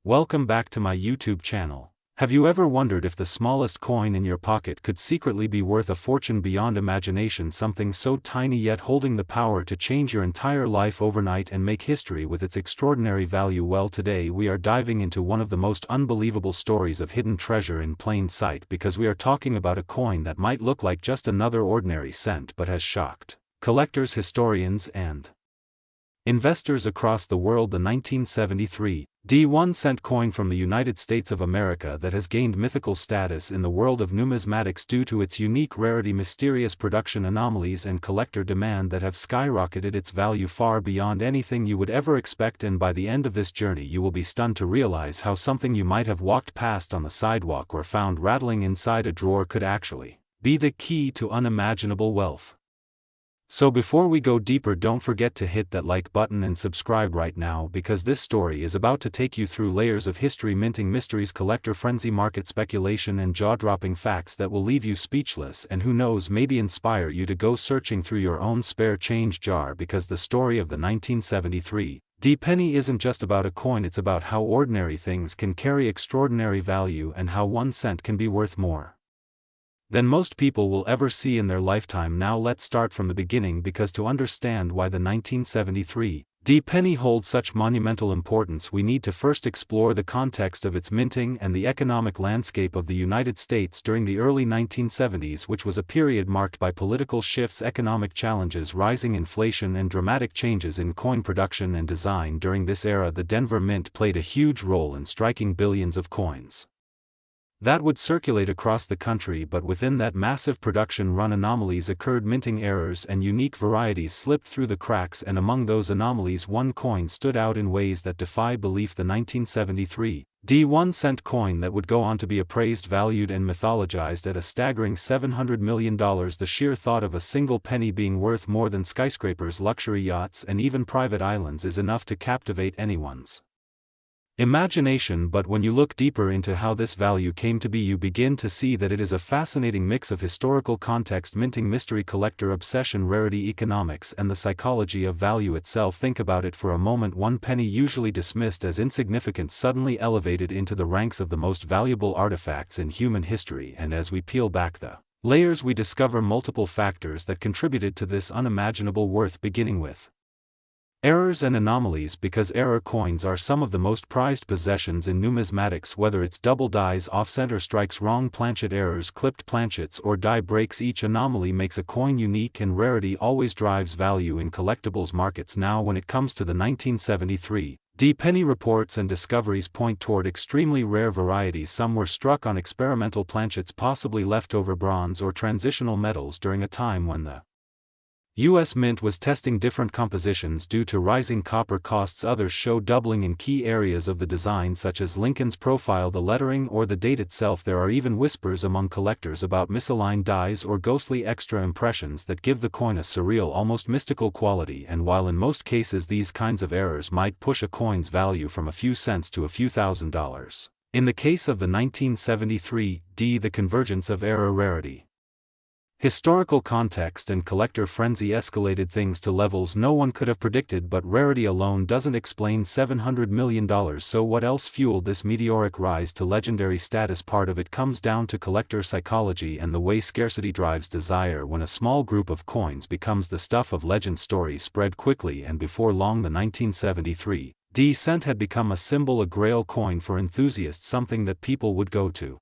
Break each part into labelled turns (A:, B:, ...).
A: Welcome back to my YouTube channel. Have you ever wondered if the smallest coin in your pocket could secretly be worth a fortune beyond imagination, something so tiny yet holding the power to change your entire life overnight and make history with its extraordinary value? Well, today we are diving into one of the most unbelievable stories of hidden treasure in plain sight, because we are talking about a coin that might look like just another ordinary cent but has shocked collectors, historians, and investors across the world. The 1973 1-cent coin from the United States of America that has gained mythical status in the world of numismatics due to its unique rarity, mysterious production anomalies, and collector demand that have skyrocketed its value far beyond anything you would ever expect. And by the end of this journey you will be stunned to realize how something you might have walked past on the sidewalk or found rattling inside a drawer could actually be the key to unimaginable wealth. So before we go deeper, don't forget to hit that like button and subscribe right now, because this story is about to take you through layers of history, minting mysteries, collector frenzy, market speculation, and jaw-dropping facts that will leave you speechless and, who knows, maybe inspire you to go searching through your own spare change jar. Because the story of the 1973 penny isn't just about a coin, it's about how ordinary things can carry extraordinary value and how 1 cent can be worth more than most people will ever see in their lifetime. Now let's start from the beginning, because to understand why the 1973 penny holds such monumental importance, we need to first explore the context of its minting and the economic landscape of the United States during the early 1970s, which was a period marked by political shifts, economic challenges, rising inflation, and dramatic changes in coin production and design. During this era, the Denver Mint played a huge role in striking billions of coins that would circulate across the country. But within that massive production run, anomalies occurred, minting errors, and unique varieties slipped through the cracks. And among those anomalies, one coin stood out in ways that defy belief: the 1973 1-cent coin that would go on to be appraised, valued, and mythologized at a staggering $700 million. The sheer thought of a single penny being worth more than skyscrapers, luxury yachts, and even private islands is enough to captivate anyone's imagination. But when you look deeper into how this value came to be, you begin to see that it is a fascinating mix of historical context, minting mystery, collector obsession, rarity, economics, and the psychology of value itself. Think about it for a moment. 1 penny, usually dismissed as insignificant, suddenly elevated into the ranks of the most valuable artifacts in human history. And as we peel back the layers, we discover multiple factors that contributed to this unimaginable worth, beginning with errors and anomalies. Because error coins are some of the most prized possessions in numismatics, whether it's double dies, off-center strikes, wrong planchet errors, clipped planchets, or die breaks, each anomaly makes a coin unique, and rarity always drives value in collectibles markets. Now when it comes to the 1973 penny, reports and discoveries point toward extremely rare varieties. Some were struck on experimental planchets, possibly leftover bronze or transitional metals during a time when the U.S. Mint was testing different compositions due to rising copper costs. Others show doubling in key areas of the design, such as Lincoln's profile, the lettering, or the date itself. There are even whispers among collectors about misaligned dies or ghostly extra impressions that give the coin a surreal, almost mystical quality. And while in most cases these kinds of errors might push a coin's value from a few cents to a few $1,000s, in the case of the 1973 the convergence of error, rarity, historical context, and collector frenzy escalated things to levels no one could have predicted. But rarity alone doesn't explain $700 million. So what else fueled this meteoric rise to legendary status? Part of it comes down to collector psychology and the way scarcity drives desire. When a small group of coins becomes the stuff of legend, stories spread quickly, and before long the 1973 cent had become a symbol, a grail coin for enthusiasts, something that people would go to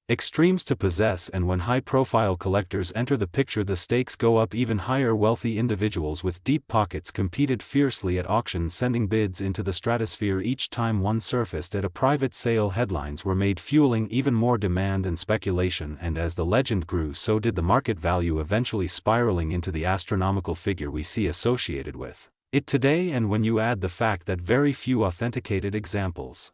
A: extremes to possess. And when high-profile collectors enter the picture, the stakes go up even higher. Wealthy individuals with deep pockets competed fiercely at auctions, sending bids into the stratosphere each time one surfaced at a private sale. Headlines were made, fueling even more demand and speculation, and as the legend grew, so did the market value, eventually spiraling into the astronomical figure we see associated with it today. And when you add the fact that very few authenticated examples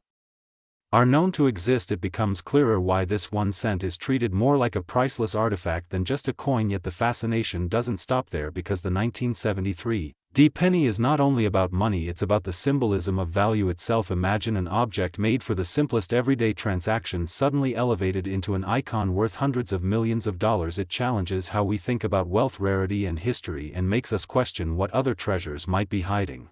A: are known to exist, it becomes clearer why this 1 cent is treated more like a priceless artifact than just a coin. Yet the fascination doesn't stop there, because the 1973 penny is not only about money, it's about the symbolism of value itself. Imagine an object made for the simplest everyday transaction suddenly elevated into an icon worth hundreds of millions of dollars. It challenges how we think about wealth, rarity, and history, and makes us question what other treasures might be hiding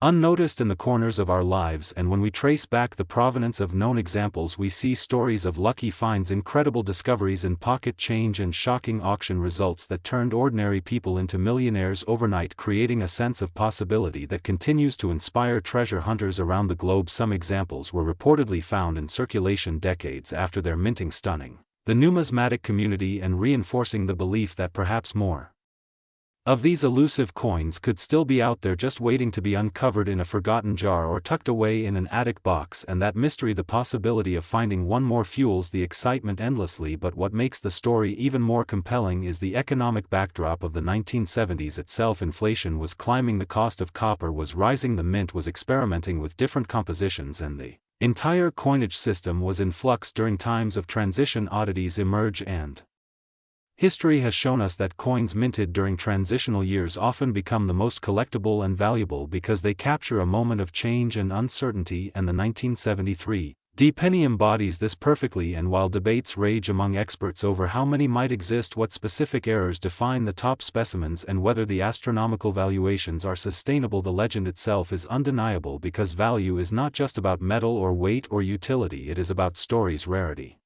A: unnoticed in the corners of our lives, and when we trace back the provenance of known examples, we see stories of lucky finds, incredible discoveries in pocket change, and shocking auction results that turned ordinary people into millionaires overnight, creating a sense of possibility that continues to inspire treasure hunters around the globe. Some examples were reportedly found in circulation decades after their minting, stunning the numismatic community and reinforcing the belief that perhaps more of these elusive coins could still be out there, just waiting to be uncovered in a forgotten jar or tucked away in an attic box. And that mystery, the possibility of finding one more, fuels the excitement endlessly. But what makes the story even more compelling is the economic backdrop of the 1970s itself. Inflation was climbing, the cost of copper was rising, the mint was experimenting with different compositions, and the entire coinage system was in flux. During times of transition, oddities emerge, and history has shown us that coins minted during transitional years often become the most collectible and valuable because they capture a moment of change and uncertainty, and the 1973 penny embodies this perfectly. And while debates rage among experts over how many might exist, what specific errors define the top specimens, and whether the astronomical valuations are sustainable, the legend itself is undeniable, because value is not just about metal or weight or utility, it is about stories, rarity,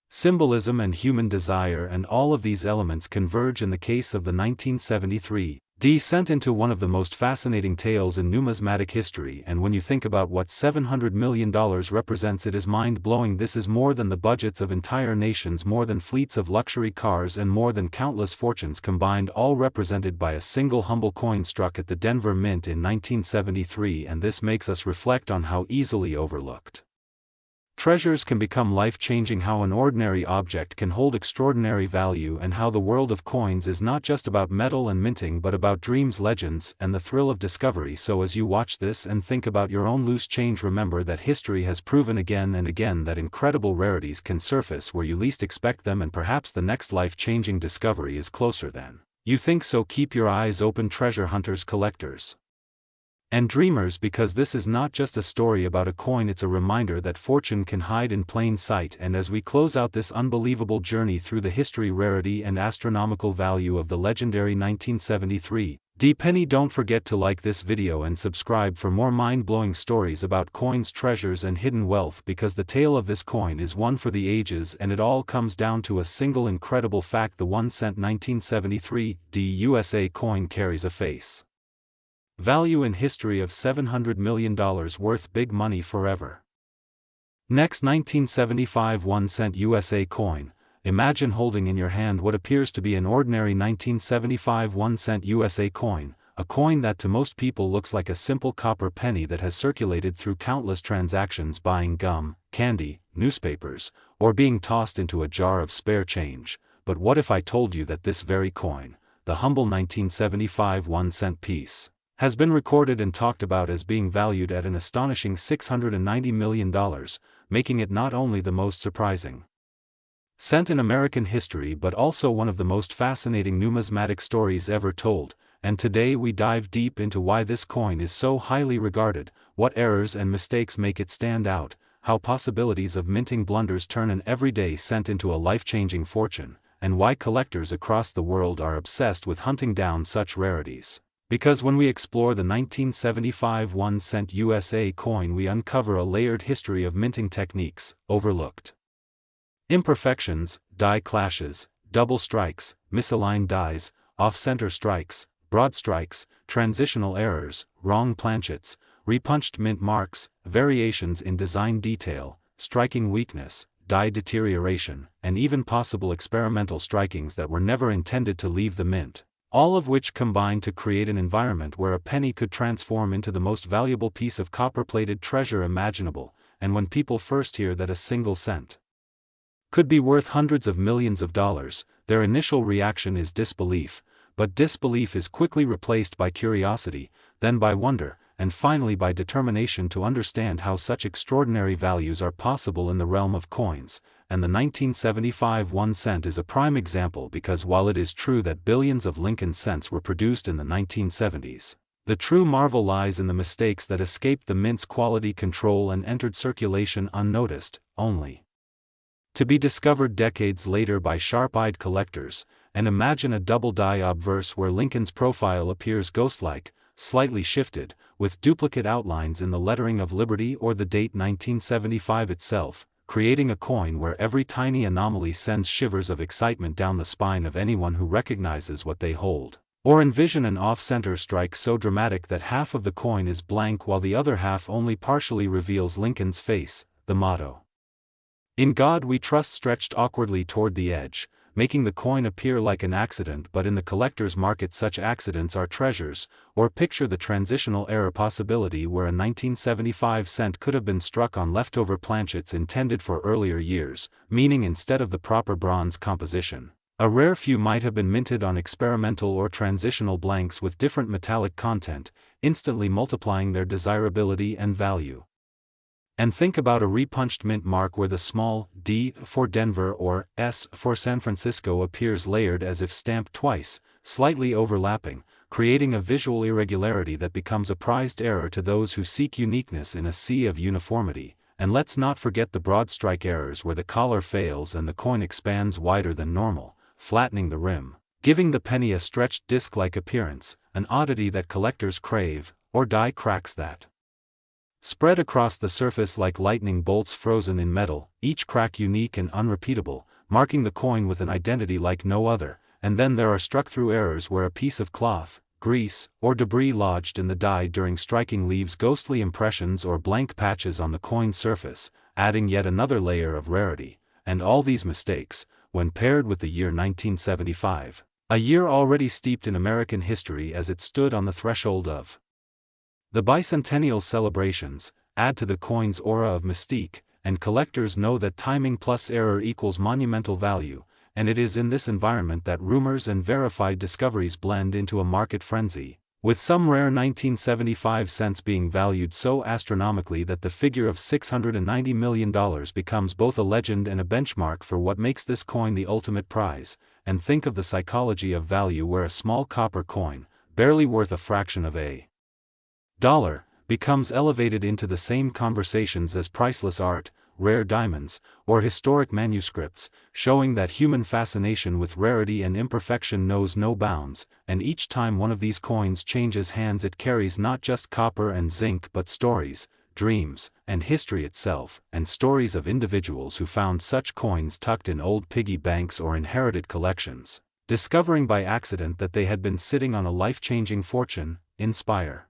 A: symbolism, and human desire, and all of these elements converge in the case of the 1973 descent into one of the most fascinating tales in numismatic history. And when you think about what $700 million represents, it is mind-blowing. This is more than the budgets of entire nations, more than fleets of luxury cars, and more than countless fortunes combined, all represented by a single humble coin struck at the Denver Mint in 1973. And this makes us reflect on how easily overlooked treasures can become life-changing, how an ordinary object can hold extraordinary value, and how the world of coins is not just about metal and minting, but about dreams, legends, and the thrill of discovery. So as you watch this and think about your own loose change, remember that history has proven again and again that incredible rarities can surface where you least expect them, and perhaps the next life-changing discovery is closer than you think. So keep your eyes open, treasure hunters, collectors, and dreamers, because this is not just a story about a coin, it's a reminder that fortune can hide in plain sight. And as we close out this unbelievable journey through the history, rarity, and astronomical value of the legendary 1973 penny, don't forget to like this video and subscribe for more mind-blowing stories about coins, treasures, and hidden wealth, because the tale of this coin is one for the ages, and it all comes down to a single incredible fact: the 1-cent 1973 USA coin carries a face value in history of $700 million, worth big money forever. Next, 1975 1-cent USA coin. Imagine holding in your hand what appears to be an ordinary 1975 1-cent USA coin, a coin that to most people looks like a simple copper penny that has circulated through countless transactions, buying gum, candy, newspapers, or being tossed into a jar of spare change. But what if I told you that this very coin, the humble 1975 1-cent piece, has been recorded and talked about as being valued at an astonishing $690 million, making it not only the most surprising cent in American history, but also one of the most fascinating numismatic stories ever told. And today we dive deep into why this coin is so highly regarded, what errors and mistakes make it stand out, how possibilities of minting blunders turn an everyday cent into a life-changing fortune, and why collectors across the world are obsessed with hunting down such rarities. Because when we explore the 1975 1-cent USA coin, we uncover a layered history of minting techniques, overlooked imperfections, die clashes, double strikes, misaligned dies, off-center strikes, broad strikes, transitional errors, wrong planchets, repunched mint marks, variations in design detail, striking weakness, die deterioration, and even possible experimental strikings that were never intended to leave the mint. All of which combine to create an environment where a penny could transform into the most valuable piece of copper-plated treasure imaginable. And when people first hear that a single cent could be worth hundreds of millions of dollars, their initial reaction is disbelief, but disbelief is quickly replaced by curiosity, then by wonder, and finally by determination to understand how such extraordinary values are possible in the realm of coins. And the 1975 1-cent is a prime example, because while it is true that billions of Lincoln cents were produced in the 1970s, the true marvel lies in the mistakes that escaped the mint's quality control and entered circulation unnoticed, only to be discovered decades later by sharp-eyed collectors. And imagine a double die obverse where Lincoln's profile appears ghost-like, slightly shifted, with duplicate outlines in the lettering of Liberty or the date 1975 itself, creating a coin where every tiny anomaly sends shivers of excitement down the spine of anyone who recognizes what they hold. Or envision an off-center strike so dramatic that half of the coin is blank while the other half only partially reveals Lincoln's face, the motto. "In God We Trust" stretched awkwardly toward the edge, making the coin appear like an accident, but in the collector's market such accidents are treasures. Or picture the transitional era possibility where a 1975 cent could have been struck on leftover planchets intended for earlier years, meaning instead of the proper bronze composition, a rare few might have been minted on experimental or transitional blanks with different metallic content, instantly multiplying their desirability and value. And think about a repunched mint mark where the small D for Denver or S for San Francisco appears layered as if stamped twice, slightly overlapping, creating a visual irregularity that becomes a prized error to those who seek uniqueness in a sea of uniformity. And let's not forget the broad strike errors where the collar fails and the coin expands wider than normal, flattening the rim, giving the penny a stretched disc-like appearance, an oddity that collectors crave, or die cracks that spread across the surface like lightning bolts frozen in metal, each crack unique and unrepeatable, marking the coin with an identity like no other. And then there are struck-through errors where a piece of cloth, grease, or debris lodged in the die during striking leaves ghostly impressions or blank patches on the coin's surface, adding yet another layer of rarity. And all these mistakes, when paired with the year 1975, a year already steeped in American history as it stood on the threshold of the bicentennial celebrations, add to the coin's aura of mystique, and collectors know that timing plus error equals monumental value. And it is in this environment that rumors and verified discoveries blend into a market frenzy, with some rare 1975 cents being valued so astronomically that the figure of $690 million becomes both a legend and a benchmark for what makes this coin the ultimate prize. And think of the psychology of value where a small copper coin, barely worth a fraction of a dollar, becomes elevated into the same conversations as priceless art, rare diamonds, or historic manuscripts, showing that human fascination with rarity and imperfection knows no bounds. And each time one of these coins changes hands, it carries not just copper and zinc but stories, dreams, and history itself, and stories of individuals who found such coins tucked in old piggy banks or inherited collections, discovering by accident that they had been sitting on a life-changing fortune. Inspire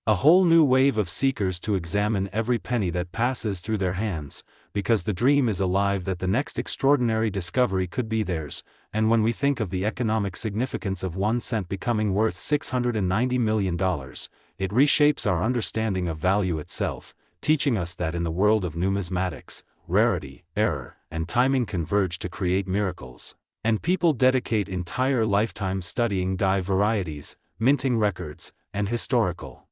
A: a whole new wave of seekers to examine every penny that passes through their hands, because the dream is alive that the next extraordinary discovery could be theirs. And when we think of the economic significance of 1 cent becoming worth $690 million, it reshapes our understanding of value itself, teaching us that in the world of numismatics, rarity, error, and timing converge to create miracles. And people dedicate entire lifetimes studying die varieties, minting records, and historical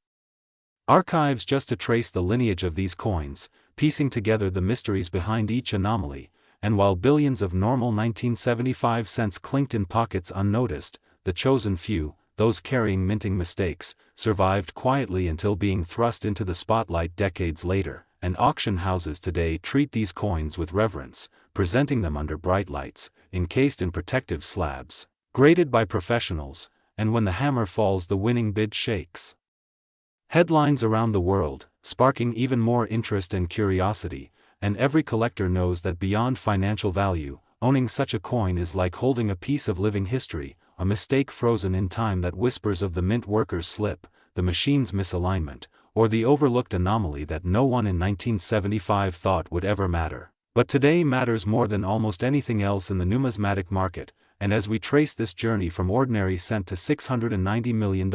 A: archives just to trace the lineage of these coins, piecing together the mysteries behind each anomaly. And while billions of normal 1975 cents clinked in pockets unnoticed, the chosen few, those carrying minting mistakes, survived quietly until being thrust into the spotlight decades later. And auction houses today treat these coins with reverence, presenting them under bright lights, encased in protective slabs, graded by professionals, and when the hammer falls the winning bid shakes headlines around the world, sparking even more interest and curiosity. And every collector knows that beyond financial value, owning such a coin is like holding a piece of living history, a mistake frozen in time that whispers of the mint worker's slip, the machine's misalignment, or the overlooked anomaly that no one in 1975 thought would ever matter, but today matters more than almost anything else in the numismatic market. And as we trace this journey from ordinary cent to $690 million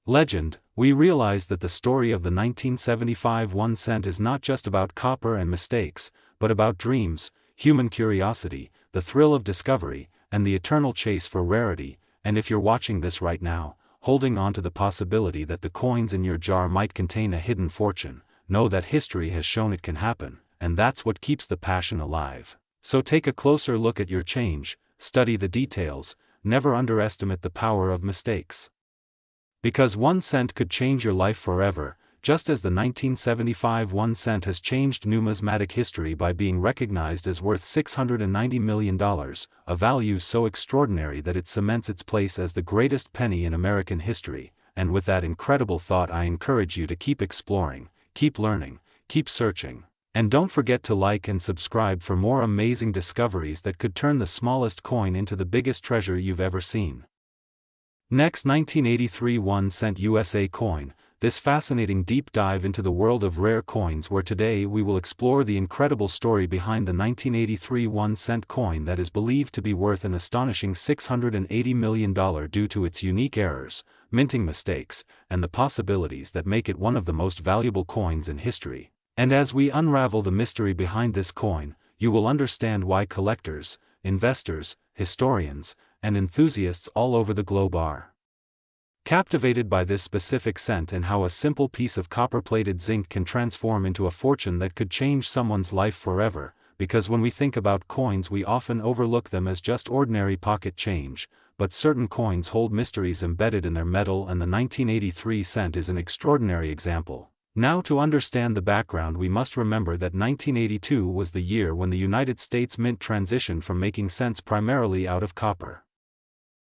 A: legend, we realize that the story of the 1975 1 cent is not just about copper and mistakes, but about dreams, human curiosity, the thrill of discovery, and the eternal chase for rarity. And if you're watching this right now, holding on to the possibility that the coins in your jar might contain a hidden fortune, know that history has shown it can happen, and that's what keeps the passion alive. So take a closer look at your change, study the details, never underestimate the power of mistakes. Because 1 cent could change your life forever. just as the 1975 1 cent has changed numismatic history by being recognized as worth $690 million, a value so extraordinary that it cements its place as the greatest penny in American history. And with that incredible thought, I encourage you to keep exploring, keep learning, keep searching. And don't forget to like and subscribe for more amazing discoveries that could turn the smallest coin into the biggest treasure you've ever seen. Next, 1983 1 cent USA coin. This fascinating deep dive into the world of rare coins, where today we will explore the incredible story behind the 1983 1 cent coin that is believed to be worth an astonishing $680 million due to its unique errors, minting mistakes, and the possibilities that make it one of the most valuable coins in history. And as we unravel the mystery behind this coin, you will understand why collectors, investors, historians, and enthusiasts all over the globe are captivated by this specific cent, and how a simple piece of copper-plated zinc can transform into a fortune that could change someone's life forever. Because when we think about coins, we often overlook them as just ordinary pocket change, but certain coins hold mysteries embedded in their metal, and the 1983 cent is an extraordinary example. Now, to understand the background, we must remember that 1982 was the year when the United States Mint transitioned from making cents primarily out of copper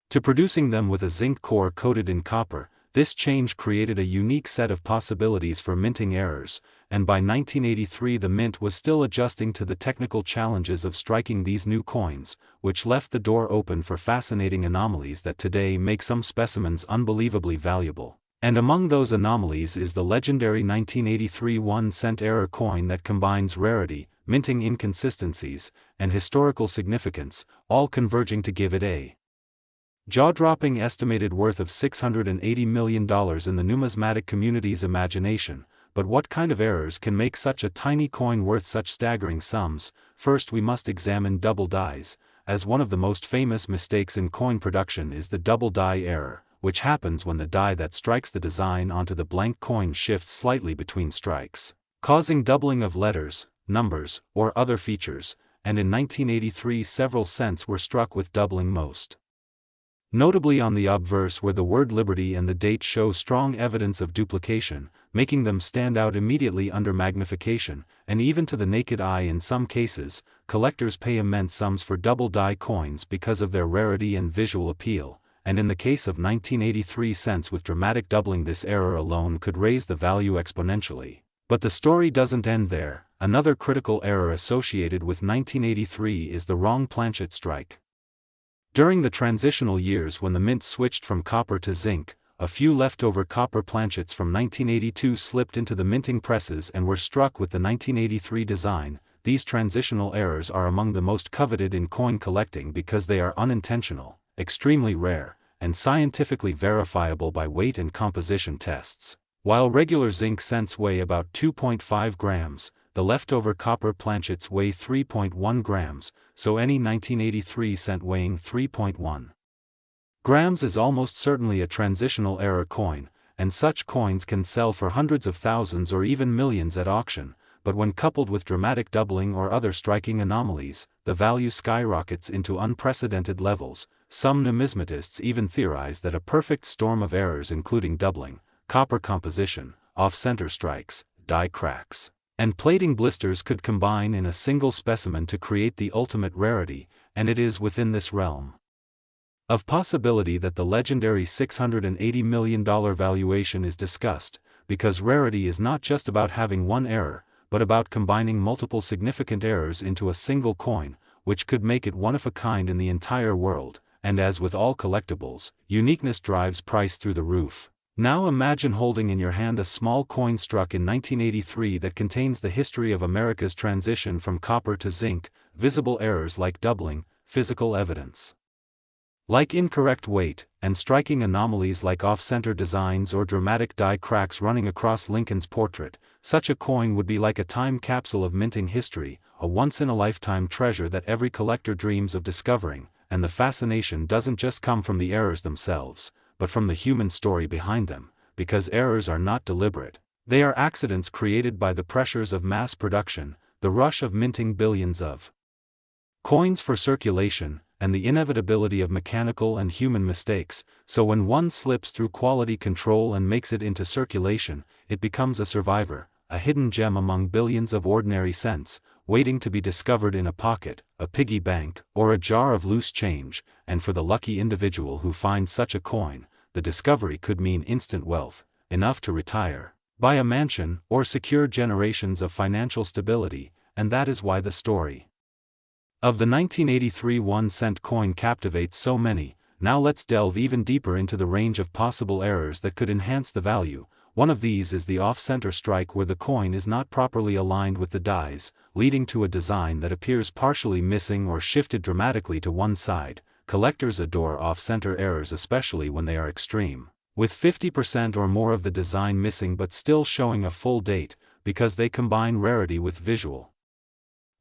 A: to producing them with a zinc core coated in copper. This change created a unique set of possibilities for minting errors, and by 1983 the Mint was still adjusting to the technical challenges of striking these new coins, which left the door open for fascinating anomalies that today make some specimens unbelievably valuable. And among those anomalies is the legendary 1983 1 cent error coin that combines rarity, minting inconsistencies, and historical significance, all converging to give it a jaw-dropping estimated worth of $680 million in the numismatic community's imagination. But what kind of errors can make such a tiny coin worth such staggering sums? First, we must examine double dies, as one of the most famous mistakes in coin production is the double die error, which happens when the die that strikes the design onto the blank coin shifts slightly between strikes, causing doubling of letters, numbers, or other features, and in 1983 several cents were struck with doubling most notably on the obverse, where the word liberty and the date show strong evidence of duplication, making them stand out immediately under magnification, and even to the naked eye in some cases. Collectors pay immense sums for double die coins because of their rarity and visual appeal, and in the case of 1983 cents with dramatic doubling, this error alone could raise the value exponentially. But the story doesn't end there. Another critical error associated with 1983 is the wrong planchet strike. During the transitional years when the Mint switched from copper to zinc, a few leftover copper planchets from 1982 slipped into the minting presses and were struck with the 1983 design. These transitional errors are among the most coveted in coin collecting because they are unintentional, extremely rare, and scientifically verifiable by weight and composition tests. While regular zinc cents weigh about 2.5 grams, the leftover copper planchets weigh 3.1 grams, so any 1983 cent weighing 3.1 grams is almost certainly a transitional error coin, and such coins can sell for hundreds of thousands or even millions at auction. But when coupled with dramatic doubling or other striking anomalies, the value skyrockets into unprecedented levels. Some numismatists even theorize that a perfect storm of errors, including doubling, copper composition, off-center strikes, die cracks, and plating blisters, could combine in a single specimen to create the ultimate rarity, and it is within this realm of possibility that the legendary $680 million valuation is discussed, because rarity is not just about having one error, but about combining multiple significant errors into a single coin, which could make it one of a kind in the entire world. And as with all collectibles, uniqueness drives price through the roof. Now imagine holding in your hand a small coin struck in 1983 that contains the history of America's transition from copper to zinc, visible errors like doubling, physical evidence like incorrect weight, and striking anomalies like off-center designs or dramatic die cracks running across Lincoln's portrait. Such a coin would be like a time capsule of minting history, a once-in-a-lifetime treasure that every collector dreams of discovering. And the fascination doesn't just come from the errors themselves, but from the human story behind them, because errors are not deliberate. They are accidents created by the pressures of mass production, the rush of minting billions of Coins for circulation, and the inevitability of mechanical and human mistakes, so when one slips through quality control and makes it into circulation, it becomes a survivor, a hidden gem among billions of ordinary cents, waiting to be discovered in a pocket, a piggy bank, or a jar of loose change, and for the lucky individual who finds such a coin, the discovery could mean instant wealth, enough to retire, buy a mansion, or secure generations of financial stability, and that is why the story of the 1983 1-cent coin captivates so many. Now let's delve even deeper into the range of possible errors that could enhance the value. One of these is the off-center strike, where the coin is not properly aligned with the dies, leading to a design that appears partially missing or shifted dramatically to one side. Collectors adore off-center errors, especially when they are extreme, with 50% or more of the design missing but still showing a full date, because they combine rarity with visual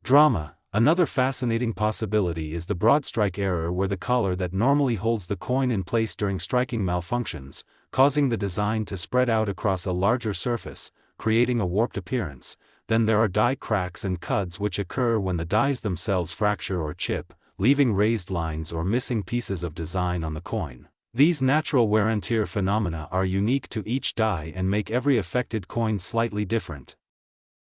A: drama. Another fascinating possibility is the broad strike error, where the collar that normally holds the coin in place during striking malfunctions, causing the design to spread out across a larger surface, creating a warped appearance. Then there are die cracks and cuts, which occur when the dies themselves fracture or chip, leaving raised lines or missing pieces of design on the coin. These natural wear and tear phenomena are unique to each die and make every affected coin slightly different,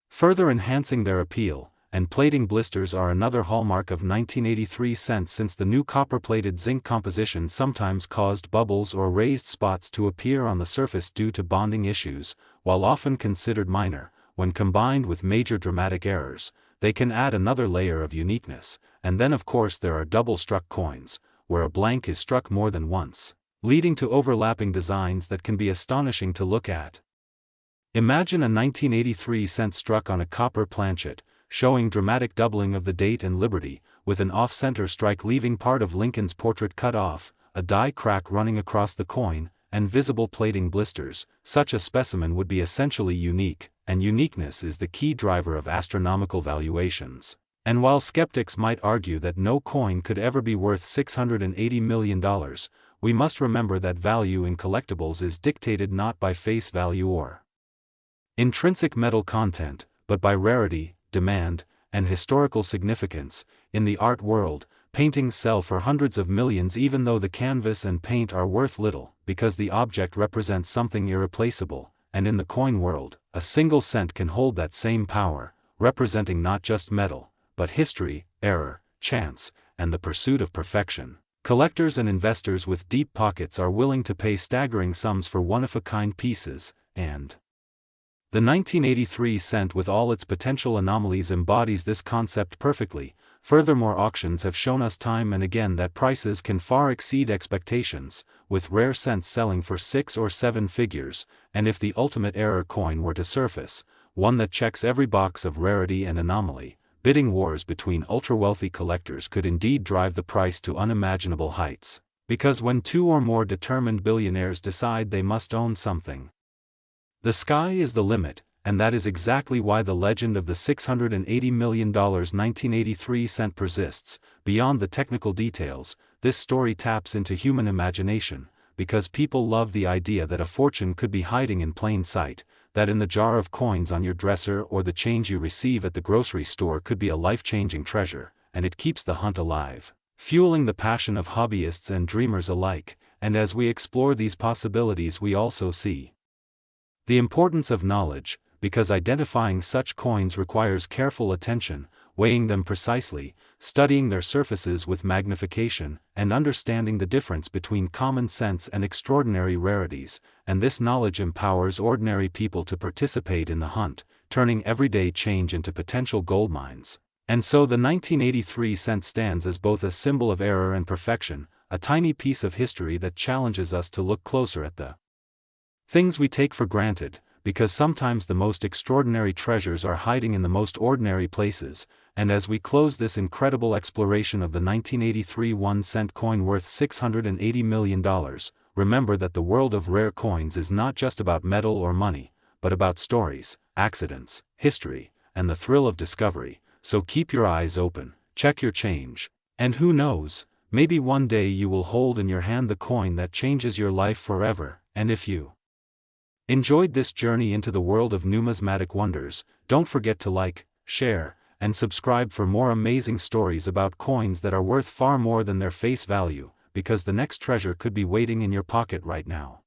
A: further enhancing their appeal. And plating blisters are another hallmark of 1983 cents, since the new copper-plated zinc composition sometimes caused bubbles or raised spots to appear on the surface due to bonding issues. While often considered minor, when combined with major dramatic errors, they can add another layer of uniqueness. And then of course there are double-struck coins, where a blank is struck more than once, leading to overlapping designs that can be astonishing to look at. Imagine a 1983 cent struck on a copper planchet, showing dramatic doubling of the date and liberty, with an off-center strike leaving part of Lincoln's portrait cut off, a die crack running across the coin, and visible plating blisters. Such a specimen would be essentially unique, and uniqueness is the key driver of astronomical valuations. And while skeptics might argue that no coin could ever be worth $680 million, we must remember that value in collectibles is dictated not by face value or intrinsic metal content, but by rarity, demand, and historical significance. In the art world, paintings sell for hundreds of millions even though the canvas and paint are worth little, because the object represents something irreplaceable. And in the coin world, a single cent can hold that same power, representing not just metal, but history, error, chance, and the pursuit of perfection. Collectors and investors with deep pockets are willing to pay staggering sums for one-of-a-kind pieces, and the 1983 cent, with all its potential anomalies, embodies this concept perfectly. Furthermore, auctions have shown us time and again that prices can far exceed expectations, with rare cents selling for 6 or 7 figures, and if the ultimate error coin were to surface, one that checks every box of rarity and anomaly, bidding wars between ultra-wealthy collectors could indeed drive the price to unimaginable heights. Because when two or more determined billionaires decide they must own something, the sky is the limit, and that is exactly why the legend of the $680 million 1983 cent persists. Beyond the technical details, this story taps into human imagination, because people love the idea that a fortune could be hiding in plain sight, that in the jar of coins on your dresser or the change you receive at the grocery store could be a life-changing treasure, and it keeps the hunt alive, fueling the passion of hobbyists and dreamers alike. And as we explore these possibilities, we also see the importance of knowledge, because identifying such coins requires careful attention, weighing them precisely, studying their surfaces with magnification, and understanding the difference between common sense and extraordinary rarities. And this knowledge empowers ordinary people to participate in the hunt, turning everyday change into potential gold mines. And so the 1983 cent stands as both a symbol of error and perfection, a tiny piece of history that challenges us to look closer at the things we take for granted, because sometimes the most extraordinary treasures are hiding in the most ordinary places. And as we close this incredible exploration of the 1983 1-cent coin worth $680 million, remember that the world of rare coins is not just about metal or money, but about stories, accidents, history, and the thrill of discovery. So keep your eyes open, check your change, and who knows, maybe one day you will hold in your hand the coin that changes your life forever. And if you enjoyed this journey into the world of numismatic wonders, don't forget to like, share, and subscribe for more amazing stories about coins that are worth far more than their face value, because the next treasure could be waiting in your pocket right now.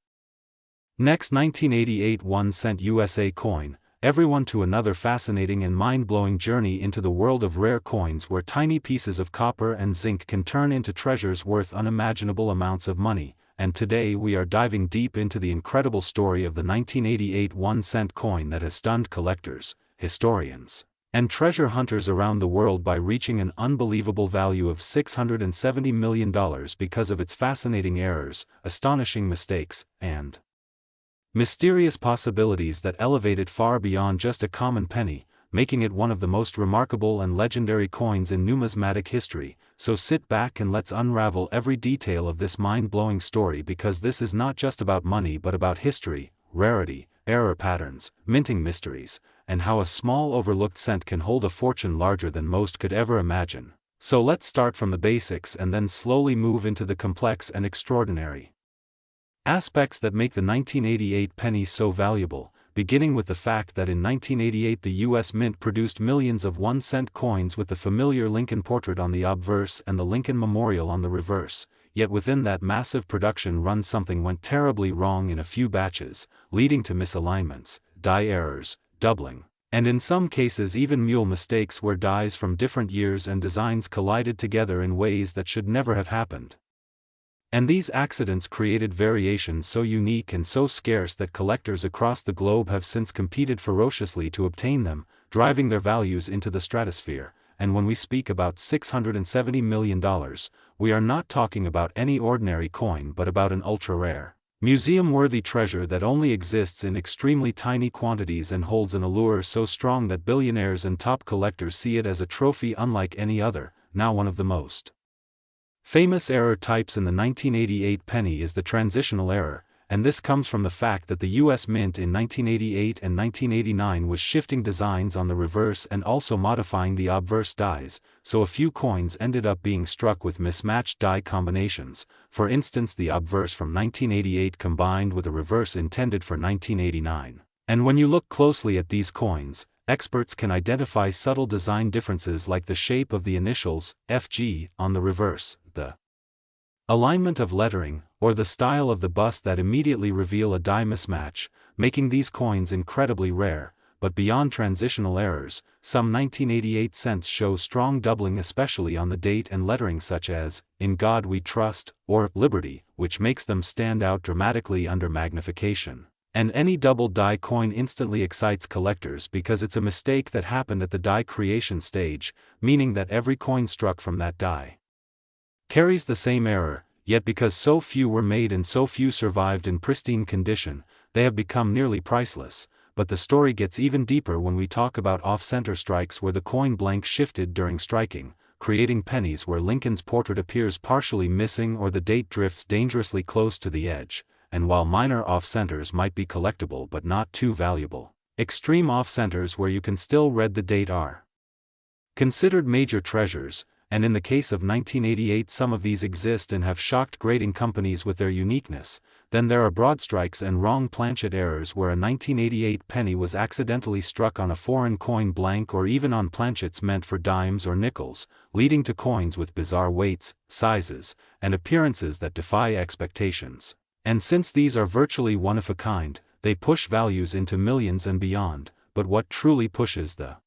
A: Next, 1988 1-cent USA coin. Everyone to another fascinating and mind-blowing journey into the world of rare coins where tiny pieces of copper and zinc can turn into treasures worth unimaginable amounts of money, and today we are diving deep into the incredible story of the 1988 1-cent coin that has stunned collectors, historians, and treasure hunters around the world by reaching an unbelievable value of $670 million because of its fascinating errors, astonishing mistakes, and mysterious possibilities that elevate it far beyond just a common penny, making it one of the most remarkable and legendary coins in numismatic history. So sit back and let's unravel every detail of this mind-blowing story, because this is not just about money but about history, rarity, error patterns, minting mysteries, and how a small overlooked cent can hold a fortune larger than most could ever imagine. So let's start from the basics and then slowly move into the complex and extraordinary aspects that make the 1988 penny so valuable, beginning with the fact that in 1988 the U.S. Mint produced millions of 1-cent coins with the familiar Lincoln portrait on the obverse and the Lincoln Memorial on the reverse, yet within that massive production run something went terribly wrong in a few batches, leading to misalignments, die errors, doubling, and in some cases even mule mistakes where dies from different years and designs collided together in ways that should never have happened. And these accidents created variations so unique and so scarce that collectors across the globe have since competed ferociously to obtain them, driving their values into the stratosphere. And when we speak about $670 million, we are not talking about any ordinary coin but about an ultra-rare, museum-worthy treasure that only exists in extremely tiny quantities and holds an allure so strong that billionaires and top collectors see it as a trophy unlike any other. Now, one of the most famous error types in the 1988 penny is the transitional error, and this comes from the fact that the U.S. Mint in 1988 and 1989 was shifting designs on the reverse and also modifying the obverse dies, so a few coins ended up being struck with mismatched die combinations, for instance the obverse from 1988 combined with a reverse intended for 1989. And when you look closely at these coins, experts can identify subtle design differences like the shape of the initials, FG, on the reverse, the alignment of lettering, or the style of the bust that immediately reveal a die mismatch, making these coins incredibly rare. But beyond transitional errors, some 1988 cents show strong doubling, especially on the date and lettering, such as, "In God We Trust," or "Liberty," which makes them stand out dramatically under magnification. And any double die coin instantly excites collectors because it's a mistake that happened at the die creation stage, meaning that every coin struck from that die carries the same error, yet because so few were made and so few survived in pristine condition, they have become nearly priceless. But the story gets even deeper when we talk about off-center strikes where the coin blank shifted during striking, creating pennies where Lincoln's portrait appears partially missing or the date drifts dangerously close to the edge. And while minor off-centers might be collectible but not too valuable, extreme off-centers where you can still read the date are considered major treasures, and in the case of 1988 some of these exist and have shocked grading companies with their uniqueness. Then there are broad strikes and wrong planchet errors where a 1988 penny was accidentally struck on a foreign coin blank or even on planchets meant for dimes or nickels, leading to coins with bizarre weights, sizes, and appearances that defy expectations. And since these are virtually one of a kind, they push values into millions and beyond. But what truly pushes the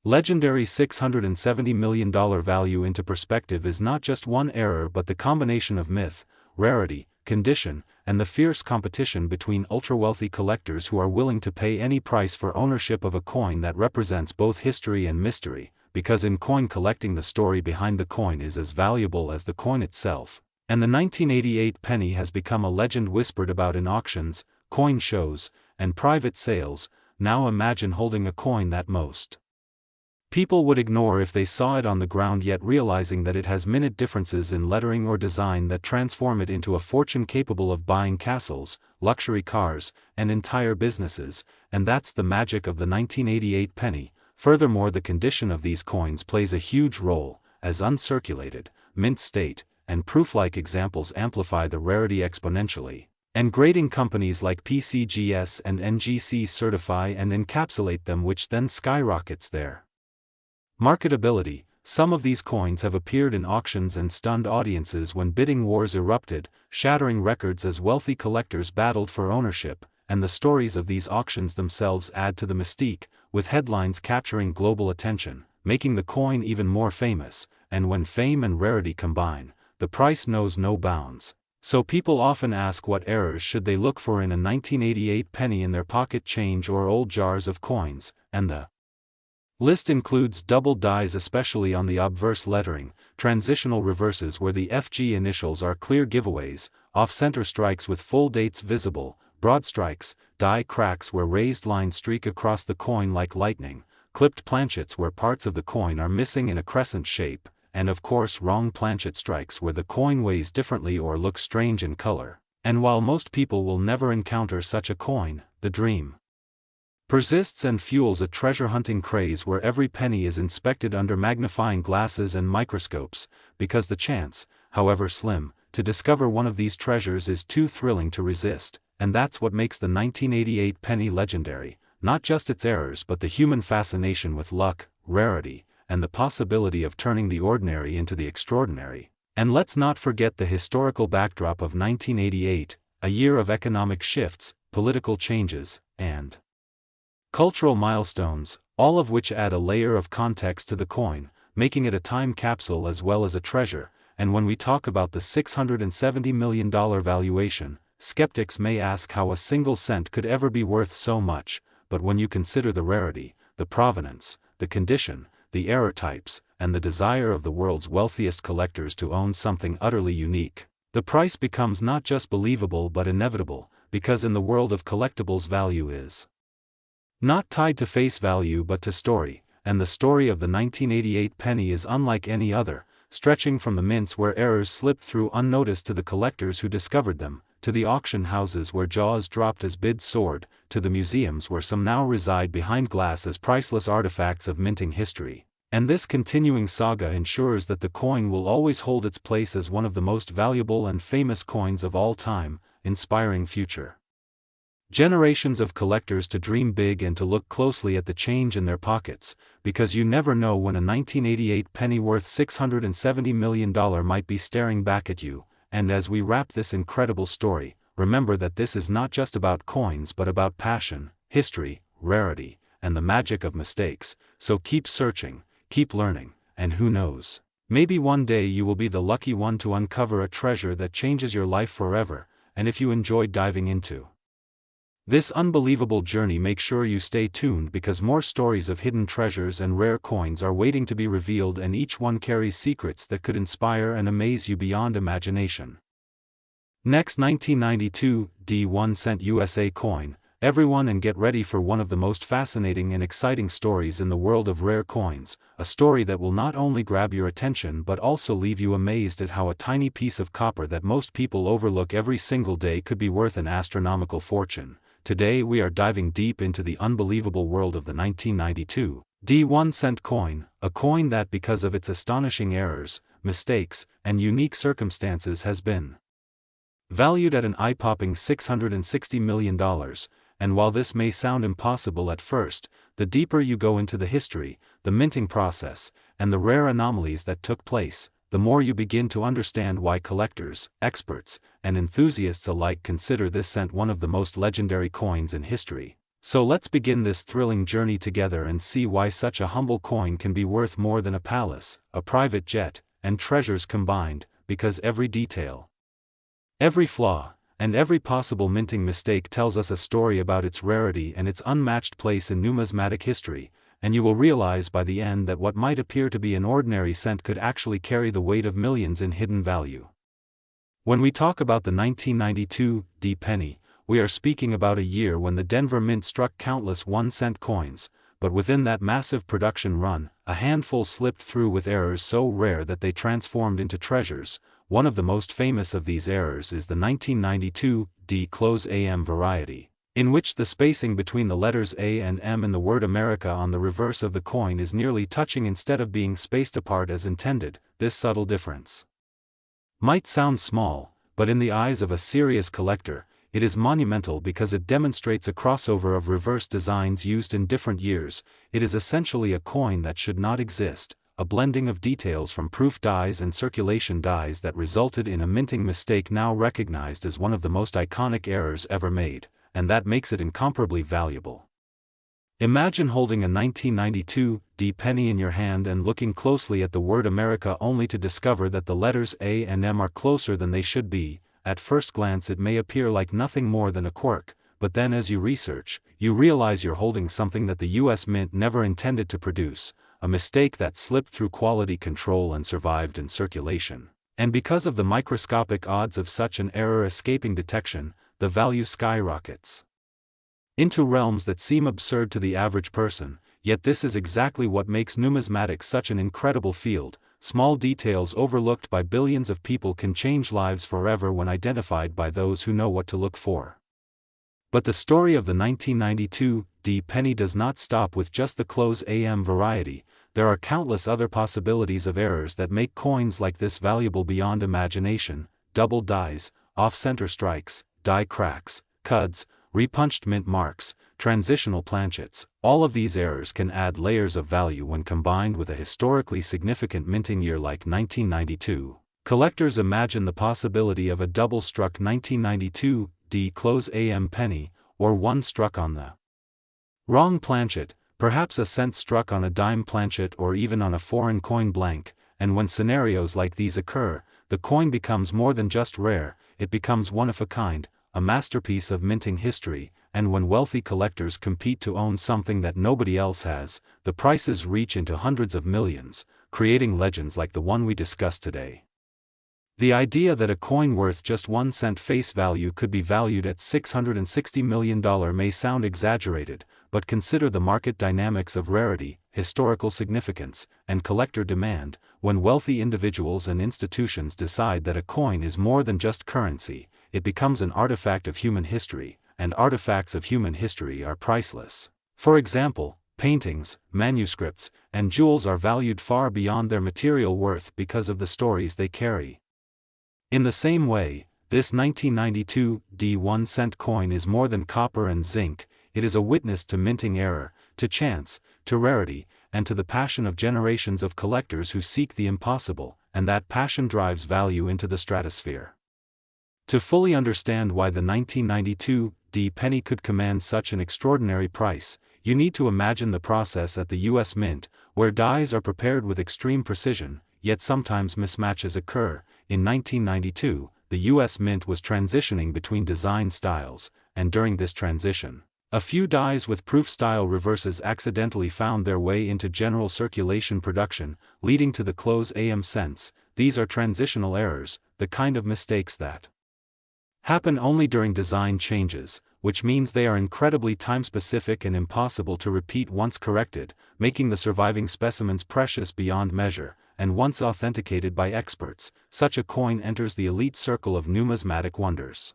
A: legendary $670 million value into perspective is not just one error but the combination of myth, rarity, condition, and the fierce competition between ultra-wealthy collectors who are willing to pay any price for ownership of a coin that represents both history and mystery, because in coin collecting the story behind the coin is as valuable as the coin itself. And the 1988 penny has become a legend whispered about in auctions, coin shows, and private sales. Now imagine holding a coin that most people would ignore if they saw it on the ground, yet realizing that it has minute differences in lettering or design that transform it into a fortune capable of buying castles, luxury cars, and entire businesses. And that's the magic of the 1988 penny. Furthermore, the condition of these coins plays a huge role, as uncirculated, mint state, and proof-like examples amplify the rarity exponentially. And grading companies like PCGS and NGC certify and encapsulate them, which then skyrockets their Marketability. Some of these coins have appeared in auctions and stunned audiences when bidding wars erupted, shattering records as wealthy collectors battled for ownership, and the stories of these auctions themselves add to the mystique, with headlines capturing global attention, making the coin even more famous, and when fame and rarity combine, the price knows no bounds. So people often ask what errors should they look for in a 1988 penny in their pocket change or old jars of coins, and the list includes double dies, especially on the obverse lettering, transitional reverses where the FG initials are clear giveaways, off-center strikes with full dates visible, broad strikes, die cracks where raised lines streak across the coin like lightning, clipped planchets where parts of the coin are missing in a crescent shape, and of course wrong planchet strikes where the coin weighs differently or looks strange in color. And while most people will never encounter such a coin, the dream persists and fuels a treasure-hunting craze where every penny is inspected under magnifying glasses and microscopes, because the chance, however slim, to discover one of these treasures is too thrilling to resist, and that's what makes the 1988 penny legendary, not just its errors but the human fascination with luck, rarity, and the possibility of turning the ordinary into the extraordinary. And let's not forget the historical backdrop of 1988, a year of economic shifts, political changes, and cultural milestones, all of which add a layer of context to the coin, making it a time capsule as well as a treasure. And when we talk about the $670 million valuation, skeptics may ask how a single cent could ever be worth so much, but when you consider the rarity, the provenance, the condition, the error types, and the desire of the world's wealthiest collectors to own something utterly unique, the price becomes not just believable but inevitable, because in the world of collectibles value is not tied to face value but to story, and the story of the 1988 penny is unlike any other, stretching from the mints where errors slipped through unnoticed to the collectors who discovered them, to the auction houses where jaws dropped as bids soared, to the museums where some now reside behind glass as priceless artifacts of minting history. And this continuing saga ensures that the coin will always hold its place as one of the most valuable and famous coins of all time, inspiring future generations of collectors to dream big and to look closely at the change in their pockets, because you never know when a 1988 penny worth $670 million might be staring back at you. And as we wrap this incredible story, remember that this is not just about coins but about passion, history, rarity, and the magic of mistakes. So keep searching, keep learning, and who knows, maybe one day you will be the lucky one to uncover a treasure that changes your life forever. And if you enjoyed diving into this unbelievable journey, make sure you stay tuned, because more stories of hidden treasures and rare coins are waiting to be revealed, and each one carries secrets that could inspire and amaze you beyond imagination. Next, 1992 D1 cent USA coin, everyone, and get ready for one of the most fascinating and exciting stories in the world of rare coins, a story that will not only grab your attention but also leave you amazed at how a tiny piece of copper that most people overlook every single day could be worth an astronomical fortune. Today we are diving deep into the unbelievable world of the 1992 D1 cent coin, a coin that, because of its astonishing errors, mistakes, and unique circumstances, has been valued at an eye-popping $660 million. And while this may sound impossible at first, the deeper you go into the history, the minting process, and the rare anomalies that took place, the more you begin to understand why collectors, experts, and enthusiasts alike consider this cent one of the most legendary coins in history. So let's begin this thrilling journey together and see why such a humble coin can be worth more than a palace, a private jet, and treasures combined, because every detail, every flaw, and every possible minting mistake tells us a story about its rarity and its unmatched place in numismatic history. And you will realize by the end that what might appear to be an ordinary cent could actually carry the weight of millions in hidden value. When we talk about the 1992 D penny, we are speaking about a year when the Denver Mint struck countless 1-cent coins, but within that massive production run, a handful slipped through with errors so rare that they transformed into treasures. One of the most famous of these errors is the 1992 D close AM variety, in which the spacing between the letters A and M in the word America on the reverse of the coin is nearly touching instead of being spaced apart as intended. This subtle difference might sound small, but in the eyes of a serious collector, it is monumental because it demonstrates a crossover of reverse designs used in different years. It is essentially a coin that should not exist, a blending of details from proof dies and circulation dies that resulted in a minting mistake now recognized as one of the most iconic errors ever made, and that makes it incomparably valuable. Imagine holding a 1992 D penny in your hand and looking closely at the word America only to discover that the letters A and M are closer than they should be. At first glance it may appear like nothing more than a quirk, but then as you research, you realize you're holding something that the US Mint never intended to produce, a mistake that slipped through quality control and survived in circulation. And because of the microscopic odds of such an error escaping detection, the value skyrockets into realms that seem absurd to the average person. Yet this is exactly what makes numismatics such an incredible field. Small details overlooked by billions of people can change lives forever when identified by those who know what to look for. But the story of the 1992 D penny does not stop with just the close AM variety. There are countless other possibilities of errors that make coins like this valuable beyond imagination: double dies, off-center strikes, die cracks, cuds, repunched mint marks, transitional planchets. All of these errors can add layers of value when combined with a historically significant minting year like 1992. Collectors imagine the possibility of a double-struck 1992 D close AM penny, or one struck on the wrong planchet, perhaps a cent struck on a dime planchet or even on a foreign coin blank, and when scenarios like these occur, the coin becomes more than just rare, it becomes one of a kind, a masterpiece of minting history. And when wealthy collectors compete to own something that nobody else has, the prices reach into hundreds of millions, creating legends like the one we discussed today. The idea that a coin worth just 1 cent face value could be valued at $660 million may sound exaggerated, but consider the market dynamics of rarity, historical significance, and collector demand. When wealthy individuals and institutions decide that a coin is more than just currency, it becomes an artifact of human history, and artifacts of human history are priceless. For example, paintings, manuscripts, and jewels are valued far beyond their material worth because of the stories they carry. In the same way, this 1992 D 1 cent coin is more than copper and zinc. It is a witness to minting error, to chance, to rarity, and to the passion of generations of collectors who seek the impossible, and that passion drives value into the stratosphere. To fully understand why the 1992 D penny could command such an extraordinary price, you need to imagine the process at the US Mint, where dies are prepared with extreme precision, yet sometimes mismatches occur. In 1992, the US Mint was transitioning between design styles, and during this transition, a few dies with proof-style reverses accidentally found their way into general circulation production, leading to the close AM cents. These are transitional errors, the kind of mistakes that happen only during design changes, which means they are incredibly time-specific and impossible to repeat once corrected, making the surviving specimens precious beyond measure. And once authenticated by experts, such a coin enters the elite circle of numismatic wonders.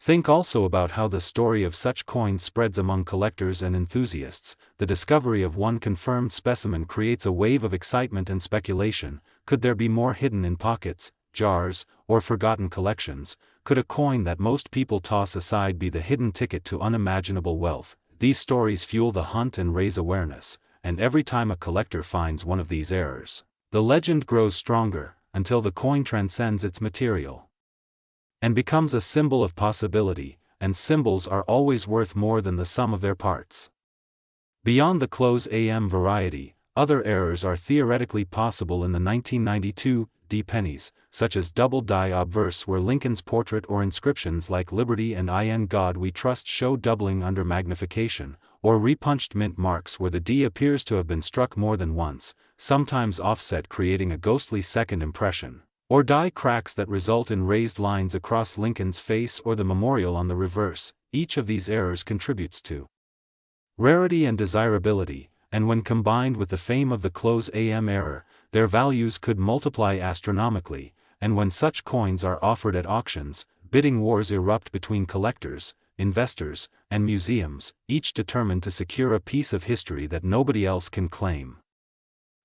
A: Think also about how the story of such coins spreads among collectors and enthusiasts. The discovery of one confirmed specimen creates a wave of excitement and speculation. Could there be more hidden in pockets, jars, or forgotten collections? Could a coin that most people toss aside be the hidden ticket to unimaginable wealth? These stories fuel the hunt and raise awareness, and every time a collector finds one of these errors, the legend grows stronger, until the coin transcends its material and becomes a symbol of possibility, and symbols are always worth more than the sum of their parts. Beyond the close AM variety, other errors are theoretically possible in the 1992 D pennies, such as double die obverse where Lincoln's portrait or inscriptions like Liberty and In God We Trust show doubling under magnification, or repunched mint marks where the D appears to have been struck more than once, sometimes offset creating a ghostly second impression, or die cracks that result in raised lines across Lincoln's face or the memorial on the reverse. Each of these errors contributes to rarity and desirability, and when combined with the fame of the close AM error, their values could multiply astronomically. And when such coins are offered at auctions, bidding wars erupt between collectors, investors, and museums, each determined to secure a piece of history that nobody else can claim.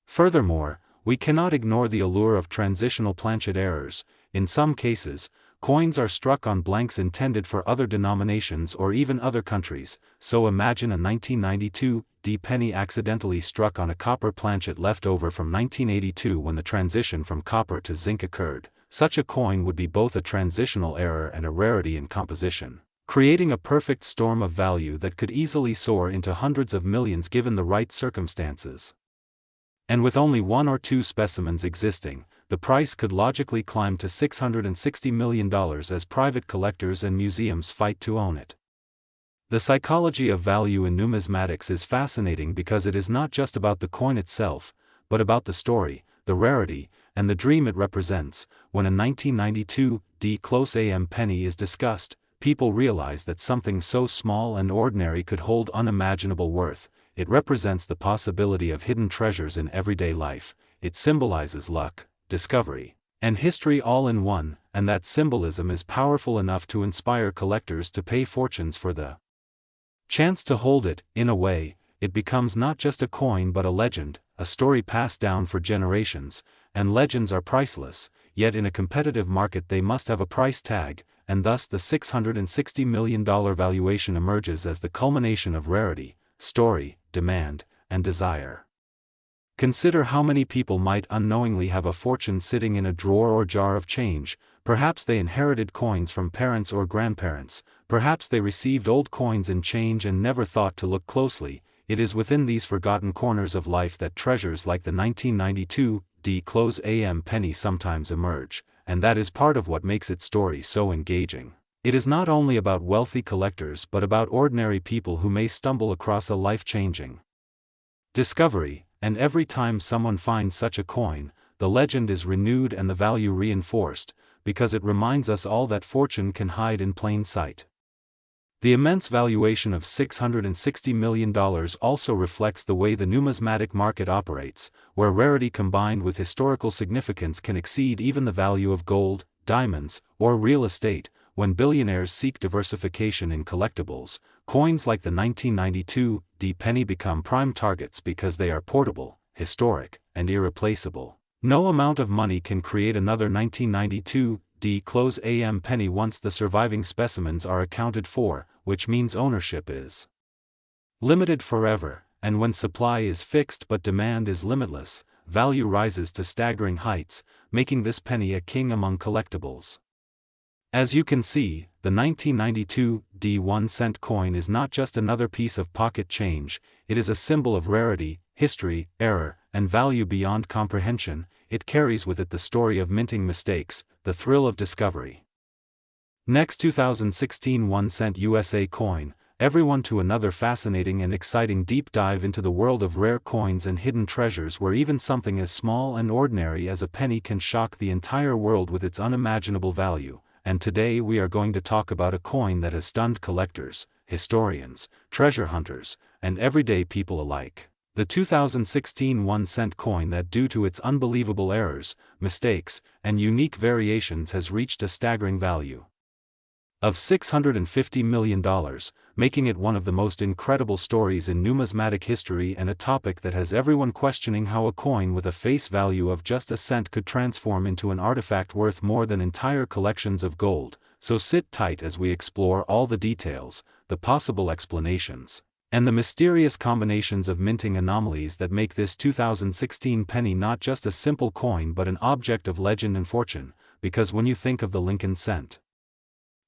A: Furthermore, we cannot ignore the allure of transitional planchet errors. In some cases, Coins are struck on blanks intended for other denominations or even other countries, so imagine a 1992 D penny accidentally struck on a copper planchet left over from 1982 when the transition from copper to zinc occurred. Such a coin would be both a transitional error and a rarity in composition, creating a perfect storm of value that could easily soar into hundreds of millions given the right circumstances. And with only one or two specimens existing, the price could logically climb to $660 million as private collectors and museums fight to own it. The psychology of value in numismatics is fascinating because it is not just about the coin itself, but about the story, the rarity, and the dream it represents. When a 1992 D close AM penny is discussed, people realize that something so small and ordinary could hold unimaginable worth. It represents the possibility of hidden treasures in everyday life. It symbolizes luck, discovery, and history all in one, and that symbolism is powerful enough to inspire collectors to pay fortunes for the chance to hold it. In a way, it becomes not just a coin but a legend, a story passed down for generations, and legends are priceless, yet in a competitive market they must have a price tag, and thus the $660 million valuation emerges as the culmination of rarity, story, demand, and desire. Consider how many people might unknowingly have a fortune sitting in a drawer or jar of change. Perhaps they inherited coins from parents or grandparents, perhaps they received old coins in change and never thought to look closely. It is within these forgotten corners of life that treasures like the 1992 D close AM penny sometimes emerge, and that is part of what makes its story so engaging. It is not only about wealthy collectors but about ordinary people who may stumble across a life-changing discovery, and every time someone finds such a coin, the legend is renewed and the value reinforced, because it reminds us all that fortune can hide in plain sight. The immense valuation of $660 million also reflects the way the numismatic market operates, where rarity combined with historical significance can exceed even the value of gold, diamonds, or real estate. When billionaires seek diversification in collectibles, coins like the 1992 D penny become prime targets because they are portable, historic, and irreplaceable. No amount of money can create another 1992 D close AM penny once the surviving specimens are accounted for, which means ownership is limited forever, and when supply is fixed but demand is limitless, value rises to staggering heights, making this penny a king among collectibles. As you can see, the 1992 D 1-cent coin is not just another piece of pocket change, it is a symbol of rarity, history, error, and value beyond comprehension. It carries with it the story of minting mistakes, the thrill of discovery. Next, 2016 1-cent USA coin, everyone to another fascinating and exciting deep dive into the world of rare coins and hidden treasures where even something as small and ordinary as a penny can shock the entire world with its unimaginable value. And today we are going to talk about a coin that has stunned collectors, historians, treasure hunters, and everyday people alike. The 2016 1-cent coin that, due to its unbelievable errors, mistakes, and unique variations has reached a staggering value of $650 million, making it one of the most incredible stories in numismatic history and a topic that has everyone questioning how a coin with a face value of just a cent could transform into an artifact worth more than entire collections of gold. So sit tight as we explore all the details, the possible explanations, and the mysterious combinations of minting anomalies that make this 2016 penny not just a simple coin but an object of legend and fortune. Because when you think of the Lincoln cent,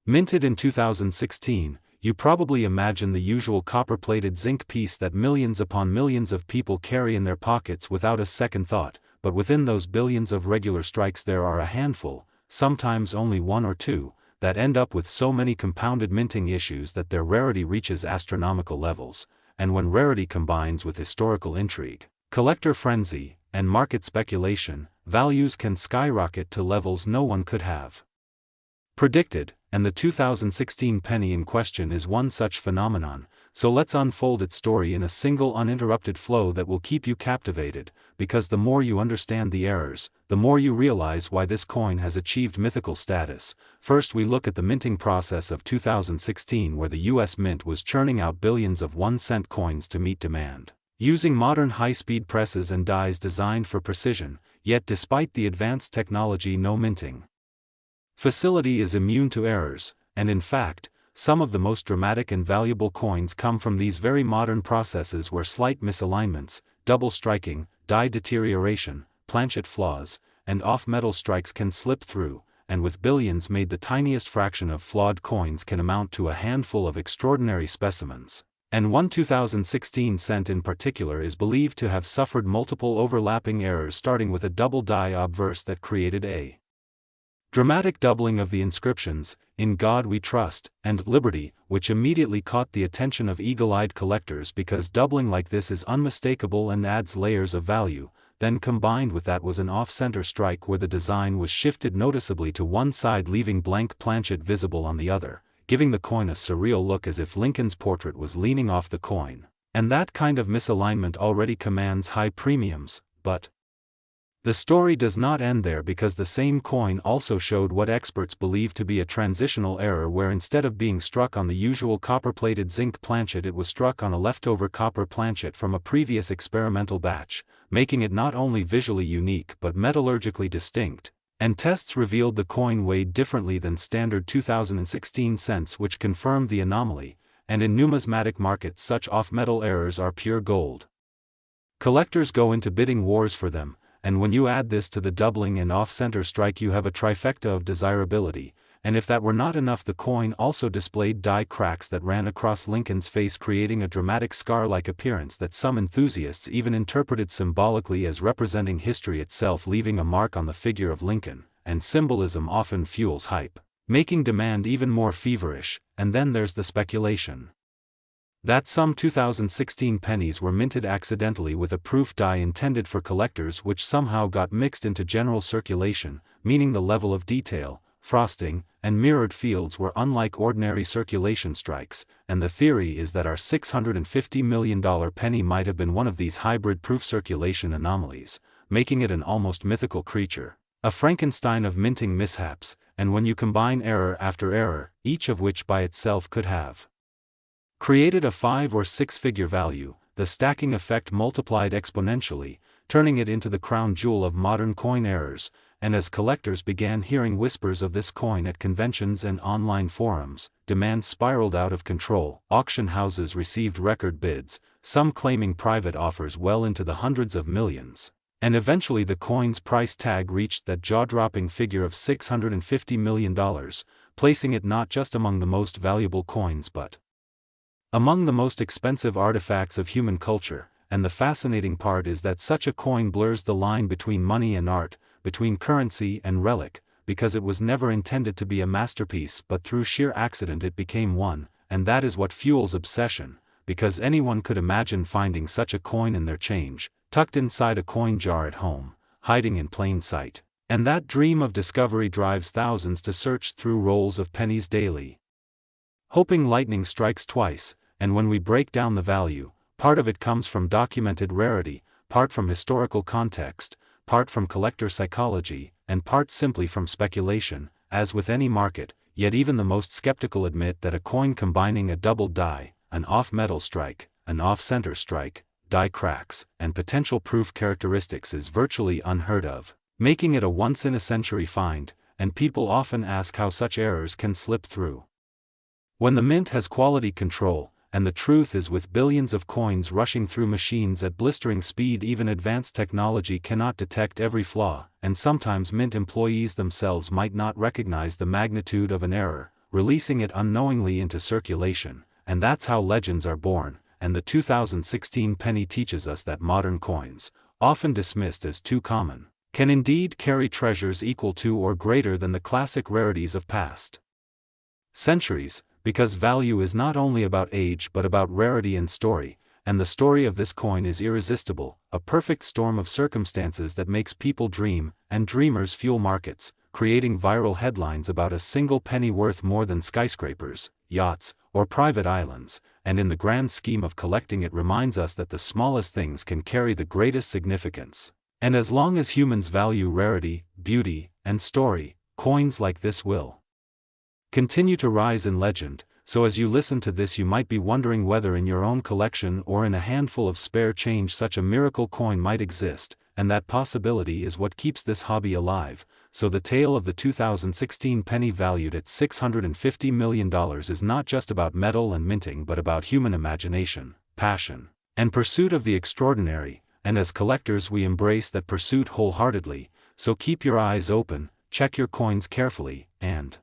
A: minted in 2016, you probably imagine the usual copper-plated zinc piece that millions upon millions of people carry in their pockets without a second thought, but within those billions of regular strikes there are a handful, sometimes only one or two, that end up with so many compounded minting issues that their rarity reaches astronomical levels, and when rarity combines with historical intrigue, collector frenzy, and market speculation, values can skyrocket to levels no one could have predicted, and the 2016 penny in question is one such phenomenon. So let's unfold its story in a single uninterrupted flow that will keep you captivated, because the more you understand the errors, the more you realize why this coin has achieved mythical status. First, we look at the minting process of 2016, where the US Mint was churning out billions of 1-cent coins to meet demand, using modern high-speed presses and dies designed for precision. Yet despite the advanced technology, no minting Facility is immune to errors, and in fact, some of the most dramatic and valuable coins come from these very modern processes where slight misalignments, double striking, die deterioration, planchet flaws, and off-metal strikes can slip through, and with billions made the tiniest fraction of flawed coins can amount to a handful of extraordinary specimens. And one 2016 cent in particular is believed to have suffered multiple overlapping errors starting with a double die obverse that created a dramatic doubling of the inscriptions, "In God We Trust," and "Liberty," which immediately caught the attention of eagle-eyed collectors because doubling like this is unmistakable and adds layers of value. Then combined with that was an off-center strike where the design was shifted noticeably to one side leaving blank planchet visible on the other, giving the coin a surreal look as if Lincoln's portrait was leaning off the coin. And that kind of misalignment already commands high premiums, but the story does not end there because the same coin also showed what experts believe to be a transitional error where instead of being struck on the usual copper-plated zinc planchet it was struck on a leftover copper planchet from a previous experimental batch, making it not only visually unique but metallurgically distinct, and tests revealed the coin weighed differently than standard 2016 cents which confirmed the anomaly, and in numismatic markets such off-metal errors are pure gold. Collectors go into bidding wars for them, and when you add this to the doubling and off-center strike you have a trifecta of desirability, and if that were not enough the coin also displayed die cracks that ran across Lincoln's face creating a dramatic scar-like appearance that some enthusiasts even interpreted symbolically as representing history itself leaving a mark on the figure of Lincoln, and symbolism often fuels hype, making demand even more feverish. And then there's the speculation that some 2016 pennies were minted accidentally with a proof die intended for collectors which somehow got mixed into general circulation, meaning the level of detail, frosting, and mirrored fields were unlike ordinary circulation strikes, and the theory is that our $650 million penny might have been one of these hybrid proof circulation anomalies, making it an almost mythical creature, a Frankenstein of minting mishaps, and when you combine error after error, each of which by itself could have created a 5 or 6 figure value, the stacking effect multiplied exponentially, turning it into the crown jewel of modern coin errors. And as collectors began hearing whispers of this coin at conventions and online forums, demand spiraled out of control. Auction houses received record bids, some claiming private offers well into the hundreds of millions, and eventually the coin's price tag reached that jaw-dropping figure of $650 million, placing it not just among the most valuable coins but among the most expensive artifacts of human culture. And the fascinating part is that such a coin blurs the line between money and art, between currency and relic, because it was never intended to be a masterpiece but through sheer accident it became one, and that is what fuels obsession, because anyone could imagine finding such a coin in their change, tucked inside a coin jar at home, hiding in plain sight. And that dream of discovery drives thousands to search through rolls of pennies daily, hoping lightning strikes twice. And when we break down the value, part of it comes from documented rarity, part from historical context, part from collector psychology, and part simply from speculation. As with any market, yet even the most skeptical admit that a coin combining a double die, an off-metal strike, an off-center strike, die cracks, and potential proof characteristics is virtually unheard of, making it a once-in-a-century find, and people often ask how such errors can slip through. When the mint has quality control, and the truth is with billions of coins rushing through machines at blistering speed even advanced technology cannot detect every flaw, and sometimes mint employees themselves might not recognize the magnitude of an error, releasing it unknowingly into circulation, and that's how legends are born. And the 2016 penny teaches us that modern coins, often dismissed as too common, can indeed carry treasures equal to or greater than the classic rarities of past centuries, because value is not only about age but about rarity and story, and the story of this coin is irresistible, a perfect storm of circumstances that makes people dream, and dreamers fuel markets, creating viral headlines about a single penny worth more than skyscrapers, yachts, or private islands, and in the grand scheme of collecting it reminds us that the smallest things can carry the greatest significance. And as long as humans value rarity, beauty, and story, coins like this will continue to rise in legend. So as you listen to this you might be wondering whether in your own collection or in a handful of spare change such a miracle coin might exist, and that possibility is what keeps this hobby alive. so the tale of the 2016 penny valued at $650 million is not just about metal and minting but about human imagination, passion, and pursuit of the extraordinary, and as collectors we embrace that pursuit wholeheartedly, so keep your eyes open, check your coins carefully, and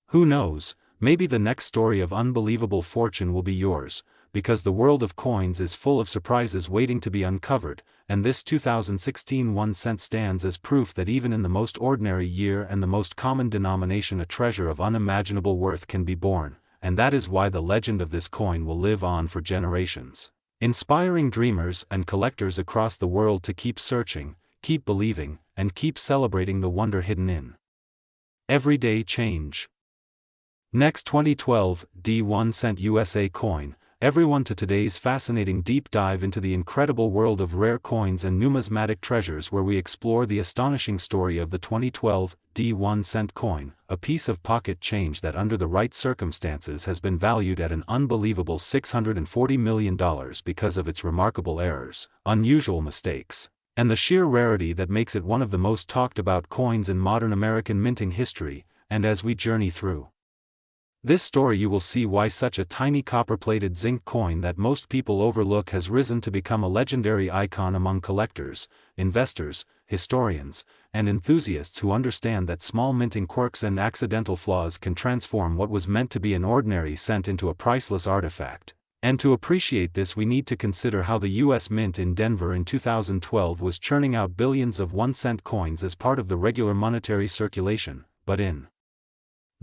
A: who knows, maybe the next story of unbelievable fortune will be yours, because the world of coins is full of surprises waiting to be uncovered, and this 2016 1 cent stands as proof that even in the most ordinary year and the most common denomination a treasure of unimaginable worth can be born, and that is why the legend of this coin will live on for generations, inspiring dreamers and collectors across the world to keep searching, keep believing, and keep celebrating the wonder hidden in everyday change. Next 2012 1 cent USA coin. Everyone to today's fascinating deep dive into the incredible world of rare coins and numismatic treasures where we explore the astonishing story of the 2012 1 cent coin, a piece of pocket change that under the right circumstances has been valued at an unbelievable $640 million because of its remarkable errors, unusual mistakes, and the sheer rarity that makes it one of the most talked about coins in modern American minting history. And as we journey through this story you will see why such a tiny copper-plated zinc coin that most people overlook has risen to become a legendary icon among collectors, investors, historians, and enthusiasts who understand that small minting quirks and accidental flaws can transform what was meant to be an ordinary cent into a priceless artifact. And to appreciate this we need to consider how the U.S. Mint in Denver in 2012 was churning out billions of 1 cent coins as part of the regular monetary circulation, but in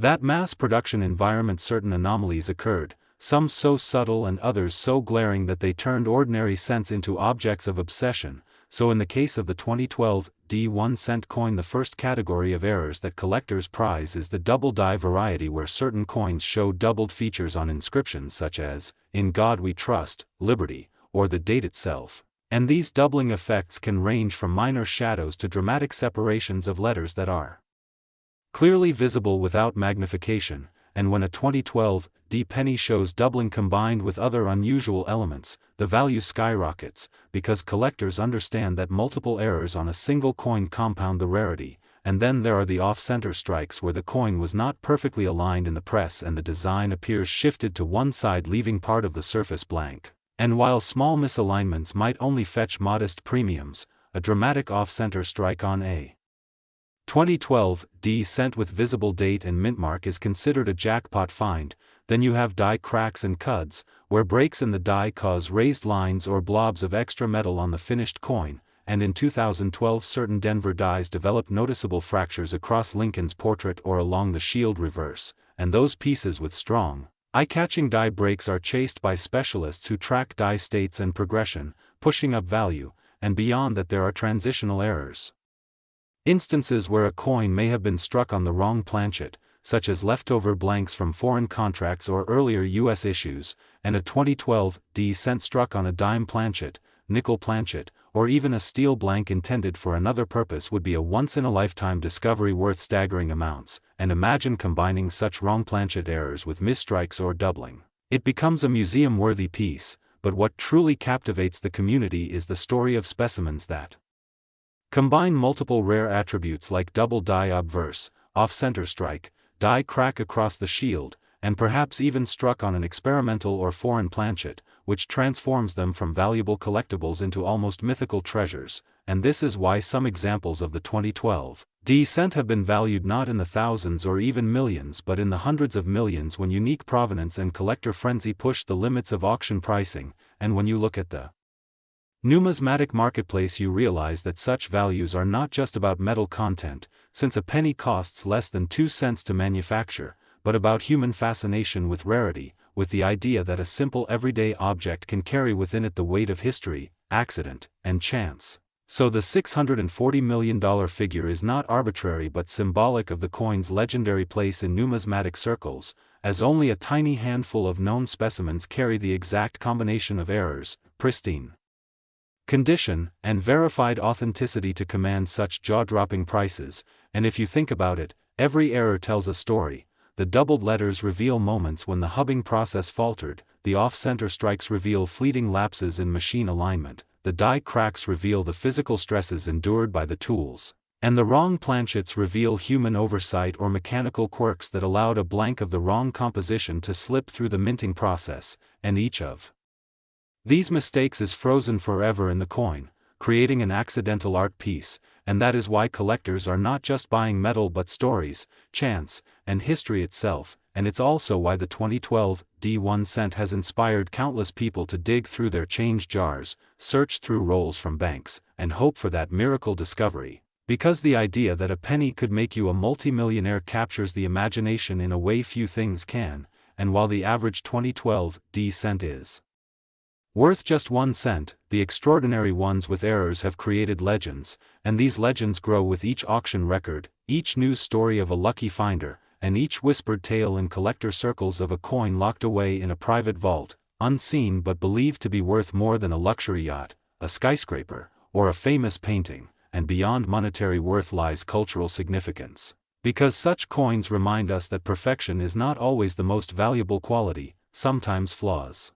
A: that mass production environment certain anomalies occurred, some so subtle and others so glaring that they turned ordinary cents into objects of obsession. So in the case of the 2012 1 cent coin the first category of errors that collectors prize is the double die variety where certain coins show doubled features on inscriptions such as, "In God We Trust," "Liberty," or the date itself. And these doubling effects can range from minor shadows to dramatic separations of letters that are clearly visible without magnification, and when a 2012 penny shows doubling combined with other unusual elements, the value skyrockets, because collectors understand that multiple errors on a single coin compound the rarity. And then there are the off-center strikes where the coin was not perfectly aligned in the press and the design appears shifted to one side leaving part of the surface blank. And while small misalignments might only fetch modest premiums, a dramatic off-center strike on a 2012 cent with visible date and mint mark is considered a jackpot find. Then you have die cracks and cuds, where breaks in the die cause raised lines or blobs of extra metal on the finished coin, and in 2012 certain Denver dies developed noticeable fractures across Lincoln's portrait or along the shield reverse, and those pieces with strong, eye-catching die breaks are chased by specialists who track die states and progression, pushing up value, and beyond that there are transitional errors. Instances where a coin may have been struck on the wrong planchet, such as leftover blanks from foreign contracts or earlier U.S. issues, and a 2012 cent struck on a dime planchet, nickel planchet, or even a steel blank intended for another purpose would be a once-in-a-lifetime discovery worth staggering amounts, and imagine combining such wrong planchet errors with misstrikes or doubling. It becomes a museum-worthy piece, but what truly captivates the community is the story of specimens that combine multiple rare attributes like double die obverse, off-center strike, die crack across the shield, and perhaps even struck on an experimental or foreign planchet, which transforms them from valuable collectibles into almost mythical treasures, and this is why some examples of the 2012 cent have been valued not in the thousands or even millions but in the hundreds of millions when unique provenance and collector frenzy push the limits of auction pricing, and when you look at the numismatic marketplace you realize that such values are not just about metal content, since a penny costs less than 2 cents to manufacture, but about human fascination with rarity, with the idea that a simple everyday object can carry within it the weight of history, accident, and chance. So the $640 million figure is not arbitrary but symbolic of the coin's legendary place in numismatic circles, as only a tiny handful of known specimens carry the exact combination of errors, pristine condition, and verified authenticity to command such jaw-dropping prices. And if you think about it, every error tells a story. The doubled letters reveal moments when the hubbing process faltered, the off-center strikes reveal fleeting lapses in machine alignment, the die cracks reveal the physical stresses endured by the tools, And the wrong planchets reveal human oversight or mechanical quirks that allowed a blank of the wrong composition to slip through the minting process, and each of these mistakes is frozen forever in the coin, creating an accidental art piece, and that is why collectors are not just buying metal but stories, chance, and history itself, and it's also why the 2012 D1 cent has inspired countless people to dig through their change jars, search through rolls from banks, and hope for that miracle discovery. Because the idea that a penny could make you a multimillionaire captures the imagination in a way few things can, and while the average 2012 D cent is worth just 1 cent, the extraordinary ones with errors have created legends, and these legends grow with each auction record, each news story of a lucky finder, and each whispered tale in collector circles of a coin locked away in a private vault, unseen but believed to be worth more than a luxury yacht, a skyscraper, or a famous painting, and beyond monetary worth lies cultural significance. Because such coins remind us that perfection is not always the most valuable quality, sometimes flaws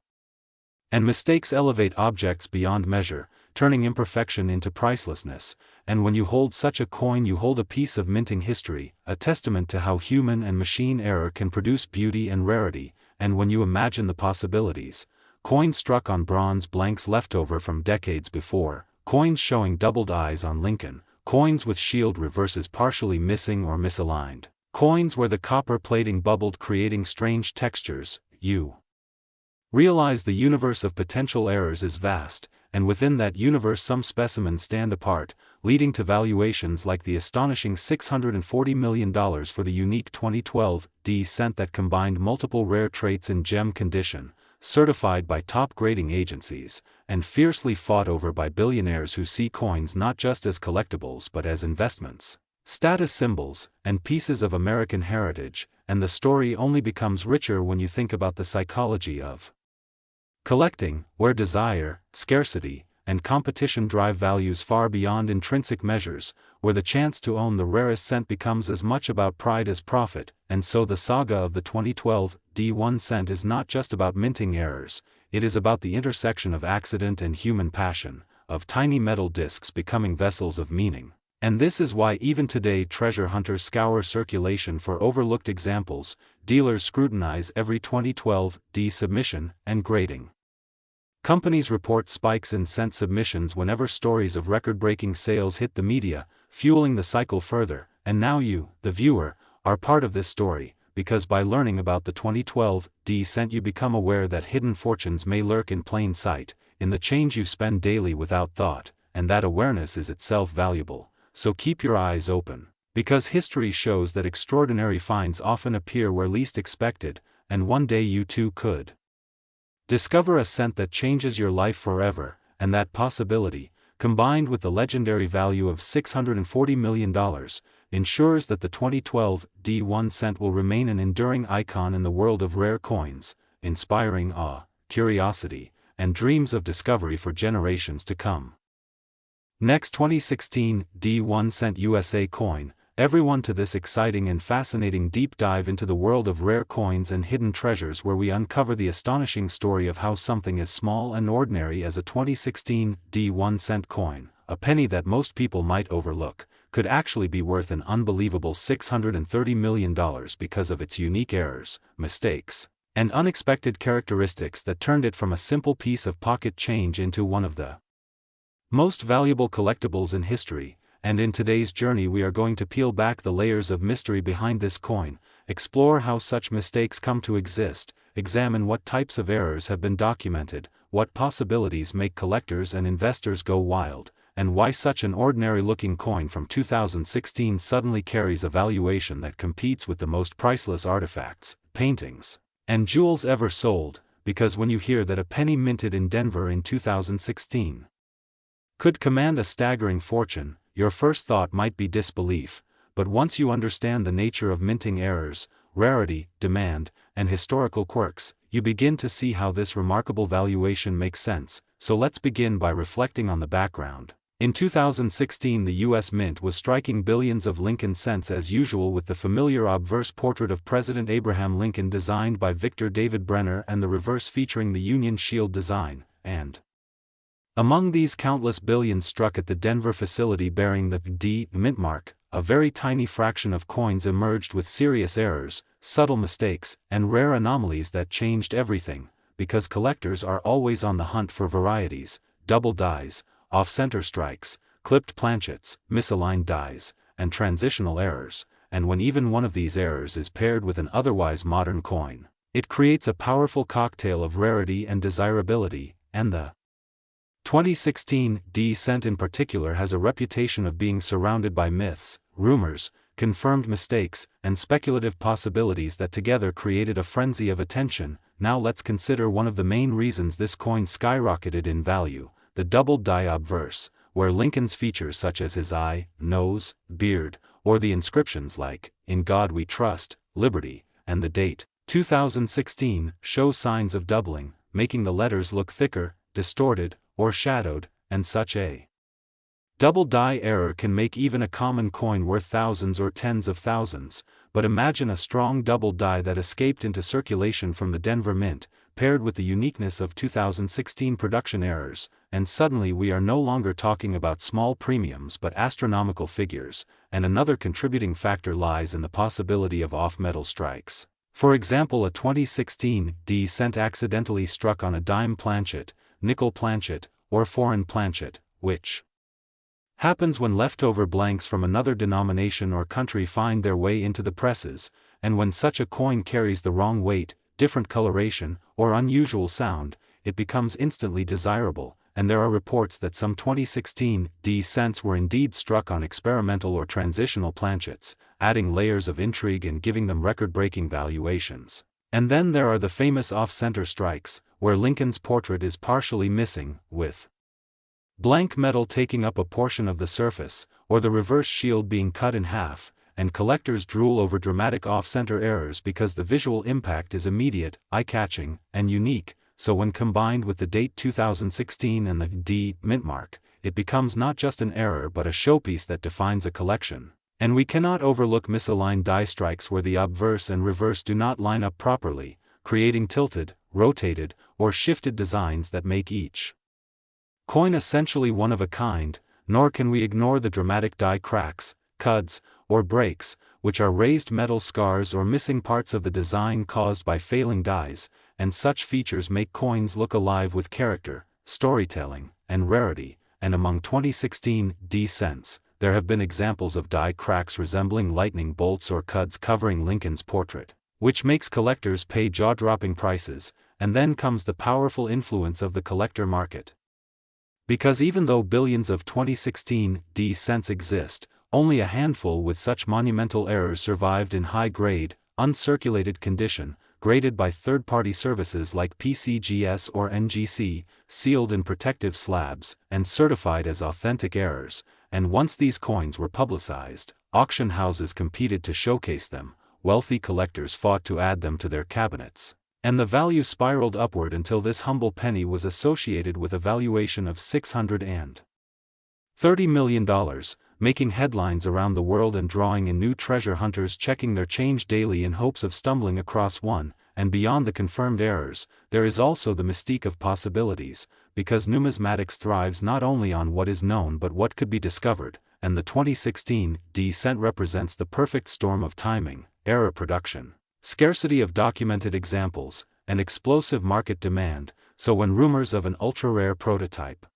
A: and mistakes elevate objects beyond measure, turning imperfection into pricelessness, and when you hold such a coin you hold a piece of minting history, a testament to how human and machine error can produce beauty and rarity, and when you imagine the possibilities, coins struck on bronze blanks left over from decades before, coins showing doubled eyes on Lincoln, coins with shield reverses partially missing or misaligned, coins where the copper plating bubbled creating strange textures, you realize the universe of potential errors is vast, and within that universe some specimens stand apart, leading to valuations like the astonishing $640 million for the unique 2012 D cent that combined multiple rare traits in gem condition, certified by top grading agencies, and fiercely fought over by billionaires who see coins not just as collectibles but as investments, status symbols, and pieces of American heritage, and the story only becomes richer when you think about the psychology of collecting, where desire, scarcity, and competition drive values far beyond intrinsic measures, where the chance to own the rarest cent becomes as much about pride as profit, and so the saga of the 2012 D1 cent is not just about minting errors, it is about the intersection of accident and human passion, of tiny metal discs becoming vessels of meaning. And this is why even today treasure hunters scour circulation for overlooked examples, dealers scrutinize every 2012 D submission and grading. Companies report spikes in cent submissions whenever stories of record-breaking sales hit the media, fueling the cycle further, and now you, the viewer, are part of this story, because by learning about the 2012 D cent you become aware that hidden fortunes may lurk in plain sight, in the change you spend daily without thought, and that awareness is itself valuable. So keep your eyes open, because history shows that extraordinary finds often appear where least expected, and one day you too could discover a cent that changes your life forever, and that possibility, combined with the legendary value of $640 million, ensures that the 2012 D1 cent will remain an enduring icon in the world of rare coins, inspiring awe, curiosity, and dreams of discovery for generations to come. Next 2016 D1 cent USA coin, everyone to this exciting and fascinating deep dive into the world of rare coins and hidden treasures where we uncover the astonishing story of how something as small and ordinary as a 2016 D1 cent coin, a penny that most people might overlook, could actually be worth an unbelievable $630 million because of its unique errors, mistakes, and unexpected characteristics that turned it from a simple piece of pocket change into one of the most valuable collectibles in history. And in today's journey we are going to peel back the layers of mystery behind this coin, explore how such mistakes come to exist, examine what types of errors have been documented, what possibilities make collectors and investors go wild, and why such an ordinary-looking coin from 2016 suddenly carries a valuation that competes with the most priceless artifacts, paintings, and jewels ever sold, because when you hear that a penny minted in Denver in 2016 could command a staggering fortune, your first thought might be disbelief, but once you understand the nature of minting errors, rarity, demand, and historical quirks, you begin to see how this remarkable valuation makes sense. So let's begin by reflecting on the background. In 2016 the U.S. Mint was striking billions of Lincoln cents as usual with the familiar obverse portrait of President Abraham Lincoln designed by Victor David Brenner and the reverse featuring the Union Shield design, and Among these countless billions struck at the Denver facility bearing the D mint mark, a very tiny fraction of coins emerged with serious errors, subtle mistakes, and rare anomalies that changed everything, because collectors are always on the hunt for varieties, double dies, off-center strikes, clipped planchets, misaligned dies, and transitional errors, and when even one of these errors is paired with an otherwise modern coin, it creates a powerful cocktail of rarity and desirability, and the 2016 D cent in particular has a reputation of being surrounded by myths, rumors, confirmed mistakes, and speculative possibilities that together created a frenzy of attention. Now let's consider one of the main reasons this coin skyrocketed in value, the doubled die obverse, where Lincoln's features such as his eye, nose, beard, or the inscriptions like, "In God We Trust," "Liberty," and the date, 2016, show signs of doubling, making the letters look thicker, distorted, or shadowed, and such a double die error can make even a common coin worth thousands or tens of thousands, but imagine a strong double die that escaped into circulation from the Denver Mint, paired with the uniqueness of 2016 production errors, and suddenly we are no longer talking about small premiums but astronomical figures, and another contributing factor lies in the possibility of off-metal strikes. For example, a 2016 D cent accidentally struck on a dime planchet, nickel planchet, or foreign planchet, which happens when leftover blanks from another denomination or country find their way into the presses, and when such a coin carries the wrong weight, different coloration, or unusual sound, it becomes instantly desirable, and there are reports that some 2016 D cents were indeed struck on experimental or transitional planchets, adding layers of intrigue and giving them record-breaking valuations. And then there are the famous off-center strikes, where Lincoln's portrait is partially missing, with blank metal taking up a portion of the surface, or the reverse shield being cut in half, and collectors drool over dramatic off-center errors because the visual impact is immediate, eye-catching, and unique, so when combined with the date 2016 and the D mint mark, it becomes not just an error but a showpiece that defines a collection. And we cannot overlook misaligned die strikes where the obverse and reverse do not line up properly, creating tilted, rotated, or shifted designs that make each coin essentially one of a kind, nor can we ignore the dramatic die cracks, cuds, or breaks, which are raised metal scars or missing parts of the design caused by failing dies, and such features make coins look alive with character, storytelling, and rarity, and among 2016 D cents, there have been examples of die cracks resembling lightning bolts or cuds covering Lincoln's portrait, which makes collectors pay jaw-dropping prices, and then comes the powerful influence of the collector market. Because even though billions of 2016 D cents exist, only a handful with such monumental errors survived in high-grade, uncirculated condition, graded by third-party services like PCGS or NGC, sealed in protective slabs, and certified as authentic errors, and once these coins were publicized, auction houses competed to showcase them, wealthy collectors fought to add them to their cabinets, and the value spiraled upward until this humble penny was associated with a valuation of $630 million, making headlines around the world and drawing in new treasure hunters checking their change daily in hopes of stumbling across one. And beyond the confirmed errors, there is also the mystique of possibilities, because numismatics thrives not only on what is known but what could be discovered, and the 2016 D cent represents the perfect storm of timing, error production, scarcity of documented examples, and explosive market demand. So when rumors of an ultra-rare prototype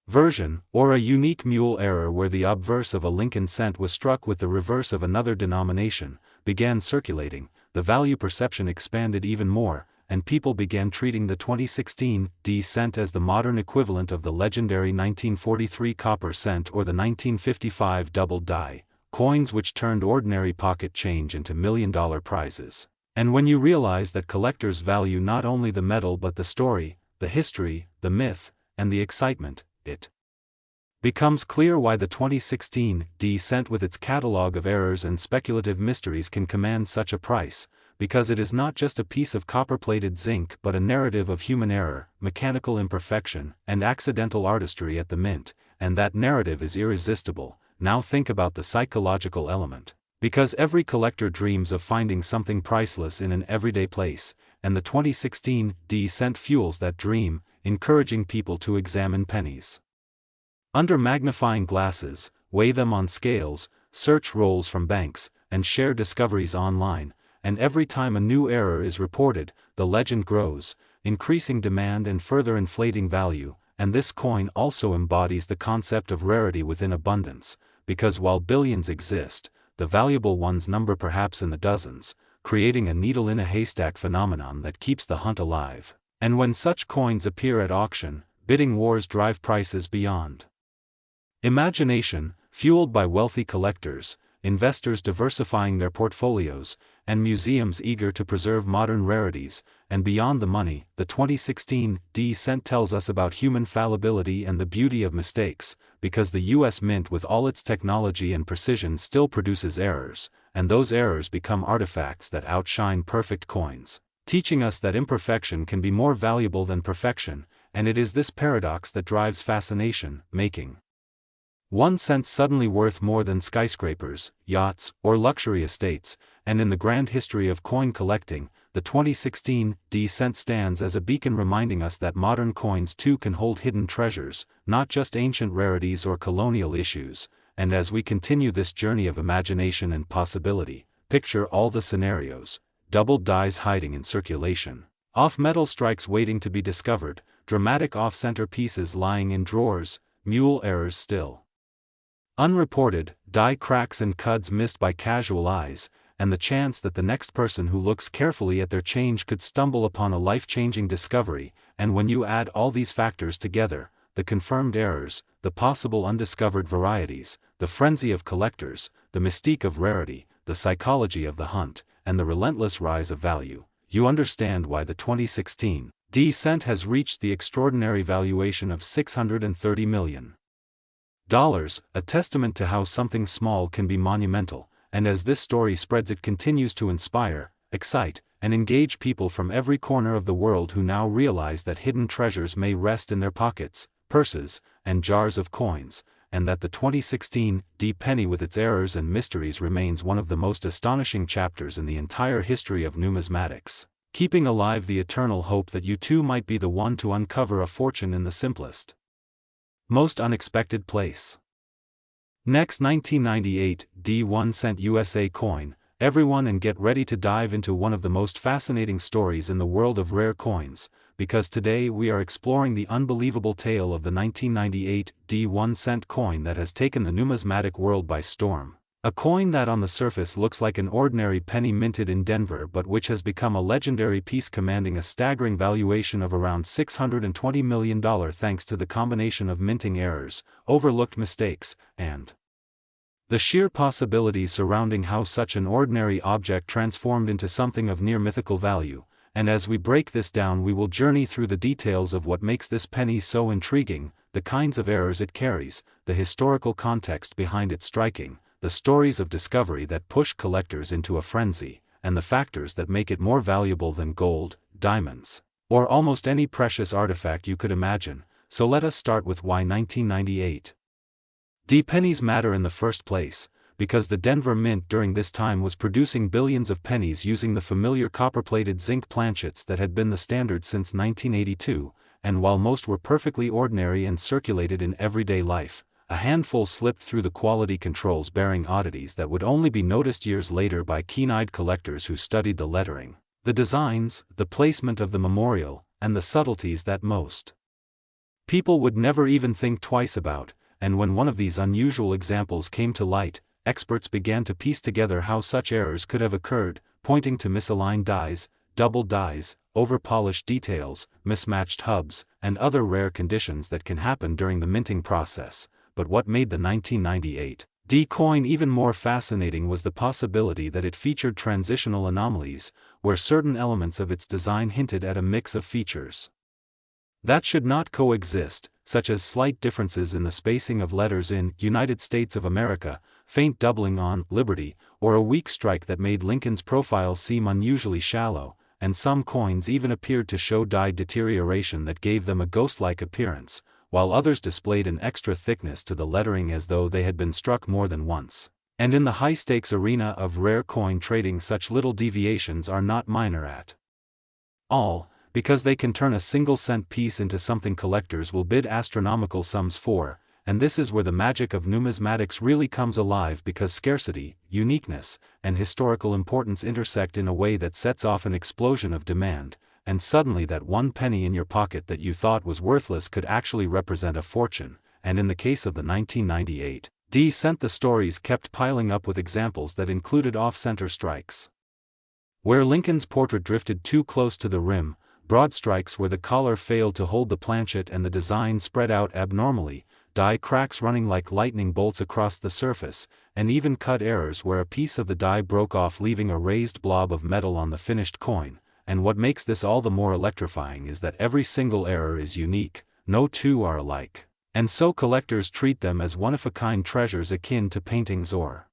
A: version, or a unique mule error where the obverse of a Lincoln cent was struck with the reverse of another denomination, began circulating, the value perception expanded even more, and people began treating the 2016 D cent as the modern equivalent of the legendary 1943 copper cent or the 1955 double die, coins which turned ordinary pocket change into million-dollar prizes. And when you realize that collectors value not only the metal but the story, the history, the myth, and the excitement, it becomes clear why the 2016 D cent with its catalog of errors and speculative mysteries can command such a price, because it is not just a piece of copper-plated zinc but a narrative of human error, mechanical imperfection, and accidental artistry at the mint, and that narrative is irresistible. Now think about the psychological element. Because every collector dreams of finding something priceless in an everyday place, and the 2016 D cent fuels that dream. encouraging people to examine pennies under magnifying glasses, weigh them on scales, search rolls from banks, and share discoveries online, and every time a new error is reported, the legend grows, increasing demand and further inflating value. And this coin also embodies the concept of rarity within abundance, because while billions exist, the valuable ones number perhaps in the dozens, creating a needle in a haystack phenomenon that keeps the hunt alive. And when such coins appear at auction, bidding wars drive prices beyond imagination, fueled by wealthy collectors, investors diversifying their portfolios, and museums eager to preserve modern rarities. And beyond the money, the 2016 cent tells us about human fallibility and the beauty of mistakes, because the US Mint with all its technology and precision still produces errors, and those errors become artifacts that outshine perfect coins, teaching us that imperfection can be more valuable than perfection. And it is this paradox that drives fascination, making 1 cent suddenly worth more than skyscrapers, yachts, or luxury estates. And in the grand history of coin collecting, the 2016 cent stands as a beacon reminding us that modern coins too can hold hidden treasures, not just ancient rarities or colonial issues. And as we continue this journey of imagination and possibility, picture all the scenarios: doubled dies hiding in circulation, off-metal strikes waiting to be discovered, dramatic off-center pieces lying in drawers, mule errors still unreported, die cracks and cuds missed by casual eyes, and the chance that the next person who looks carefully at their change could stumble upon a life-changing discovery. And when you add all these factors together, the confirmed errors, the possible undiscovered varieties, the frenzy of collectors, the mystique of rarity, the psychology of the hunt, and the relentless rise of value, you understand why the 2016 cent has reached the extraordinary valuation of $630 million. A testament to how something small can be monumental. And as this story spreads, it continues to inspire, excite, and engage people from every corner of the world who now realize that hidden treasures may rest in their pockets, purses, and jars of coins, and that the 2016 penny with its errors and mysteries remains one of the most astonishing chapters in the entire history of numismatics, keeping alive the eternal hope that you too might be the one to uncover a fortune in the simplest, most unexpected place. Next, 1998 1 cent USA coin, everyone, and get ready to dive into one of the most fascinating stories in the world of rare coins, because today we are exploring the unbelievable tale of the 1998 1 cent coin that has taken the numismatic world by storm. A coin that on the surface looks like an ordinary penny minted in Denver, but which has become a legendary piece commanding a staggering valuation of around $620 million thanks to the combination of minting errors, overlooked mistakes, and the sheer possibilities surrounding how such an ordinary object transformed into something of near mythical value. And as we break this down, we will journey through the details of what makes this penny so intriguing, the kinds of errors it carries, the historical context behind its striking, the stories of discovery that push collectors into a frenzy, and the factors that make it more valuable than gold, diamonds, or almost any precious artifact you could imagine. So let us start with why 1998 pennies matter in the first place, because the Denver Mint during this time was producing billions of pennies using the familiar copper-plated zinc planchets that had been the standard since 1982, and while most were perfectly ordinary and circulated in everyday life, a handful slipped through the quality controls, bearing oddities that would only be noticed years later by keen-eyed collectors who studied the lettering, the designs, the placement of the memorial, and the subtleties that most people would never even think twice about. And when one of these unusual examples came to light, experts began to piece together how such errors could have occurred, pointing to misaligned dies, double dies, over-polished details, mismatched hubs, and other rare conditions that can happen during the minting process. But what made the 1998 coin even more fascinating was the possibility that it featured transitional anomalies, where certain elements of its design hinted at a mix of features that should not coexist, such as slight differences in the spacing of letters in United States of America, faint doubling on Liberty, or a weak strike that made Lincoln's profile seem unusually shallow. And some coins even appeared to show die deterioration that gave them a ghost-like appearance, while others displayed an extra thickness to the lettering as though they had been struck more than once. And in the high-stakes arena of rare coin trading, such little deviations are not minor at all. because they can turn a single-cent piece into something collectors will bid astronomical sums for, and this is where the magic of numismatics really comes alive because scarcity, uniqueness, and historical importance intersect in a way that sets off an explosion of demand, and suddenly that one penny in your pocket that you thought was worthless could actually represent a fortune, and in the case of the 1998 cent, the stories kept piling up with examples that included off-center strikes, where Lincoln's portrait drifted too close to the rim, broad strikes where the collar failed to hold the planchet and the design spread out abnormally, die cracks running like lightning bolts across the surface, and even cut errors where a piece of the die broke off leaving a raised blob of metal on the finished coin. And what makes this all the more electrifying is that every single error is unique, no two are alike, and so collectors treat them as one-of-a-kind treasures akin to paintings or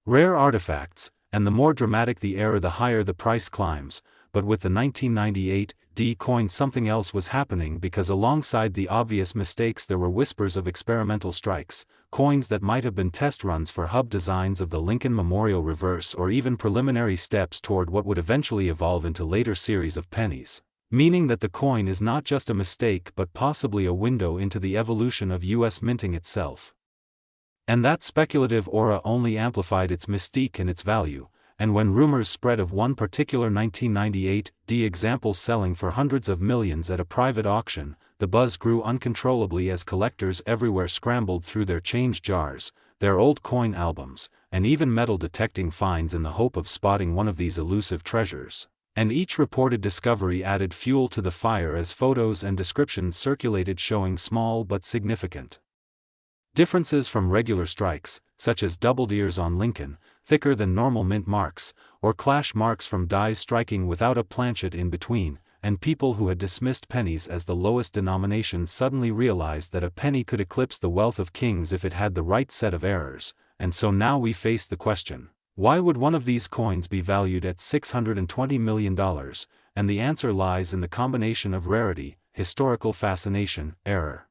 A: rare artifacts, and the more dramatic the error the higher the price climbs. But with the 1998 coin something else was happening, because alongside the obvious mistakes there were whispers of experimental strikes, coins that might have been test runs for hub designs of the Lincoln Memorial Reverse or even preliminary steps toward what would eventually evolve into later series of pennies. Meaning that the coin is not just a mistake but possibly a window into the evolution of US minting itself. And that speculative aura only amplified its mystique and its value. And when rumors spread of one particular 1998 example selling for hundreds of millions at a private auction, the buzz grew uncontrollably as collectors everywhere scrambled through their change jars, their old coin albums, and even metal detecting finds in the hope of spotting one of these elusive treasures. And each reported discovery added fuel to the fire as photos and descriptions circulated showing small but significant differences from regular strikes, such as doubled ears on Lincoln, thicker than normal mint marks, or clash marks from dies striking without a planchet in between, and people who had dismissed pennies as the lowest denomination suddenly realized that a penny could eclipse the wealth of kings if it had the right set of errors. And so now we face the question, why would one of these coins be valued at $620 million? And the answer lies in the combination of rarity, historical fascination, error,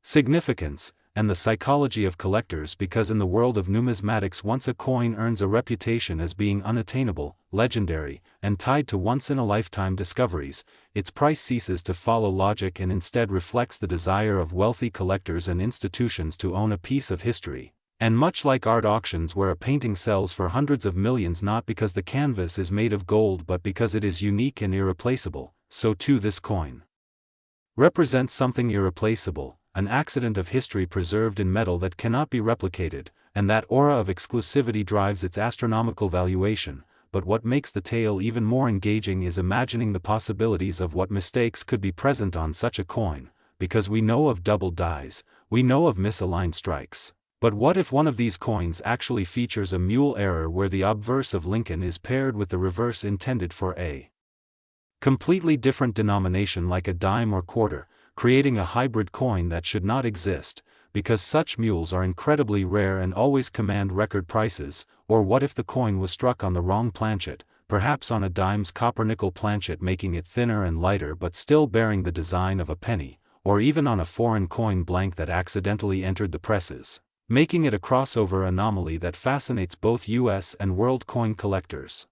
A: significance, and the psychology of collectors, because in the world of numismatics once a coin earns a reputation as being unattainable, legendary, and tied to once-in-a-lifetime discoveries, its price ceases to follow logic and instead reflects the desire of wealthy collectors and institutions to own a piece of history. And much like art auctions where a painting sells for hundreds of millions not because the canvas is made of gold but because it is unique and irreplaceable, so too this coin represents something irreplaceable, an accident of history preserved in metal that cannot be replicated, and that aura of exclusivity drives its astronomical valuation. But what makes the tale even more engaging is imagining the possibilities of what mistakes could be present on such a coin, because we know of doubled dies, we know of misaligned strikes. But what if one of these coins actually features a mule error where the obverse of Lincoln is paired with the reverse intended for a completely different denomination like a dime or quarter, creating a hybrid coin that should not exist, because such mules are incredibly rare and always command record prices? Or what if the coin was struck on the wrong planchet, perhaps on a dime's copper-nickel planchet, making it thinner and lighter but still bearing the design of a penny, or even on a foreign coin blank that accidentally entered the presses, making it a crossover anomaly that fascinates both US and world coin collectors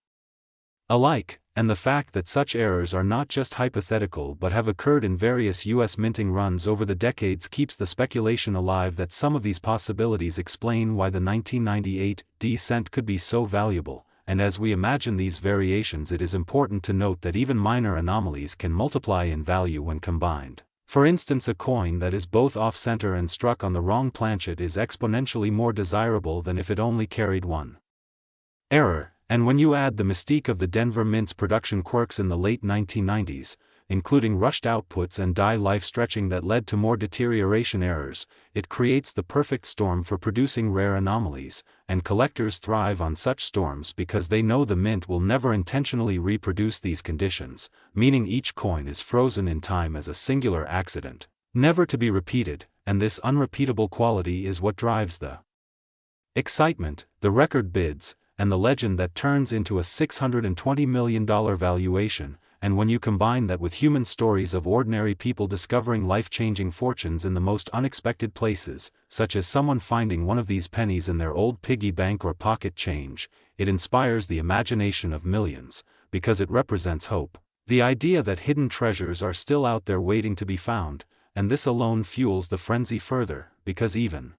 A: alike. And the fact that such errors are not just hypothetical but have occurred in various US minting runs over the decades keeps the speculation alive that some of these possibilities explain why the 1998 cent could be so valuable. And as we imagine these variations, it is important to note that even minor anomalies can multiply in value when combined. For instance, a coin that is both off-center and struck on the wrong planchet is exponentially more desirable than if it only carried one error. And when you add the mystique of the Denver Mint's production quirks in the late 1990s, including rushed outputs and die life stretching that led to more deterioration errors, it creates the perfect storm for producing rare anomalies, and collectors thrive on such storms because they know the mint will never intentionally reproduce these conditions, meaning each coin is frozen in time as a singular accident, never to be repeated, and this unrepeatable quality is what drives the excitement, the record bids, and the legend that turns into a $620 million valuation. And when you combine that with human stories of ordinary people discovering life-changing fortunes in the most unexpected places, such as someone finding one of these pennies in their old piggy bank or pocket change, it inspires the imagination of millions, because it represents hope. The idea that hidden treasures are still out there waiting to be found, and this alone fuels the frenzy further, because even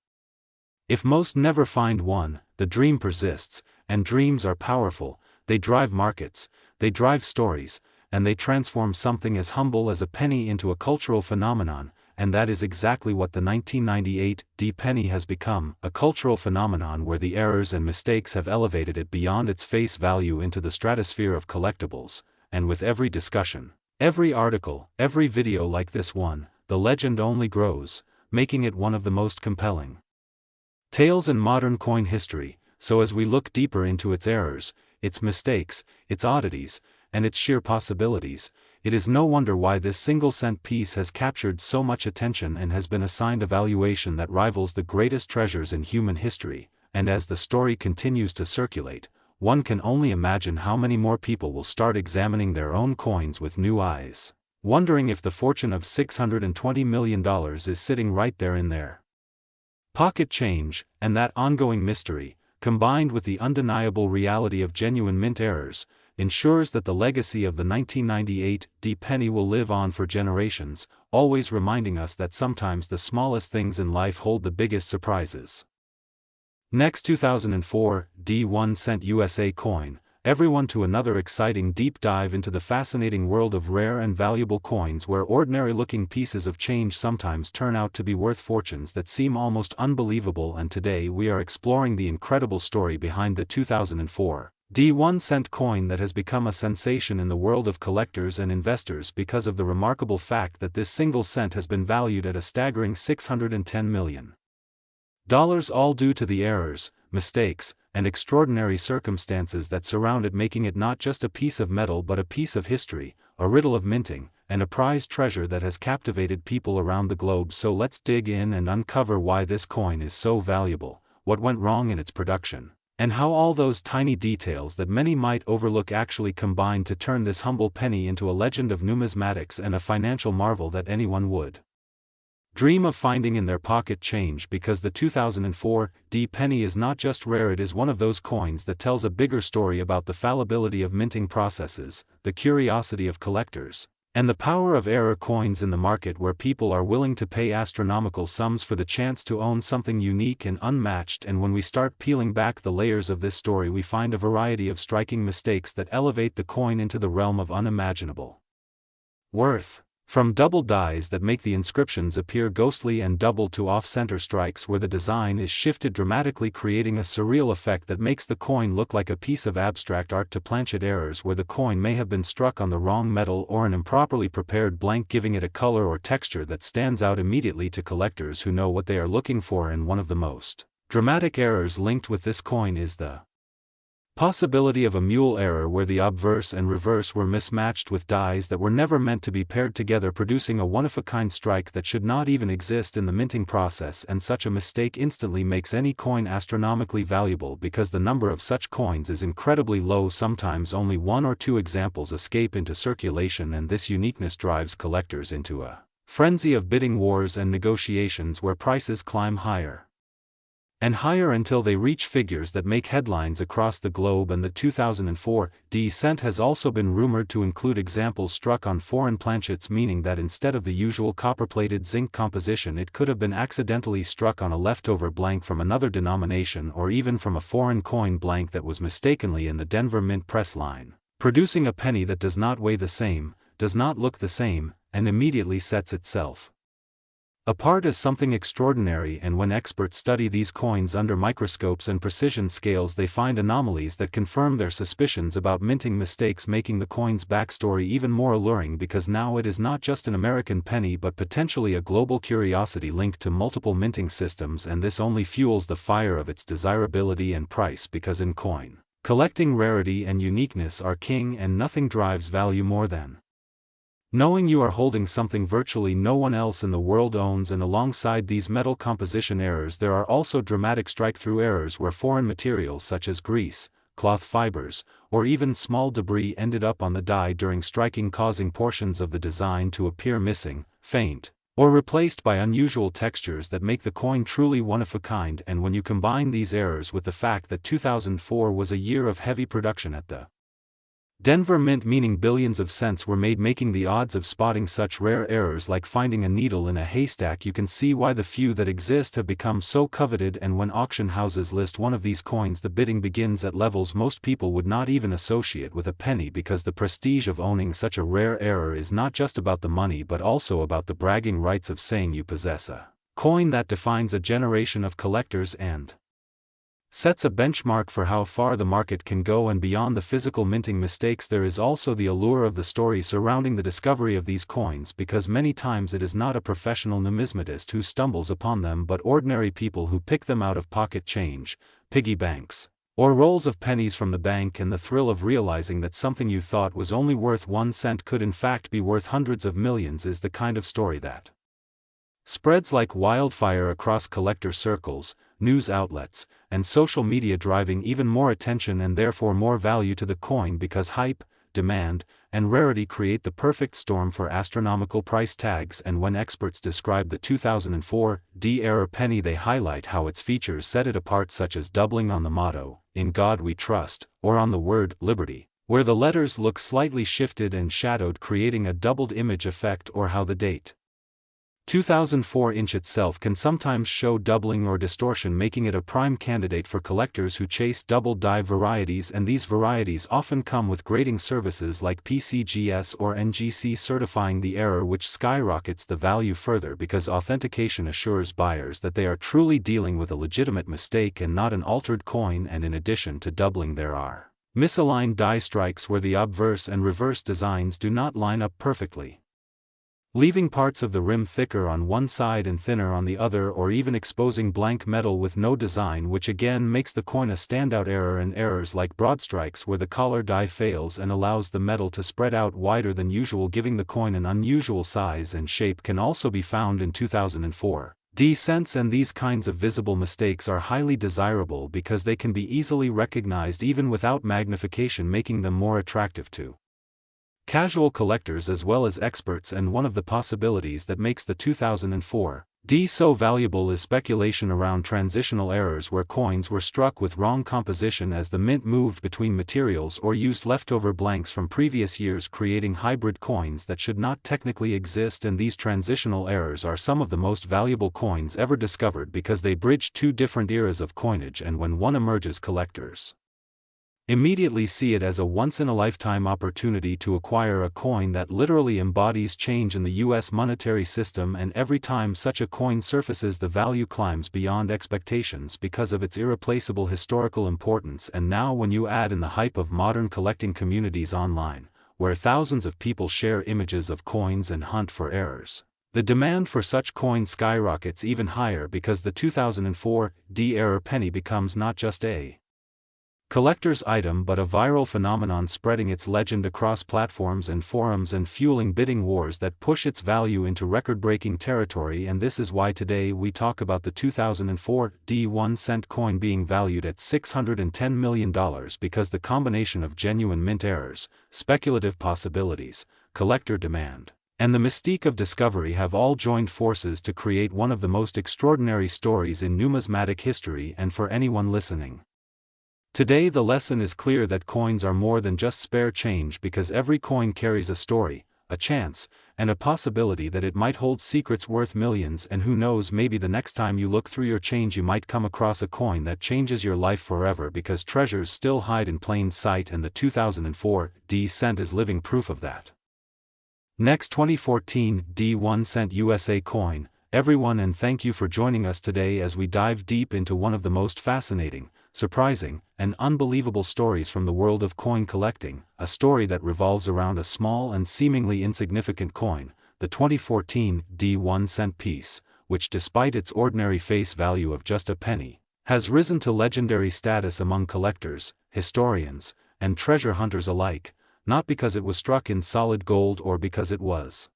A: if most never find one, the dream persists, and dreams are powerful. They drive markets, they drive stories, and they transform something as humble as a penny into a cultural phenomenon, and that is exactly what the 1998 penny has become, a cultural phenomenon where the errors and mistakes have elevated it beyond its face value into the stratosphere of collectibles, and with every discussion, every article, every video like this one, the legend only grows, making it one of the most compelling tales in modern coin history. So as we look deeper into its errors, its mistakes, its oddities, and its sheer possibilities, it is no wonder why this single-cent piece has captured so much attention and has been assigned a valuation that rivals the greatest treasures in human history. And as the story continues to circulate, one can only imagine how many more people will start examining their own coins with new eyes, wondering if the fortune of $620 million is sitting right there in their pocket change. And that ongoing mystery, combined with the undeniable reality of genuine mint errors, ensures that the legacy of the 1998 penny will live on for generations, always reminding us that sometimes the smallest things in life hold the biggest surprises. Next, 2004 1 cent USA coin. Everyone to another exciting deep dive into the fascinating world of rare and valuable coins, where ordinary-looking pieces of change sometimes turn out to be worth fortunes that seem almost unbelievable. And today we are exploring the incredible story behind the 2004 1 cent coin that has become a sensation in the world of collectors and investors because of the remarkable fact that this single cent has been valued at a staggering $610 million. All due to the errors, mistakes, and extraordinary circumstances that surround it, making it not just a piece of metal but a piece of history, a riddle of minting, and a prized treasure that has captivated people around the globe. So let's dig in and uncover why this coin is so valuable, what went wrong in its production, and how all those tiny details that many might overlook actually combine to turn this humble penny into a legend of numismatics and a financial marvel that anyone would dream of finding in their pocket change. Because the 2004 penny is not just rare, it is one of those coins that tells a bigger story about the fallibility of minting processes, the curiosity of collectors, and the power of error coins in the market, where people are willing to pay astronomical sums for the chance to own something unique and unmatched. And when we start peeling back the layers of this story, we find a variety of striking mistakes that elevate the coin into the realm of unimaginable worth. From double dies that make the inscriptions appear ghostly, and double to off-center strikes where the design is shifted dramatically, creating a surreal effect that makes the coin look like a piece of abstract art, to planchet errors where the coin may have been struck on the wrong metal or an improperly prepared blank, giving it a color or texture that stands out immediately to collectors who know what they are looking for. And one of the most dramatic errors linked with this coin is the possibility of a mule error, where the obverse and reverse were mismatched with dies that were never meant to be paired together, producing a one-of-a-kind strike that should not even exist in the minting process. And such a mistake instantly makes any coin astronomically valuable, because the number of such coins is incredibly low. Sometimes only one or two examples escape into circulation, and this uniqueness drives collectors into a frenzy of bidding wars and negotiations where prices climb higher and higher until they reach figures that make headlines across the globe. And the 2004 cent has also been rumored to include examples struck on foreign planchets, meaning that instead of the usual copper-plated zinc composition, it could have been accidentally struck on a leftover blank from another denomination, or even from a foreign coin blank that was mistakenly in the Denver Mint press line, producing a penny that does not weigh the same, does not look the same, and immediately sets itself apart as something extraordinary. And when experts study these coins under microscopes and precision scales, they find anomalies that confirm their suspicions about minting mistakes, making the coin's backstory even more alluring, because now it is not just an American penny but potentially a global curiosity linked to multiple minting systems. And this only fuels the fire of its desirability and price, because in coin collecting, rarity and uniqueness are king, and nothing drives value more than knowing you are holding something virtually no one else in the world owns. And alongside these metal composition errors, there are also dramatic strike-through errors, where foreign materials such as grease, cloth fibers, or even small debris ended up on the die during striking, causing portions of the design to appear missing, faint, or replaced by unusual textures that make the coin truly one of a kind. And when you combine these errors with the fact that 2004 was a year of heavy production at the Denver Mint, meaning billions of cents were made, making the odds of spotting such rare errors like finding a needle in a haystack. You can see why the few that exist have become so coveted, and when auction houses list one of these coins, the bidding begins at levels most people would not even associate with a penny, because the prestige of owning such a rare error is not just about the money but also about the bragging rights of saying you possess a coin that defines a generation of collectors and sets a benchmark for how far the market can go. And beyond the physical minting mistakes, there is also the allure of the story surrounding the discovery of these coins, because many times it is not a professional numismatist who stumbles upon them but ordinary people who pick them out of pocket change, piggy banks, or rolls of pennies from the bank, and the thrill of realizing that something you thought was only worth 1 cent could in fact be worth hundreds of millions is the kind of story that spreads like wildfire across collector circles, news outlets, and social media, driving even more attention and therefore more value to the coin, because hype, demand, and rarity create the perfect storm for astronomical price tags. And when experts describe the 2004 D-era penny, they highlight how its features set it apart, such as doubling on the motto, "In God We Trust," or on the word "Liberty," where the letters look slightly shifted and shadowed, creating a doubled image effect, or how the date 2004 inch itself can sometimes show doubling or distortion, making it a prime candidate for collectors who chase double die varieties. And these varieties often come with grading services like PCGS or NGC certifying the error, which skyrockets the value further, because authentication assures buyers that they are truly dealing with a legitimate mistake and not an altered coin. And in addition to doubling, there are misaligned die strikes where the obverse and reverse designs do not line up perfectly, leaving parts of the rim thicker on one side and thinner on the other, or even exposing blank metal with no design, which again makes the coin a standout error. And errors like broad strikes, where the collar die fails and allows the metal to spread out wider than usual, giving the coin an unusual size and shape, can also be found in 2004 D cents. And these kinds of visible mistakes are highly desirable because they can be easily recognized even without magnification, making them more attractive to casual collectors as well as experts. And one of the possibilities that makes the 2004 D so valuable is speculation around transitional errors, where coins were struck with wrong composition as the mint moved between materials or used leftover blanks from previous years, creating hybrid coins that should not technically exist. And these transitional errors are some of the most valuable coins ever discovered, because they bridge two different eras of coinage, and when one emerges, collectors immediately see it as a once-in-a-lifetime opportunity to acquire a coin that literally embodies change in the U.S. monetary system. And every time such a coin surfaces, the value climbs beyond expectations because of its irreplaceable historical importance. And now when you add in the hype of modern collecting communities online, where thousands of people share images of coins and hunt for errors, the demand for such coins skyrockets even higher, because the 2004 D-era penny becomes not just a collector's item but a viral phenomenon, spreading its legend across platforms and forums and fueling bidding wars that push its value into record-breaking territory. And this is why today we talk about the 2004 D 1-cent coin being valued at $610 million, because the combination of genuine mint errors, speculative possibilities, collector demand, and the mystique of discovery have all joined forces to create one of the most extraordinary stories in numismatic history. And for anyone listening today, the lesson is clear that coins are more than just spare change, because every coin carries a story, a chance, and a possibility that it might hold secrets worth millions. And who knows, maybe the next time you look through your change, you might come across a coin that changes your life forever, because treasures still hide in plain sight, and the 2004 D cent is living proof of that. Next, 2014 D 1-cent USA coin, everyone, and thank you for joining us today as we dive deep into one of the most fascinating, surprising, and unbelievable stories from the world of coin collecting, a story that revolves around a small and seemingly insignificant coin, the 2014 D 1-cent piece, which, despite its ordinary face value of just a penny, has risen to legendary status among collectors, historians, and treasure hunters alike, not because it was struck in solid gold or because it was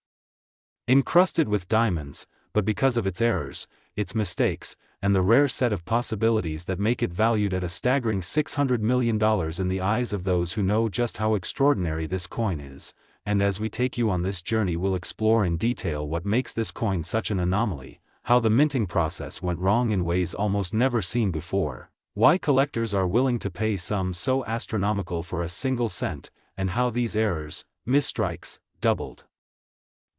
A: encrusted with diamonds, but because of its errors, its mistakes, and the rare set of possibilities that make it valued at a staggering $600 million in the eyes of those who know just how extraordinary this coin is. And as we take you on this journey, we'll explore in detail what makes this coin such an anomaly, how the minting process went wrong in ways almost never seen before, why collectors are willing to pay sums so astronomical for a single cent, and how these errors, misstrikes, doubled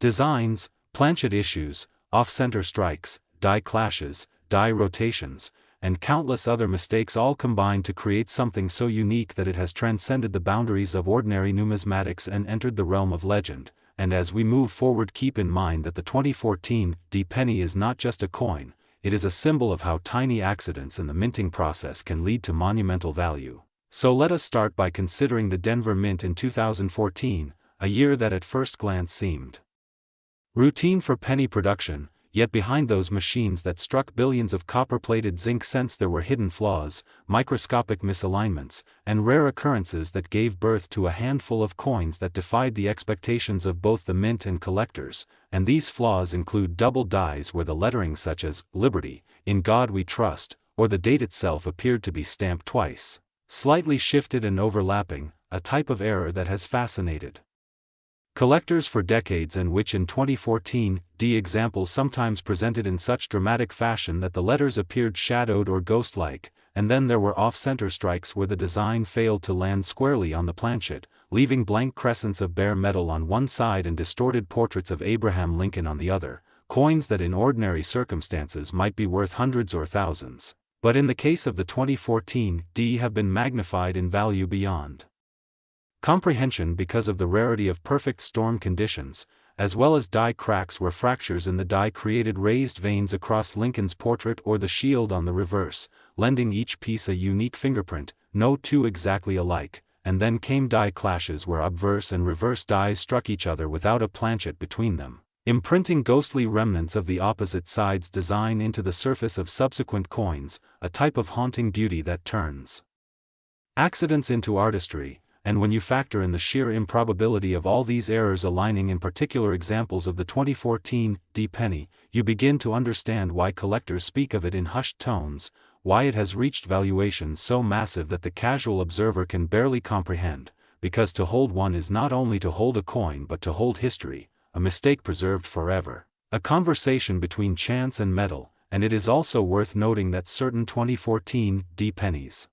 A: designs, planchet issues, off-center strikes, die clashes, die rotations, and countless other mistakes all combined to create something so unique that it has transcended the boundaries of ordinary numismatics and entered the realm of legend. And as we move forward, keep in mind that the 2014 D penny is not just a coin, it is a symbol of how tiny accidents in the minting process can lead to monumental value. So let us start by considering the Denver Mint in 2014, a year that at first glance seemed routine for penny production, yet behind those machines that struck billions of copper-plated zinc cents there were hidden flaws, microscopic misalignments, and rare occurrences that gave birth to a handful of coins that defied the expectations of both the mint and collectors. And these flaws include double dies where the lettering such as "Liberty," "In God We Trust," or the date itself appeared to be stamped twice, slightly shifted and overlapping, a type of error that has fascinated collectors for decades and which in 2014 D example sometimes presented in such dramatic fashion that the letters appeared shadowed or ghost-like. And then there were off-center strikes where the design failed to land squarely on the planchet, leaving blank crescents of bare metal on one side and distorted portraits of Abraham Lincoln on the other, coins that in ordinary circumstances might be worth hundreds or thousands, but in the case of the 2014 D have been magnified in value beyond comprehension because of the rarity of perfect storm conditions, as well as die cracks where fractures in the die created raised veins across Lincoln's portrait or the shield on the reverse, lending each piece a unique fingerprint, no two exactly alike. And then came die clashes where obverse and reverse dies struck each other without a planchet between them, imprinting ghostly remnants of the opposite side's design into the surface of subsequent coins, a type of haunting beauty that turns accidents into artistry. And when you factor in the sheer improbability of all these errors aligning in particular examples of the 2014 D penny, you begin to understand why collectors speak of it in hushed tones, why it has reached valuations so massive that the casual observer can barely comprehend, because to hold one is not only to hold a coin but to hold history, a mistake preserved forever, a conversation between chance and metal. And it is also worth noting that certain 2014 D pennies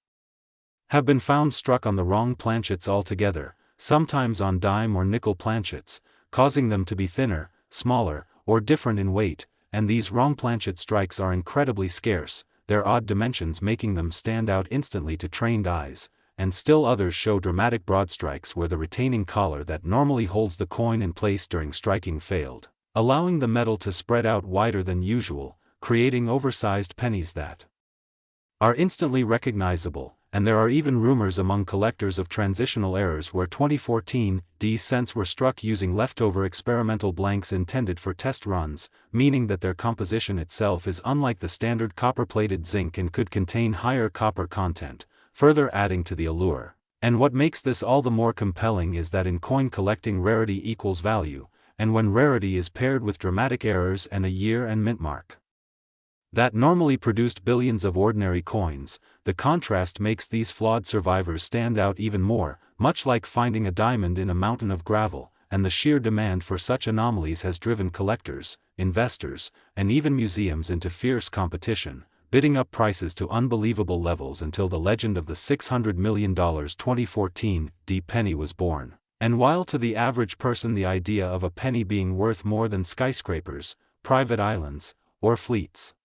A: have been found struck on the wrong planchets altogether, sometimes on dime or nickel planchets, causing them to be thinner, smaller, or different in weight. And these wrong planchet strikes are incredibly scarce, their odd dimensions making them stand out instantly to trained eyes, and still others show dramatic broad strikes where the retaining collar that normally holds the coin in place during striking failed, allowing the metal to spread out wider than usual, creating oversized pennies that are instantly recognizable. And there are even rumors among collectors of transitional errors where 2014 D cents were struck using leftover experimental blanks intended for test runs, meaning that their composition itself is unlike the standard copper-plated zinc and could contain higher copper content, further adding to the allure. And what makes this all the more compelling is that in coin collecting rarity equals value, and when rarity is paired with dramatic errors and a year and mint mark that normally produced billions of ordinary coins, the contrast makes these flawed survivors stand out even more, much like finding a diamond in a mountain of gravel. And the sheer demand for such anomalies has driven collectors, investors, and even museums into fierce competition, bidding up prices to unbelievable levels until the legend of the $600 million 2014 D penny was born. And while to the average person the idea of a penny being worth more than skyscrapers, private islands, or fleets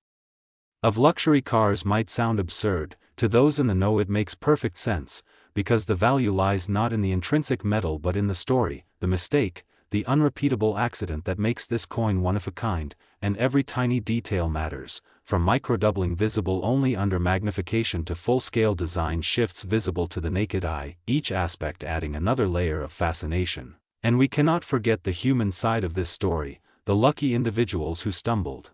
A: of luxury cars might sound absurd, to those in the know it makes perfect sense, because the value lies not in the intrinsic metal but in the story, the mistake, the unrepeatable accident that makes this coin one of a kind. And every tiny detail matters, from microdoubling visible only under magnification to full-scale design shifts visible to the naked eye, each aspect adding another layer of fascination. And we cannot forget the human side of this story, the lucky individuals who stumbled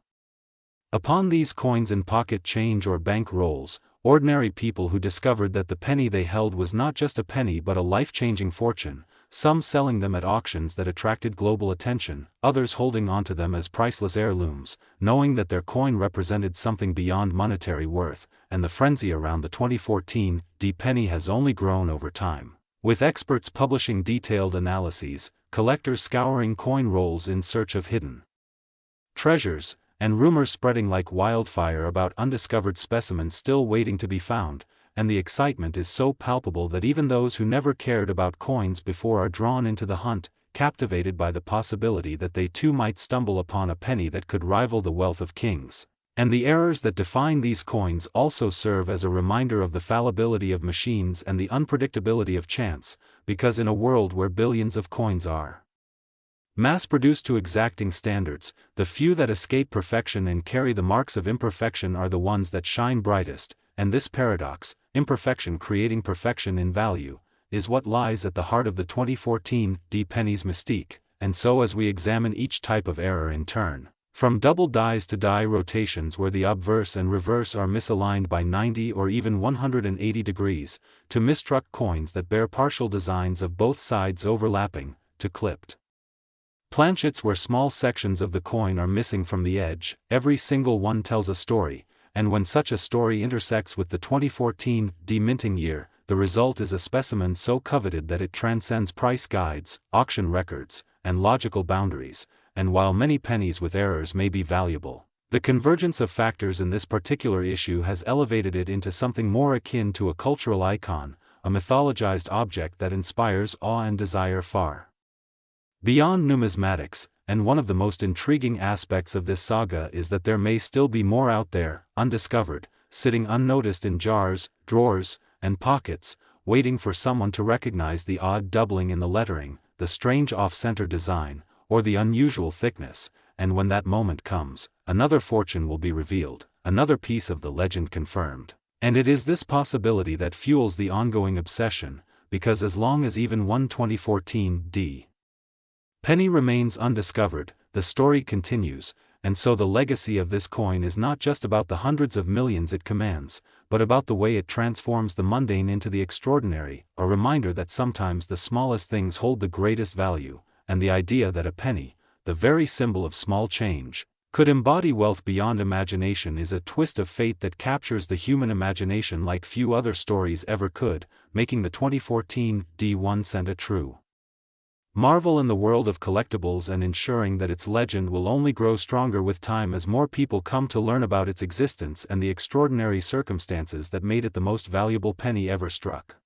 A: upon these coins in pocket change or bank rolls, ordinary people who discovered that the penny they held was not just a penny but a life-changing fortune, some selling them at auctions that attracted global attention, others holding onto them as priceless heirlooms, knowing that their coin represented something beyond monetary worth. And the frenzy around the 2014 D penny has only grown over time, with experts publishing detailed analyses, collectors scouring coin rolls in search of hidden treasures, and rumors spreading like wildfire about undiscovered specimens still waiting to be found. and the excitement is so palpable that even those who never cared about coins before are drawn into the hunt, captivated by the possibility that they too might stumble upon a penny that could rival the wealth of kings. And the errors that define these coins also serve as a reminder of the fallibility of machines and the unpredictability of chance, because in a world where billions of coins are mass-produced to exacting standards, the few that escape perfection and carry the marks of imperfection are the ones that shine brightest, and this paradox, imperfection creating perfection in value, is what lies at the heart of the 2014 Pennies mystique. And so as we examine each type of error in turn, from double dies to die rotations where the obverse and reverse are misaligned by 90 or even 180 degrees, to misstruck coins that bear partial designs of both sides overlapping, to clipped planchets where small sections of the coin are missing from the edge, every single one tells a story, and when such a story intersects with the 2014 minting year, the result is a specimen so coveted that it transcends price guides, auction records, and logical boundaries. And while many pennies with errors may be valuable, the convergence of factors in this particular issue has elevated it into something more akin to a cultural icon, a mythologized object that inspires awe and desire far beyond numismatics. And one of the most intriguing aspects of this saga is that there may still be more out there, undiscovered, sitting unnoticed in jars, drawers, and pockets, waiting for someone to recognize the odd doubling in the lettering, the strange off-center design, or the unusual thickness, and when that moment comes, another fortune will be revealed, another piece of the legend confirmed. And it is this possibility that fuels the ongoing obsession, because as long as even one 2014 penny remains undiscovered, the story continues, and so the legacy of this coin is not just about the hundreds of millions it commands, but about the way it transforms the mundane into the extraordinary, a reminder that sometimes the smallest things hold the greatest value, and the idea that a penny, the very symbol of small change, could embody wealth beyond imagination is a twist of fate that captures the human imagination like few other stories ever could, making the 2014 1 cent a true marvel in the world of collectibles and ensuring that its legend will only grow stronger with time as more people come to learn about its existence and the extraordinary circumstances that made it the most valuable penny ever struck.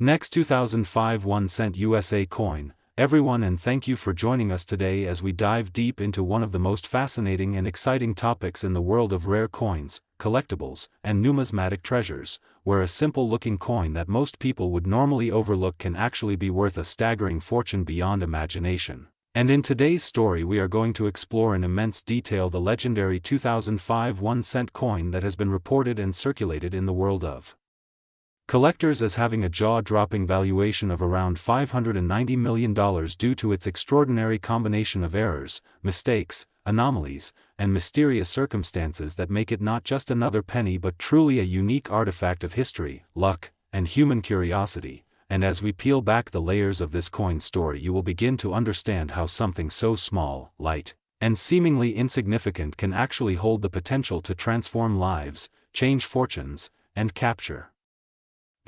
A: Next 2005 1 cent USA coin, everyone, and thank you for joining us today as we dive deep into one of the most fascinating and exciting topics in the world of rare coins, collectibles, and numismatic treasures, where a simple-looking coin that most people would normally overlook can actually be worth a staggering fortune beyond imagination. And in today's story we are going to explore in immense detail the legendary 2005 1 cent coin that has been reported and circulated in the world of collectors as having a jaw-dropping valuation of around $590 million due to its extraordinary combination of errors, mistakes, anomalies, and mysterious circumstances that make it not just another penny but truly a unique artifact of history, luck, and human curiosity. And as we peel back the layers of this coin story you will begin to understand how something so small, light, and seemingly insignificant can actually hold the potential to transform lives, change fortunes, and capture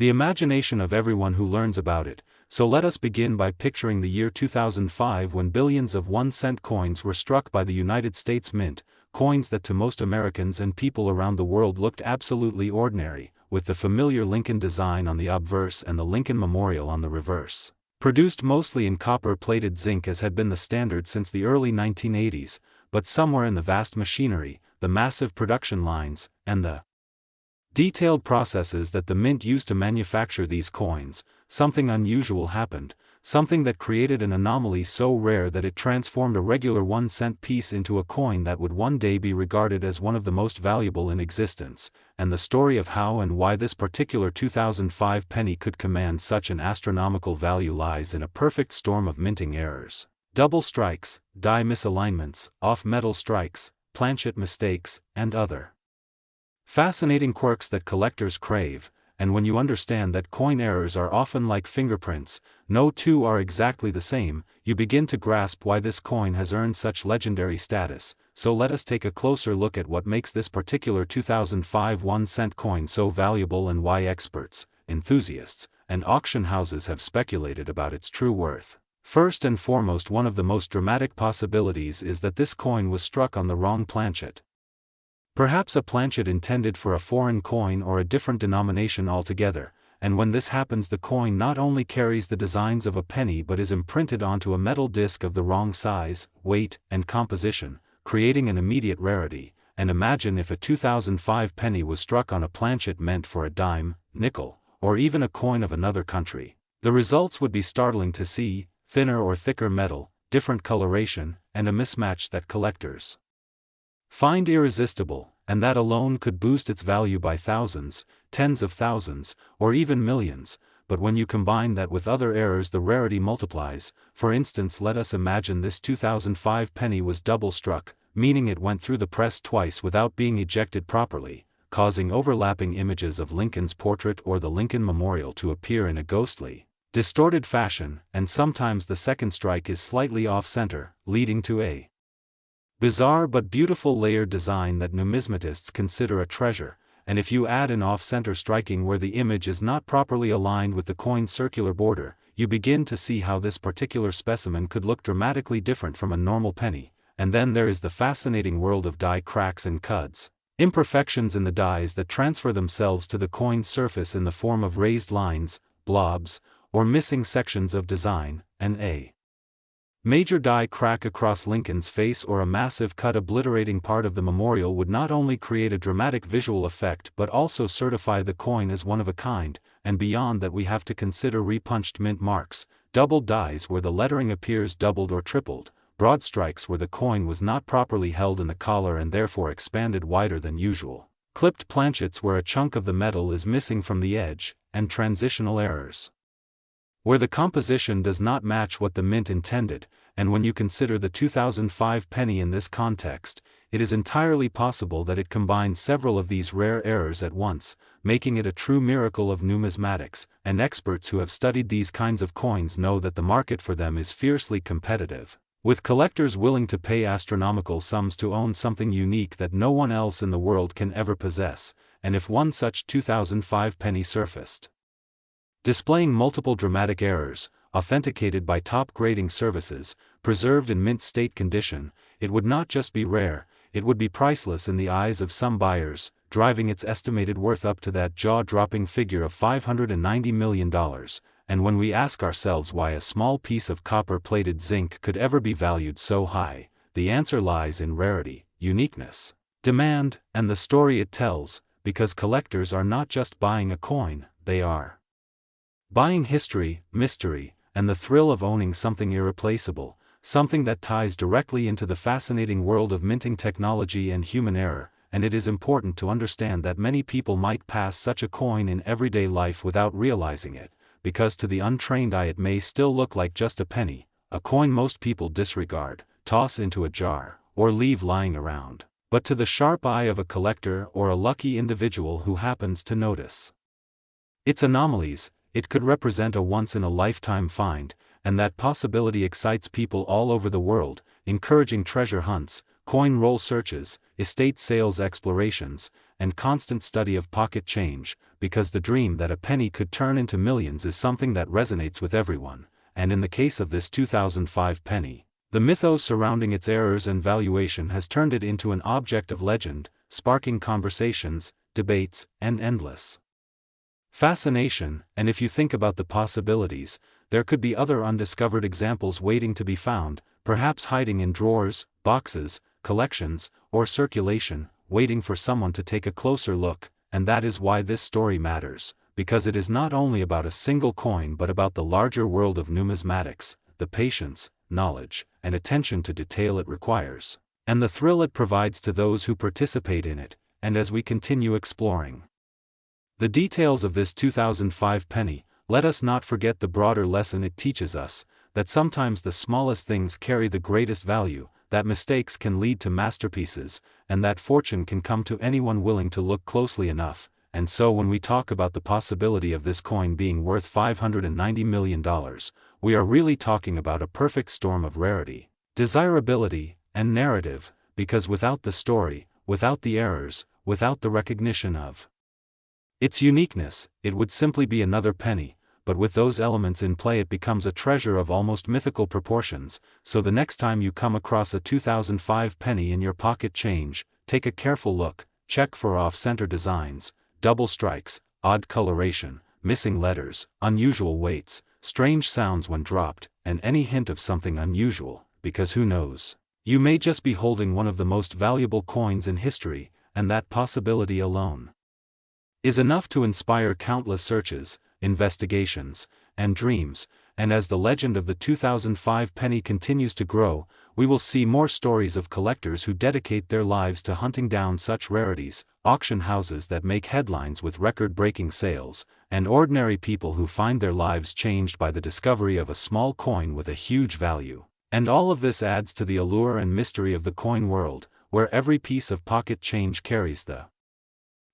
A: the imagination of everyone who learns about it. So let us begin by picturing the year 2005 when billions of 1 cent coins were struck by the United States Mint, coins that to most Americans and people around the world looked absolutely ordinary, with the familiar Lincoln design on the obverse and the Lincoln Memorial on the reverse. Produced mostly in copper-plated zinc as had been the standard since the early 1980s, but somewhere in the vast machinery, the massive production lines, and the detailed processes that the mint used to manufacture these coins, something unusual happened, something that created an anomaly so rare that it transformed a regular 1 cent piece into a coin that would one day be regarded as one of the most valuable in existence. And the story of how and why this particular 2005 penny could command such an astronomical value lies in a perfect storm of minting errors, double strikes, die misalignments, off-metal strikes, planchet mistakes, and other fascinating quirks that collectors crave. And when you understand that coin errors are often like fingerprints, no two are exactly the same, you begin to grasp why this coin has earned such legendary status. So let us take a closer look at what makes this particular 2005 1 cent coin so valuable and why experts, enthusiasts, and auction houses have speculated about its true worth. First and foremost, one of the most dramatic possibilities is that this coin was struck on the wrong planchet. Perhaps a planchet intended for a foreign coin or a different denomination altogether, and when this happens the coin not only carries the designs of a penny but is imprinted onto a metal disc of the wrong size, weight, and composition, creating an immediate rarity. And imagine if a 2005 penny was struck on a planchet meant for a dime, nickel, or even a coin of another country. The results would be startling to see: thinner or thicker metal, different coloration, and a mismatch that collectors find irresistible, and that alone could boost its value by thousands, tens of thousands, or even millions. But when you combine that with other errors, the rarity multiplies. For instance, let us imagine this 2005 penny was double struck, meaning it went through the press twice without being ejected properly, causing overlapping images of Lincoln's portrait or the Lincoln Memorial to appear in a ghostly, distorted fashion, and sometimes the second strike is slightly off-center, leading to a bizarre but beautiful layered design that numismatists consider a treasure. And if you add an off-center striking where the image is not properly aligned with the coin's circular border, you begin to see how this particular specimen could look dramatically different from a normal penny. And then there is the fascinating world of die cracks and cuts, imperfections in the dies that transfer themselves to the coin's surface in the form of raised lines, blobs, or missing sections of design. And a major die crack across Lincoln's face or a massive cut obliterating part of the memorial would not only create a dramatic visual effect but also certify the coin as one of a kind. And beyond that we have to consider repunched mint marks, doubled dies where the lettering appears doubled or tripled, broad strikes where the coin was not properly held in the collar and therefore expanded wider than usual, clipped planchets where a chunk of the metal is missing from the edge, and transitional errors where the composition does not match what the mint intended. And when you consider the 2005 penny in this context, it is entirely possible that it combines several of these rare errors at once, making it a true miracle of numismatics. And experts who have studied these kinds of coins know that the market for them is fiercely competitive, with collectors willing to pay astronomical sums to own something unique that no one else in the world can ever possess. And if one such 2005 penny surfaced, displaying multiple dramatic errors, authenticated by top grading services, preserved in mint state condition, it would not just be rare, it would be priceless in the eyes of some buyers, driving its estimated worth up to that jaw-dropping figure of $590 million. And when we ask ourselves why a small piece of copper-plated zinc could ever be valued so high, the answer lies in rarity, uniqueness, demand, and the story it tells. Because collectors are not just buying a coin, they are buying history, mystery, and the thrill of owning something irreplaceable, something that ties directly into the fascinating world of minting technology and human error. And it is important to understand that many people might pass such a coin in everyday life without realizing it, because to the untrained eye it may still look like just a penny, a coin most people disregard, toss into a jar, or leave lying around. But to the sharp eye of a collector or a lucky individual who happens to notice its anomalies, it could represent a once-in-a-lifetime find. And that possibility excites people all over the world, encouraging treasure hunts, coin roll searches, estate sales explorations, and constant study of pocket change, because the dream that a penny could turn into millions is something that resonates with everyone. And in the case of this 2005 penny, the mythos surrounding its errors and valuation has turned it into an object of legend, sparking conversations, debates, and endless fascination. And if you think about the possibilities, there could be other undiscovered examples waiting to be found, perhaps hiding in drawers, boxes, collections, or circulation, waiting for someone to take a closer look. And that is why this story matters, because it is not only about a single coin but about the larger world of numismatics, the patience, knowledge, and attention to detail it requires, and the thrill it provides to those who participate in it. And as we continue exploring the details of this 2005 penny, let us not forget the broader lesson it teaches us, that sometimes the smallest things carry the greatest value, that mistakes can lead to masterpieces, and that fortune can come to anyone willing to look closely enough. And so when we talk about the possibility of this coin being worth $590 million, we are really talking about a perfect storm of rarity, desirability, and narrative, because without the story, without the errors, without the recognition of its uniqueness, it would simply be another penny. But with those elements in play it becomes a treasure of almost mythical proportions. So the next time you come across a 2005 penny in your pocket change, take a careful look, check for off-center designs, double strikes, odd coloration, missing letters, unusual weights, strange sounds when dropped, and any hint of something unusual, because who knows? You may just be holding one of the most valuable coins in history, and that possibility alone is enough to inspire countless searches, investigations, and dreams. And as the legend of the 2005 penny continues to grow, we will see more stories of collectors who dedicate their lives to hunting down such rarities, auction houses that make headlines with record-breaking sales, and ordinary people who find their lives changed by the discovery of a small coin with a huge value. And all of this adds to the allure and mystery of the coin world, where every piece of pocket change carries the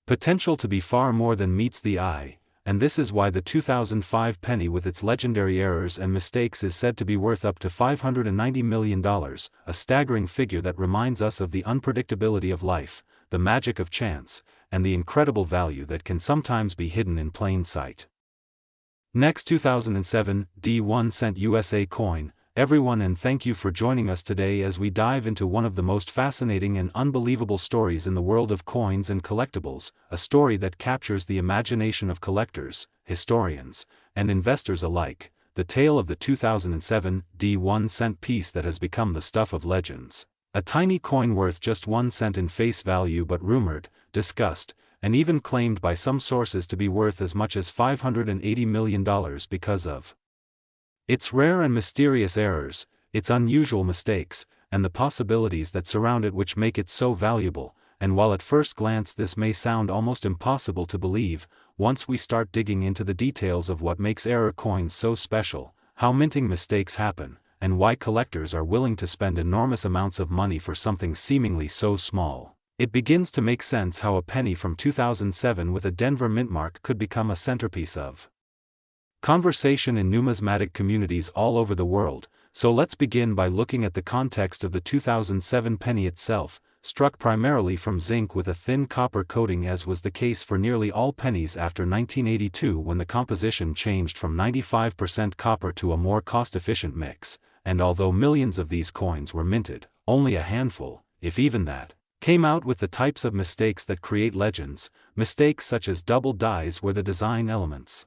A: potential to be far more than meets the eye. And this is why the 2005 penny with its legendary errors and mistakes is said to be worth up to $590 million, a staggering figure that reminds us of the unpredictability of life, the magic of chance, and the incredible value that can sometimes be hidden in plain sight. Next, 2007 D1 cent USA coin. Everyone, and thank you for joining us today as we dive into one of the most fascinating and unbelievable stories in the world of coins and collectibles, a story that captures the imagination of collectors, historians, and investors alike, the tale of the 2007 D1 cent piece that has become the stuff of legends. A tiny coin worth just 1 cent in face value, but rumored, discussed, and even claimed by some sources to be worth as much as $580 million because of its rare and mysterious errors, its unusual mistakes, and the possibilities that surround it which make it so valuable. And while at first glance this may sound almost impossible to believe, once we start digging into the details of what makes error coins so special, how minting mistakes happen, and why collectors are willing to spend enormous amounts of money for something seemingly so small, it begins to make sense how a penny from 2007 with a Denver mint mark could become a centerpiece of conversation in numismatic communities all over the world. So let's begin by looking at the context of the 2007 penny itself, struck primarily from zinc with a thin copper coating, as was the case for nearly all pennies after 1982, when the composition changed from 95% copper to a more cost-efficient mix. And although millions of these coins were minted, only a handful, if even that, came out with the types of mistakes that create legends. Mistakes such as double dies where the design elements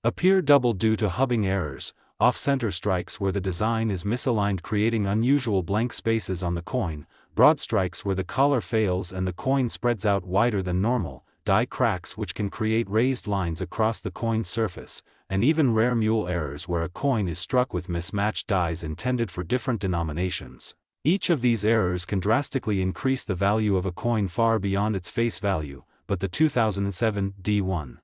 A: appear double due to hubbing errors, off-center strikes where the design is misaligned creating unusual blank spaces on the coin, broad strikes where the collar fails and the coin spreads out wider than normal, die cracks which can create raised lines across the coin's surface, and even rare mule errors where a coin is struck with mismatched dies intended for different denominations. Each of these errors can drastically increase the value of a coin far beyond its face value, but the 2007 D1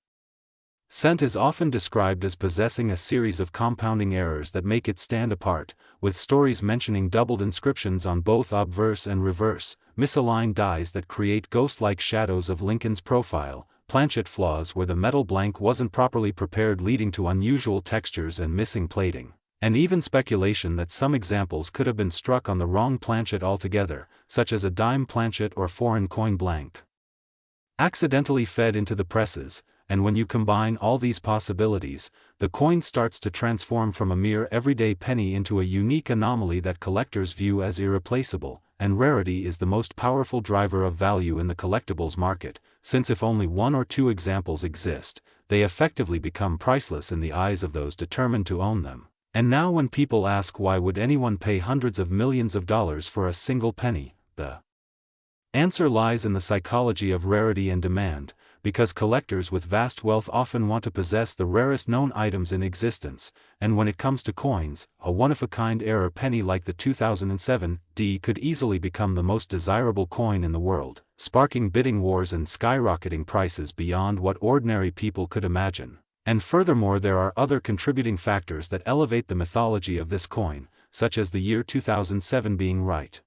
A: cent is often described as possessing a series of compounding errors that make it stand apart, with stories mentioning doubled inscriptions on both obverse and reverse, misaligned dies that create ghost-like shadows of Lincoln's profile, planchet flaws where the metal blank wasn't properly prepared leading to unusual textures and missing plating, and even speculation that some examples could have been struck on the wrong planchet altogether, such as a dime planchet or foreign coin blank accidentally fed into the presses. And when you combine all these possibilities, the coin starts to transform from a mere everyday penny into a unique anomaly that collectors view as irreplaceable. And rarity is the most powerful driver of value in the collectibles market, since if only one or two examples exist, they effectively become priceless in the eyes of those determined to own them. And now when people ask why would anyone pay hundreds of millions of dollars for a single penny, the answer lies in the psychology of rarity and demand, because collectors with vast wealth often want to possess the rarest known items in existence. And when it comes to coins, a one-of-a-kind error penny like the 2007 D could easily become the most desirable coin in the world, sparking bidding wars and skyrocketing prices beyond what ordinary people could imagine. And furthermore, there are other contributing factors that elevate the mythology of this coin, such as the year 2007 being right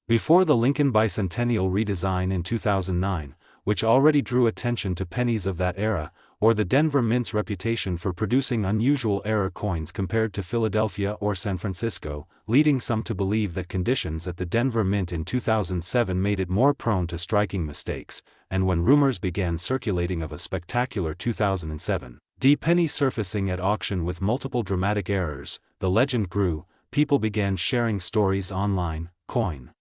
A: before the Lincoln Bicentennial redesign in 2009, which already drew attention to pennies of that era, or the Denver Mint's reputation for producing unusual error coins compared to Philadelphia or San Francisco, leading some to believe that conditions at the Denver Mint in 2007 made it more prone to striking mistakes. And when rumors began circulating of a spectacular 2007 D penny surfacing at auction with multiple dramatic errors, the legend grew. People began sharing stories online. Coin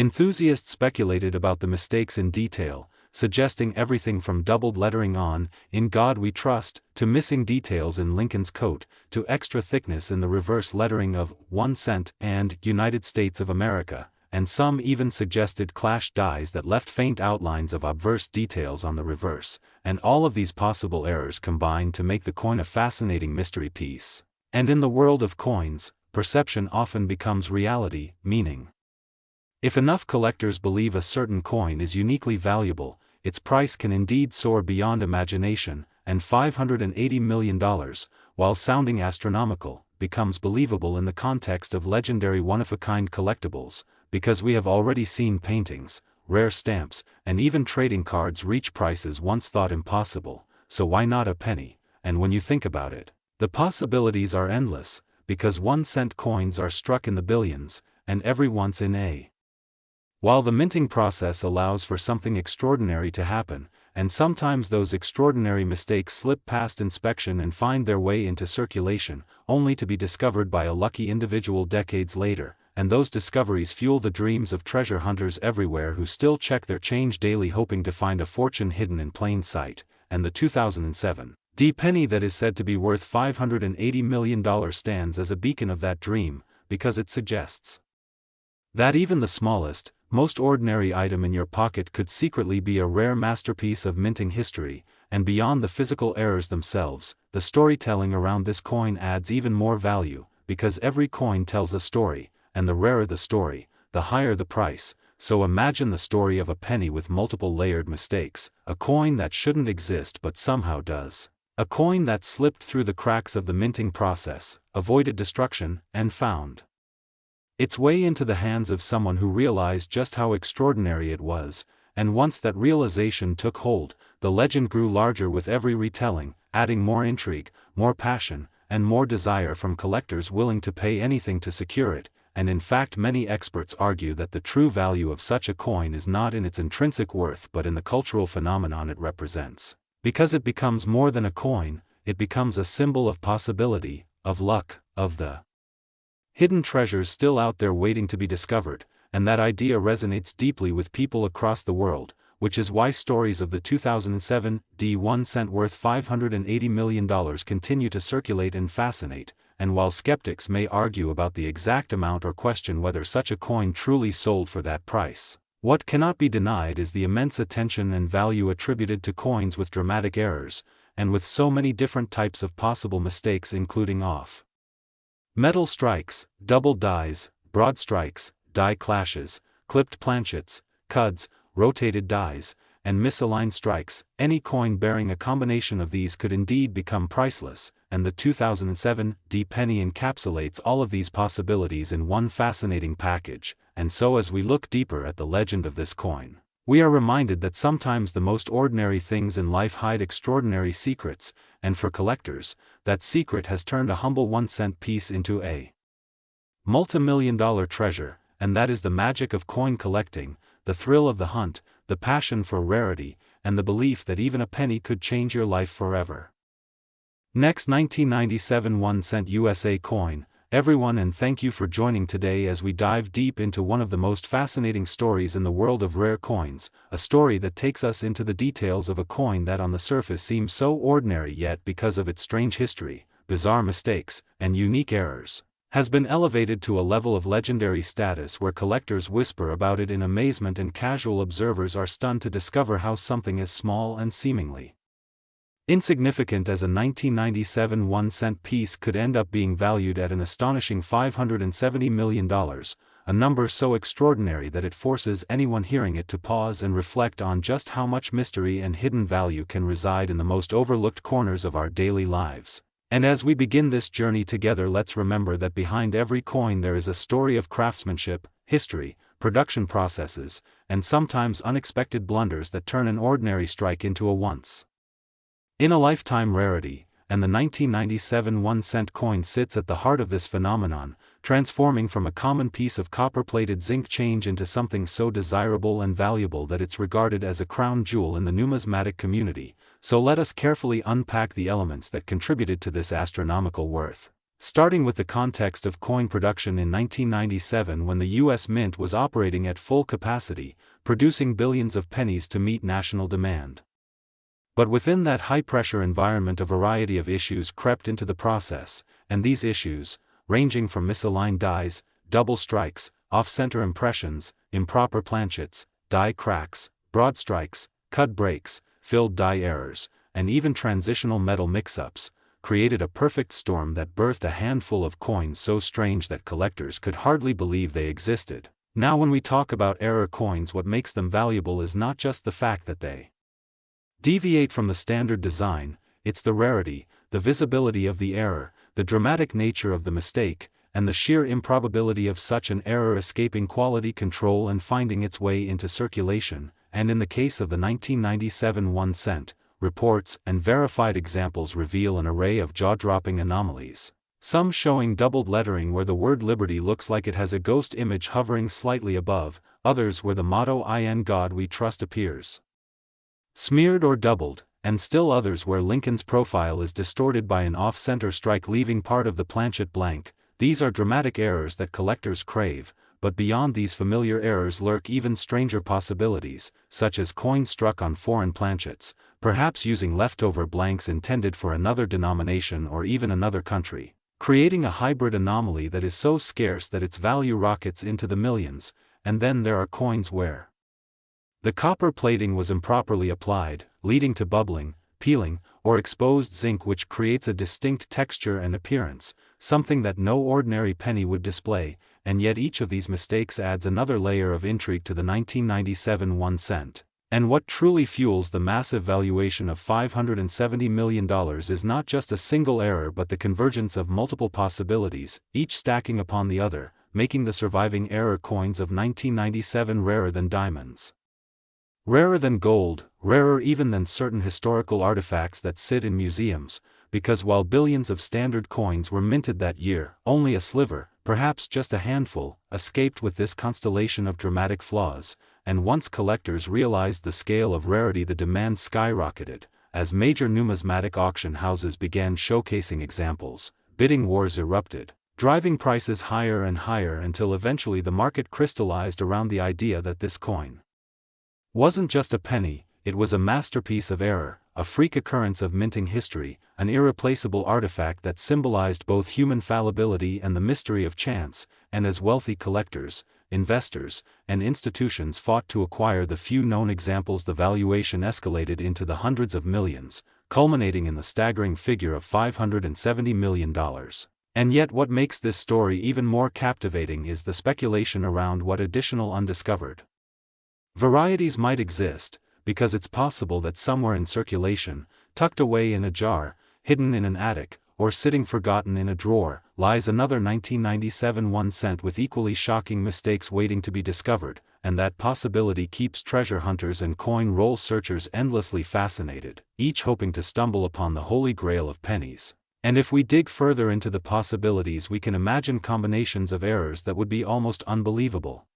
A: Enthusiasts speculated about the mistakes in detail, suggesting everything from doubled lettering on "In God We Trust" to missing details in Lincoln's coat, to extra thickness in the reverse lettering of 1 cent and United States of America, and some even suggested clashed dies that left faint outlines of obverse details on the reverse, and all of these possible errors combined to make the coin a fascinating mystery piece. And in the world of coins, perception often becomes reality, meaning if enough collectors believe a certain coin is uniquely valuable, its price can indeed soar beyond imagination, and $580 million, while sounding astronomical, becomes believable in the context of legendary one-of-a-kind collectibles, because we have already seen paintings, rare stamps, and even trading cards reach prices once thought impossible, so why not a penny? And when you think about it, the possibilities are endless, because 1-cent coins are struck in the billions, and every once in a while the minting process allows for something extraordinary to happen, and sometimes those extraordinary mistakes slip past inspection and find their way into circulation, only to be discovered by a lucky individual decades later, and those discoveries fuel the dreams of treasure hunters everywhere who still check their change daily hoping to find a fortune hidden in plain sight, and the 2007 penny that is said to be worth $580 million stands as a beacon of that dream, because it suggests that even the smallest, most ordinary item in your pocket could secretly be a rare masterpiece of minting history, and beyond the physical errors themselves, the storytelling around this coin adds even more value, because every coin tells a story, and the rarer the story, the higher the price. So imagine the story of a penny with multiple layered mistakes, a coin that shouldn't exist but somehow does. A coin that slipped through the cracks of the minting process, avoided destruction, and found its way into the hands of someone who realized just how extraordinary it was, and once that realization took hold, the legend grew larger with every retelling, adding more intrigue, more passion, and more desire from collectors willing to pay anything to secure it, and in fact many experts argue that the true value of such a coin is not in its intrinsic worth but in the cultural phenomenon it represents. Because it becomes more than a coin, it becomes a symbol of possibility, of luck, of the hidden treasures still out there waiting to be discovered, and that idea resonates deeply with people across the world, which is why stories of the 2007 1 cent worth $580 million continue to circulate and fascinate, and while skeptics may argue about the exact amount or question whether such a coin truly sold for that price, what cannot be denied is the immense attention and value attributed to coins with dramatic errors, and with so many different types of possible mistakes including off metal strikes, doubled dies, broad strikes, die clashes, clipped planchets, cuds, rotated dies, and misaligned strikes. Any coin bearing a combination of these could indeed become priceless, and the 2007 penny encapsulates all of these possibilities in one fascinating package. And so as we look deeper at the legend of this coin, we are reminded that sometimes the most ordinary things in life hide extraordinary secrets, and for collectors, that secret has turned a humble 1-cent piece into a multi-million-dollar treasure, and that is the magic of coin collecting, the thrill of the hunt, the passion for rarity, and the belief that even a penny could change your life forever. Next, 1997 1-cent USA coin. Everyone, and thank you for joining today as we dive deep into one of the most fascinating stories in the world of rare coins, a story that takes us into the details of a coin that on the surface seems so ordinary yet because of its strange history, bizarre mistakes, and unique errors, has been elevated to a level of legendary status where collectors whisper about it in amazement and casual observers are stunned to discover how something as small and seemingly insignificant as a 1997 1-cent piece could end up being valued at an astonishing $570 million, a number so extraordinary that it forces anyone hearing it to pause and reflect on just how much mystery and hidden value can reside in the most overlooked corners of our daily lives. And as we begin this journey together, let's remember that behind every coin there is a story of craftsmanship, history, production processes, and sometimes unexpected blunders that turn an ordinary strike into a once in a lifetime rarity, and the 1997 1-cent coin sits at the heart of this phenomenon, transforming from a common piece of copper-plated zinc change into something so desirable and valuable that it's regarded as a crown jewel in the numismatic community. So let us carefully unpack the elements that contributed to this astronomical worth. Starting with the context of coin production in 1997, when the U.S. Mint was operating at full capacity, producing billions of pennies to meet national demand. But within that high-pressure environment, a variety of issues crept into the process, and these issues, ranging from misaligned dies, double strikes, off-center impressions, improper planchets, die cracks, broad strikes, cut breaks, filled die errors, and even transitional metal mix-ups, created a perfect storm that birthed a handful of coins so strange that collectors could hardly believe they existed. Now, when we talk about error coins, what makes them valuable is not just the fact that they deviate from the standard design, it's the rarity, the visibility of the error, the dramatic nature of the mistake, and the sheer improbability of such an error escaping quality control and finding its way into circulation. And in the case of the 1997 1 cent, reports and verified examples reveal an array of jaw-dropping anomalies. Some showing doubled lettering where the word liberty looks like it has a ghost image hovering slightly above, others where the motto "In God We Trust" appears smeared or doubled, and still others where Lincoln's profile is distorted by an off-center strike leaving part of the planchet blank. These are dramatic errors that collectors crave, but beyond these familiar errors lurk even stranger possibilities, such as coins struck on foreign planchets, perhaps using leftover blanks intended for another denomination or even another country, creating a hybrid anomaly that is so scarce that its value rockets into the millions. And then there are coins where the copper plating was improperly applied, leading to bubbling, peeling, or exposed zinc, which creates a distinct texture and appearance, something that no ordinary penny would display. And yet each of these mistakes adds another layer of intrigue to the 1997 1 cent. And what truly fuels the massive valuation of $570 million is not just a single error but the convergence of multiple possibilities, each stacking upon the other, making the surviving error coins of 1997 rarer than diamonds, rarer than gold, rarer even than certain historical artifacts that sit in museums, because while billions of standard coins were minted that year, only a sliver, perhaps just a handful, escaped with this constellation of dramatic flaws. And once collectors realized the scale of rarity, the demand skyrocketed. As major numismatic auction houses began showcasing examples, bidding wars erupted, driving prices higher and higher until eventually the market crystallized around the idea that this coin wasn't just a penny, it was a masterpiece of error, a freak occurrence of minting history, an irreplaceable artifact that symbolized both human fallibility and the mystery of chance. And as wealthy collectors, investors, and institutions fought to acquire the few known examples, the valuation escalated into the hundreds of millions, culminating in the staggering figure of $570 million. And yet what makes this story even more captivating is the speculation around what additional undiscovered varieties might exist, because it's possible that somewhere in circulation, tucked away in a jar, hidden in an attic, or sitting forgotten in a drawer, lies another 1997 1 cent with equally shocking mistakes waiting to be discovered, and that possibility keeps treasure hunters and coin roll searchers endlessly fascinated, each hoping to stumble upon the holy grail of pennies. And if we dig further into the possibilities, we can imagine combinations of errors that would be almost unbelievable,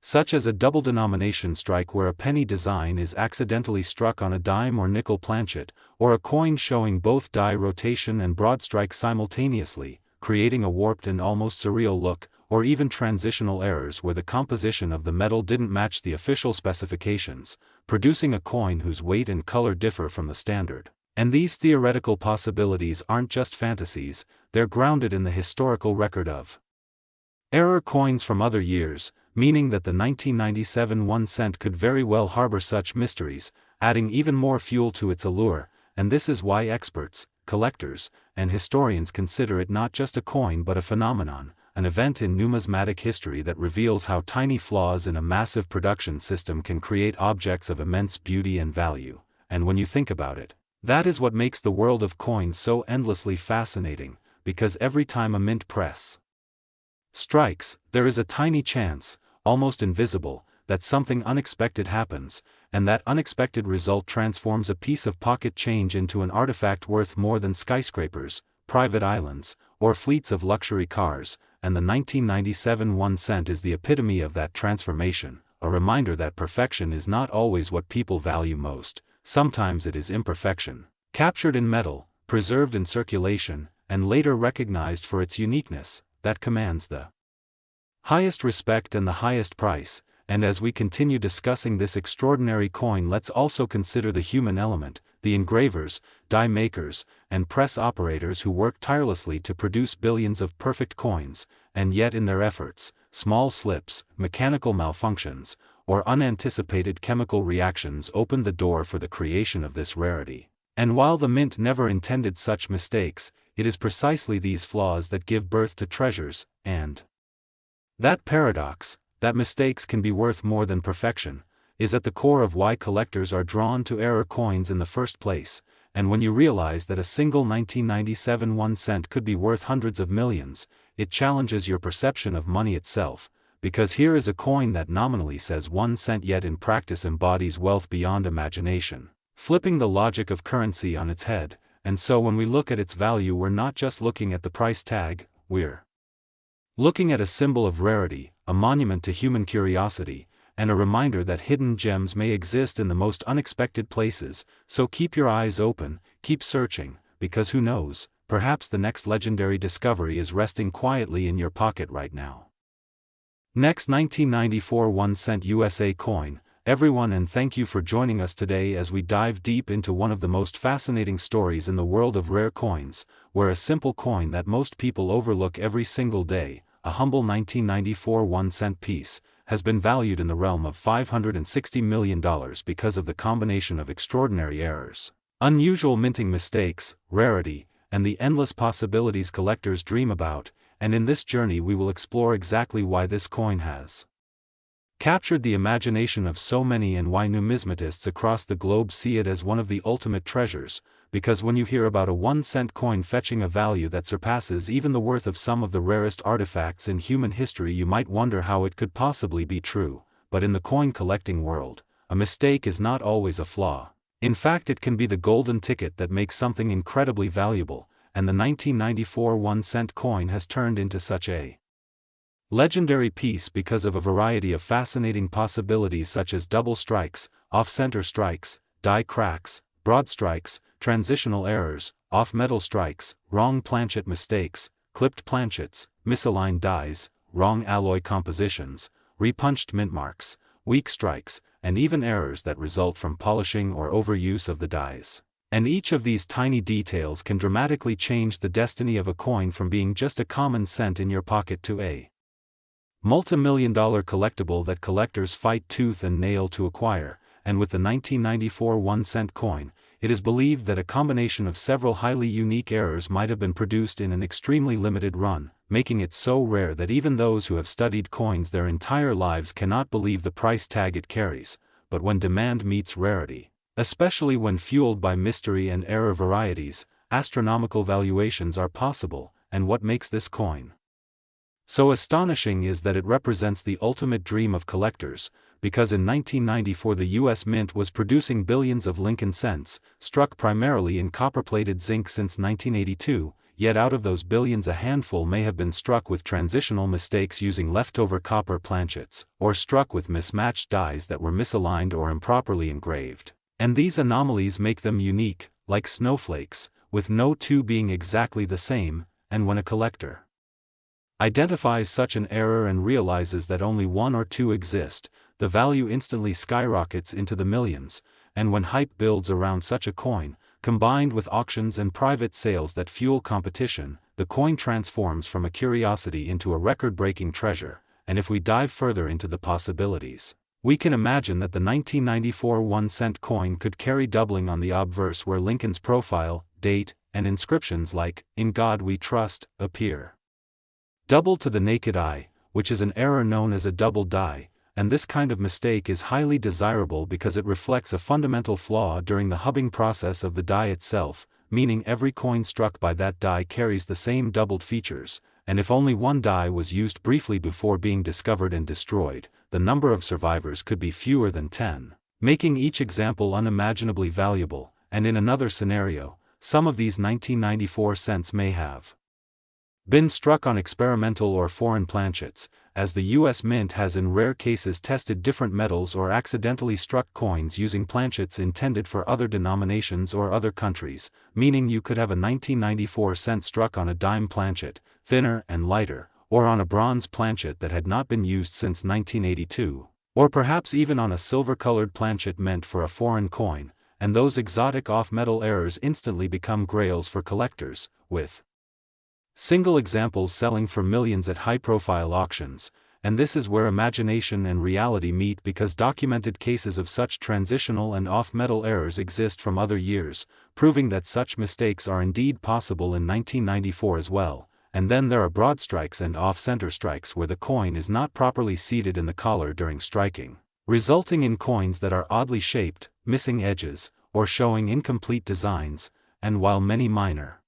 A: such as a double denomination strike where a penny design is accidentally struck on a dime or nickel planchet, or a coin showing both die rotation and broad strike simultaneously, creating a warped and almost surreal look, or even transitional errors where the composition of the metal didn't match the official specifications, producing a coin whose weight and color differ from the standard. And these theoretical possibilities aren't just fantasies, they're grounded in the historical record of error coins from other years, meaning that the 1997 1 cent could very well harbor such mysteries, adding even more fuel to its allure. And this is why experts, collectors, and historians consider it not just a coin but a phenomenon, an event in numismatic history that reveals how tiny flaws in a massive production system can create objects of immense beauty and value. And when you think about it, that is what makes the world of coins so endlessly fascinating, because every time a mint press strikes, there is a tiny chance, almost invisible, that something unexpected happens, and that unexpected result transforms a piece of pocket change into an artifact worth more than skyscrapers, private islands, or fleets of luxury cars. And the 1997 1 cent is the epitome of that transformation, a reminder that perfection is not always what people value most. Sometimes it is imperfection, captured in metal, preserved in circulation, and later recognized for its uniqueness, that commands the highest respect and the highest price. And as we continue discussing this extraordinary coin, let's also consider the human element, the engravers, die makers, and press operators who work tirelessly to produce billions of perfect coins, and yet in their efforts, small slips, mechanical malfunctions, or unanticipated chemical reactions opened the door for the creation of this rarity. And while the mint never intended such mistakes, it is precisely these flaws that give birth to treasures, and that paradox, that mistakes can be worth more than perfection, is at the core of why collectors are drawn to error coins in the first place. And when you realize that a single 1997 1 cent could be worth hundreds of millions, it challenges your perception of money itself, because here is a coin that nominally says 1 cent yet in practice embodies wealth beyond imagination, flipping the logic of currency on its head. And so when we look at its value, we're not just looking at the price tag, we're looking at a symbol of rarity, a monument to human curiosity, and a reminder that hidden gems may exist in the most unexpected places. So keep your eyes open, keep searching, because who knows, perhaps the next legendary discovery is resting quietly in your pocket right now. Next, 1994 1 cent USA coin. Everyone, and thank you for joining us today as we dive deep into one of the most fascinating stories in the world of rare coins, where a simple coin that most people overlook every single day, a humble 1994 1 cent piece, has been valued in the realm of $560 million because of the combination of extraordinary errors, unusual minting mistakes, rarity, and the endless possibilities collectors dream about. And in this journey we will explore exactly why this coin has captured the imagination of so many and why numismatists across the globe see it as one of the ultimate treasures. Because when you hear about a 1 cent coin fetching a value that surpasses even the worth of some of the rarest artifacts in human history, you might wonder how it could possibly be true. But in the coin collecting world, a mistake is not always a flaw. In fact, it can be the golden ticket that makes something incredibly valuable, and the 1994 1 cent coin has turned into such a legendary piece because of a variety of fascinating possibilities such as double strikes, off-center strikes, die cracks, broad strikes, transitional errors, off-metal strikes, wrong planchet mistakes, clipped planchets, misaligned dies, wrong alloy compositions, repunched mint marks, weak strikes, and even errors that result from polishing or overuse of the dies. And each of these tiny details can dramatically change the destiny of a coin from being just a common cent in your pocket to a multi-million-dollar collectible that collectors fight tooth and nail to acquire. And with the 1994 1 cent coin, it is believed that a combination of several highly unique errors might have been produced in an extremely limited run, making it so rare that even those who have studied coins their entire lives cannot believe the price tag it carries. But when demand meets rarity, especially when fueled by mystery and error varieties, astronomical valuations are possible. And what makes this coin so astonishing is that it represents the ultimate dream of collectors, because in 1994 the US Mint was producing billions of Lincoln cents, struck primarily in copper-plated zinc since 1982, yet out of those billions a handful may have been struck with transitional mistakes using leftover copper planchets, or struck with mismatched dies that were misaligned or improperly engraved. And these anomalies make them unique, like snowflakes, with no two being exactly the same. And when a collector identifies such an error and realizes that only one or two exist, the value instantly skyrockets into the millions. And when hype builds around such a coin, combined with auctions and private sales that fuel competition, the coin transforms from a curiosity into a record-breaking treasure. And if we dive further into the possibilities, we can imagine that the 1994 1 cent coin could carry doubling on the obverse, where Lincoln's profile, date, and inscriptions like, "In God We Trust," appear double to the naked eye, which is an error known as a double die. And this kind of mistake is highly desirable because it reflects a fundamental flaw during the hubbing process of the die itself, meaning every coin struck by that die carries the same doubled features. And if only one die was used briefly before being discovered and destroyed, the number of survivors could be fewer than 10, making each example unimaginably valuable. And in another scenario, some of these 1994 cents may have been struck on experimental or foreign planchets, as the U.S. Mint has in rare cases tested different metals or accidentally struck coins using planchets intended for other denominations or other countries, meaning you could have a 1994 cent struck on a dime planchet, thinner and lighter, or on a bronze planchet that had not been used since 1982, or perhaps even on a silver-colored planchet meant for a foreign coin, and those exotic off-metal errors instantly become grails for collectors, with single examples selling for millions at high-profile auctions, and this is where imagination and reality meet because documented cases of such transitional and off-metal errors exist from other years, proving that such mistakes are indeed possible in 1994 as well. And then there are broad strikes and off-center strikes where the coin is not properly seated in the collar during striking, resulting in coins that are oddly shaped, missing edges, or showing incomplete designs, and while many minor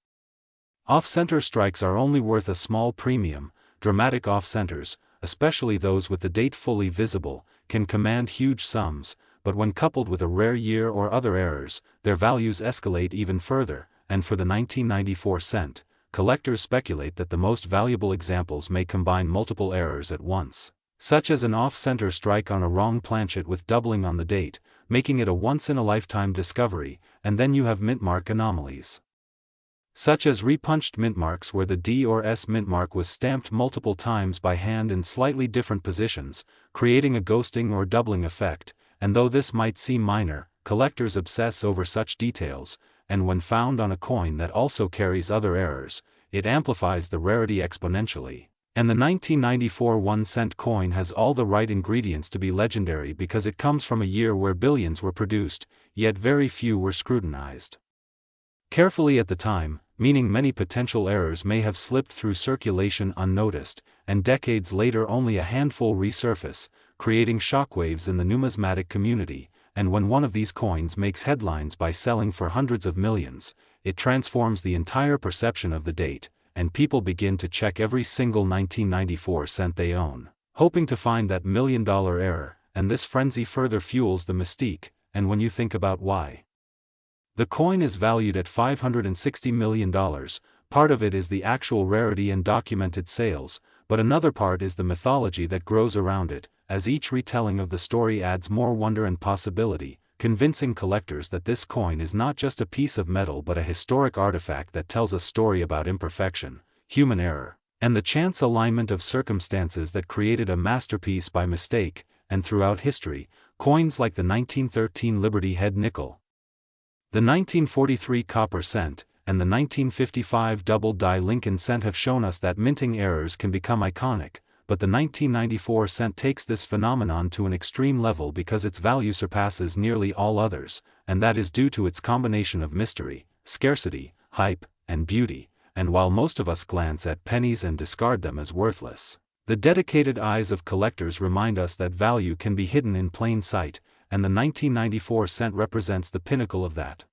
A: off-center strikes are only worth a small premium, dramatic off-centers, especially those with the date fully visible, can command huge sums, but when coupled with a rare year or other errors, their values escalate even further, and for the 1994 cent, collectors speculate that the most valuable examples may combine multiple errors at once, such as an off-center strike on a wrong planchet with doubling on the date, making it a once-in-a-lifetime discovery, and then you have mintmark anomalies, such as repunched mintmarks where the D or S mintmark was stamped multiple times by hand in slightly different positions, creating a ghosting or doubling effect, and though this might seem minor, collectors obsess over such details, and when found on a coin that also carries other errors, it amplifies the rarity exponentially. And the 1994 1-cent coin has all the right ingredients to be legendary because it comes from a year where billions were produced, yet very few were scrutinized carefully at the time, meaning many potential errors may have slipped through circulation unnoticed, and decades later only a handful resurface, creating shockwaves in the numismatic community. And when one of these coins makes headlines by selling for hundreds of millions, it transforms the entire perception of the date, and people begin to check every single 1994 cent they own, hoping to find that million-dollar error, and this frenzy further fuels the mystique. And when you think about why the coin is valued at $560 million, part of it is the actual rarity and documented sales, but another part is the mythology that grows around it, as each retelling of the story adds more wonder and possibility, convincing collectors that this coin is not just a piece of metal but a historic artifact that tells a story about imperfection, human error, and the chance alignment of circumstances that created a masterpiece by mistake. And throughout history, coins like the 1913 Liberty Head nickel, the 1943 copper cent, and the 1955 double-die Lincoln cent have shown us that minting errors can become iconic, but the 1994 cent takes this phenomenon to an extreme level because its value surpasses nearly all others, and that is due to its combination of mystery, scarcity, hype, and beauty. And while most of us glance at pennies and discard them as worthless, the dedicated eyes of collectors remind us that value can be hidden in plain sight, and the 1994 cent represents the pinnacle of that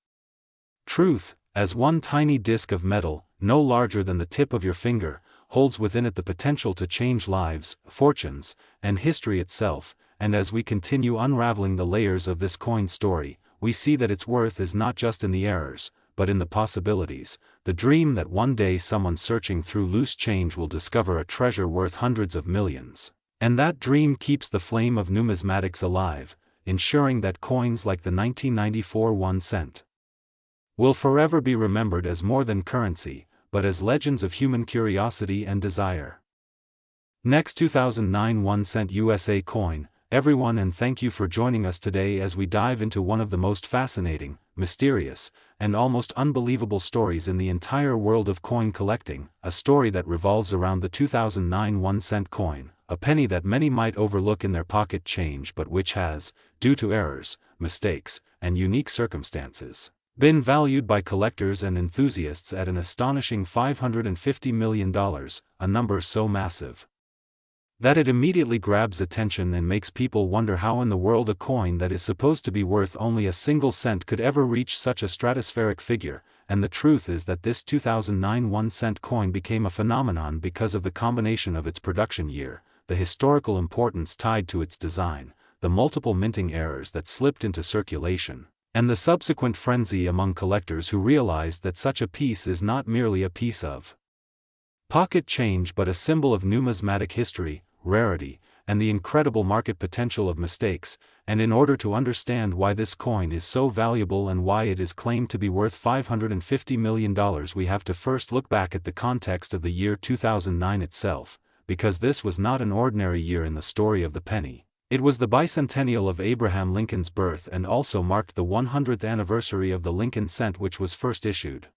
A: truth, as one tiny disc of metal, no larger than the tip of your finger, holds within it the potential to change lives, fortunes, and history itself. And as we continue unraveling the layers of this coin story, we see that its worth is not just in the errors, but in the possibilities, the dream that one day someone searching through loose change will discover a treasure worth hundreds of millions. And that dream keeps the flame of numismatics alive, ensuring that coins like the 1994 1 cent will forever be remembered as more than currency, but as legends of human curiosity and desire. Next, 2009 1 cent USA coin, everyone, and thank you for joining us today as we dive into one of the most fascinating, mysterious, and almost unbelievable stories in the entire world of coin collecting, a story that revolves around the 2009 1 cent coin, a penny that many might overlook in their pocket change but which has, due to errors, mistakes, and unique circumstances, been valued by collectors and enthusiasts at an astonishing $550 million, a number so massive that it immediately grabs attention and makes people wonder how in the world a coin that is supposed to be worth only a single cent could ever reach such a stratospheric figure. And the truth is that this 2009 1 cent coin became a phenomenon because of the combination of its production year, the historical importance tied to its design, the multiple minting errors that slipped into circulation, and the subsequent frenzy among collectors who realized that such a piece is not merely a piece of pocket change but a symbol of numismatic history, rarity, and the incredible market potential of mistakes, and in order to understand why this coin is so valuable and why it is claimed to be worth $550 million, we have to first look back at the context of the year 2009 itself, because this was not an ordinary year in the story of the penny. It was the bicentennial of Abraham Lincoln's birth and also marked the 100th anniversary of the Lincoln cent, which was first issued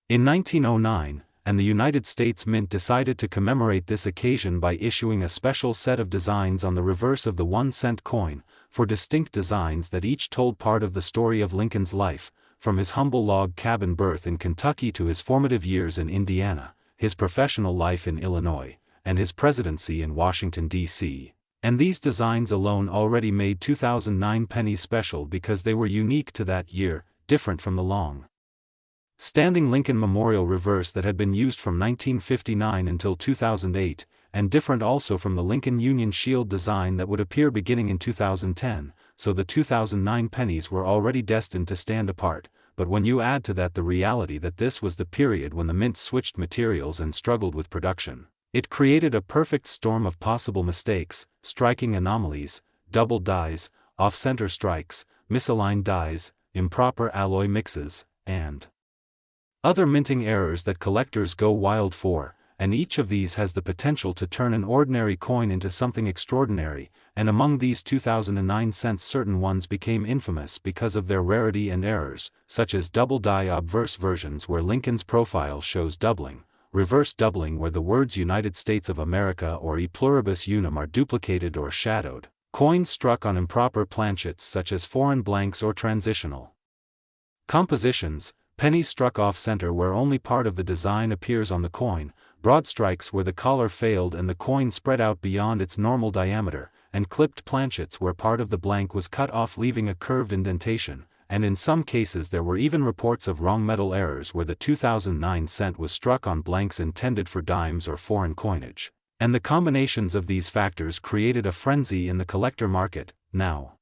A: in 1909, and the United States Mint decided to commemorate this occasion by issuing a special set of designs on the reverse of the 1-cent coin, for distinct designs that each told part of the story of Lincoln's life, from his humble log cabin birth in Kentucky to his formative years in Indiana, his professional life in Illinois, and his presidency in Washington, D.C. And these designs alone already made 2009 pennies special because they were unique to that year, different from the long-standing Lincoln Memorial reverse that had been used from 1959 until 2008, and different also from the Lincoln Union Shield design that would appear beginning in 2010, so the 2009 pennies were already destined to stand apart. But when you add to that the reality that this was the period when the mint switched materials and struggled with production, it created a perfect storm of possible mistakes, striking anomalies, double dies, off-center strikes, misaligned dies, improper alloy mixes, and other minting errors that collectors go wild for, and each of these has the potential to turn an ordinary coin into something extraordinary, and among these 2009 cents certain ones became infamous because of their rarity and errors, such as double die obverse versions where Lincoln's profile shows doubling, reverse doubling where the words United States of America or E pluribus unum are duplicated or shadowed, coins struck on improper planchets such as foreign blanks or transitional compositions, pennies struck off-center where only part of the design appears on the coin, broad strikes where the collar failed and the coin spread out beyond its normal diameter, and clipped planchets where part of the blank was cut off leaving a curved indentation, and in some cases there were even reports of wrong metal errors where the 2009 cent was struck on blanks intended for dimes or foreign coinage. And the combinations of these factors created a frenzy in the collector market. Now,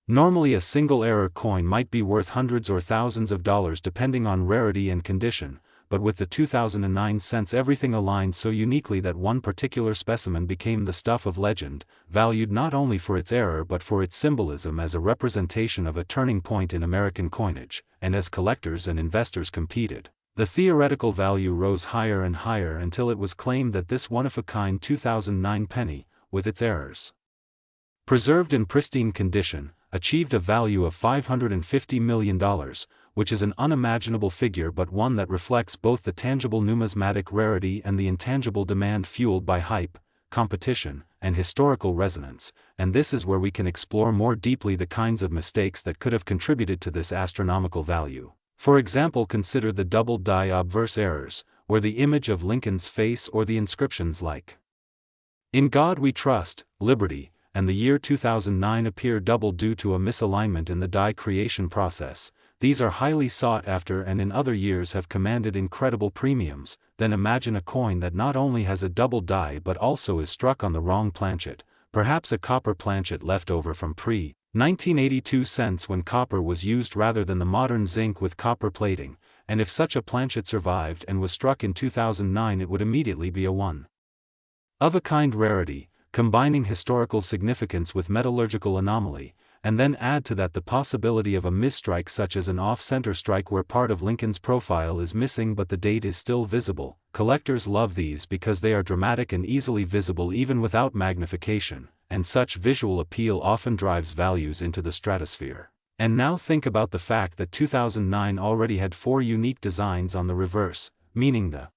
A: normally a single error coin might be worth hundreds or thousands of dollars depending on rarity and condition, but with the 2009 cents everything aligned so uniquely that one particular specimen became the stuff of legend, valued not only for its error but for its symbolism as a representation of a turning point in American coinage, and as collectors and investors competed, the theoretical value rose higher and higher until it was claimed that this one-of-a-kind 2009 penny, with its errors preserved in pristine condition, achieved a value of $550 million, which is an unimaginable figure but one that reflects both the tangible numismatic rarity and the intangible demand fueled by hype, competition, and historical resonance, and this is where we can explore more deeply the kinds of mistakes that could have contributed to this astronomical value. For example, consider the double die obverse errors, where the image of Lincoln's face or the inscriptions like "In God We Trust, Liberty," and the year 2009 appear double due to a misalignment in the die creation process. These are highly sought after and in other years have commanded incredible premiums. Then imagine a coin that not only has a double die but also is struck on the wrong planchet, perhaps a copper planchet left over from pre-1982 cents when copper was used rather than the modern zinc with copper plating, and if such a planchet survived and was struck in 2009 it would immediately be a one-of-a-kind rarity, combining historical significance with metallurgical anomaly, and then add to that the possibility of a misstrike such as an off-center strike where part of Lincoln's profile is missing but the date is still visible. Collectors love these because they are dramatic and easily visible even without magnification, and such visual appeal often drives values into the stratosphere. And now think about the fact that 2009 already had 4 unique designs on the reverse, meaning the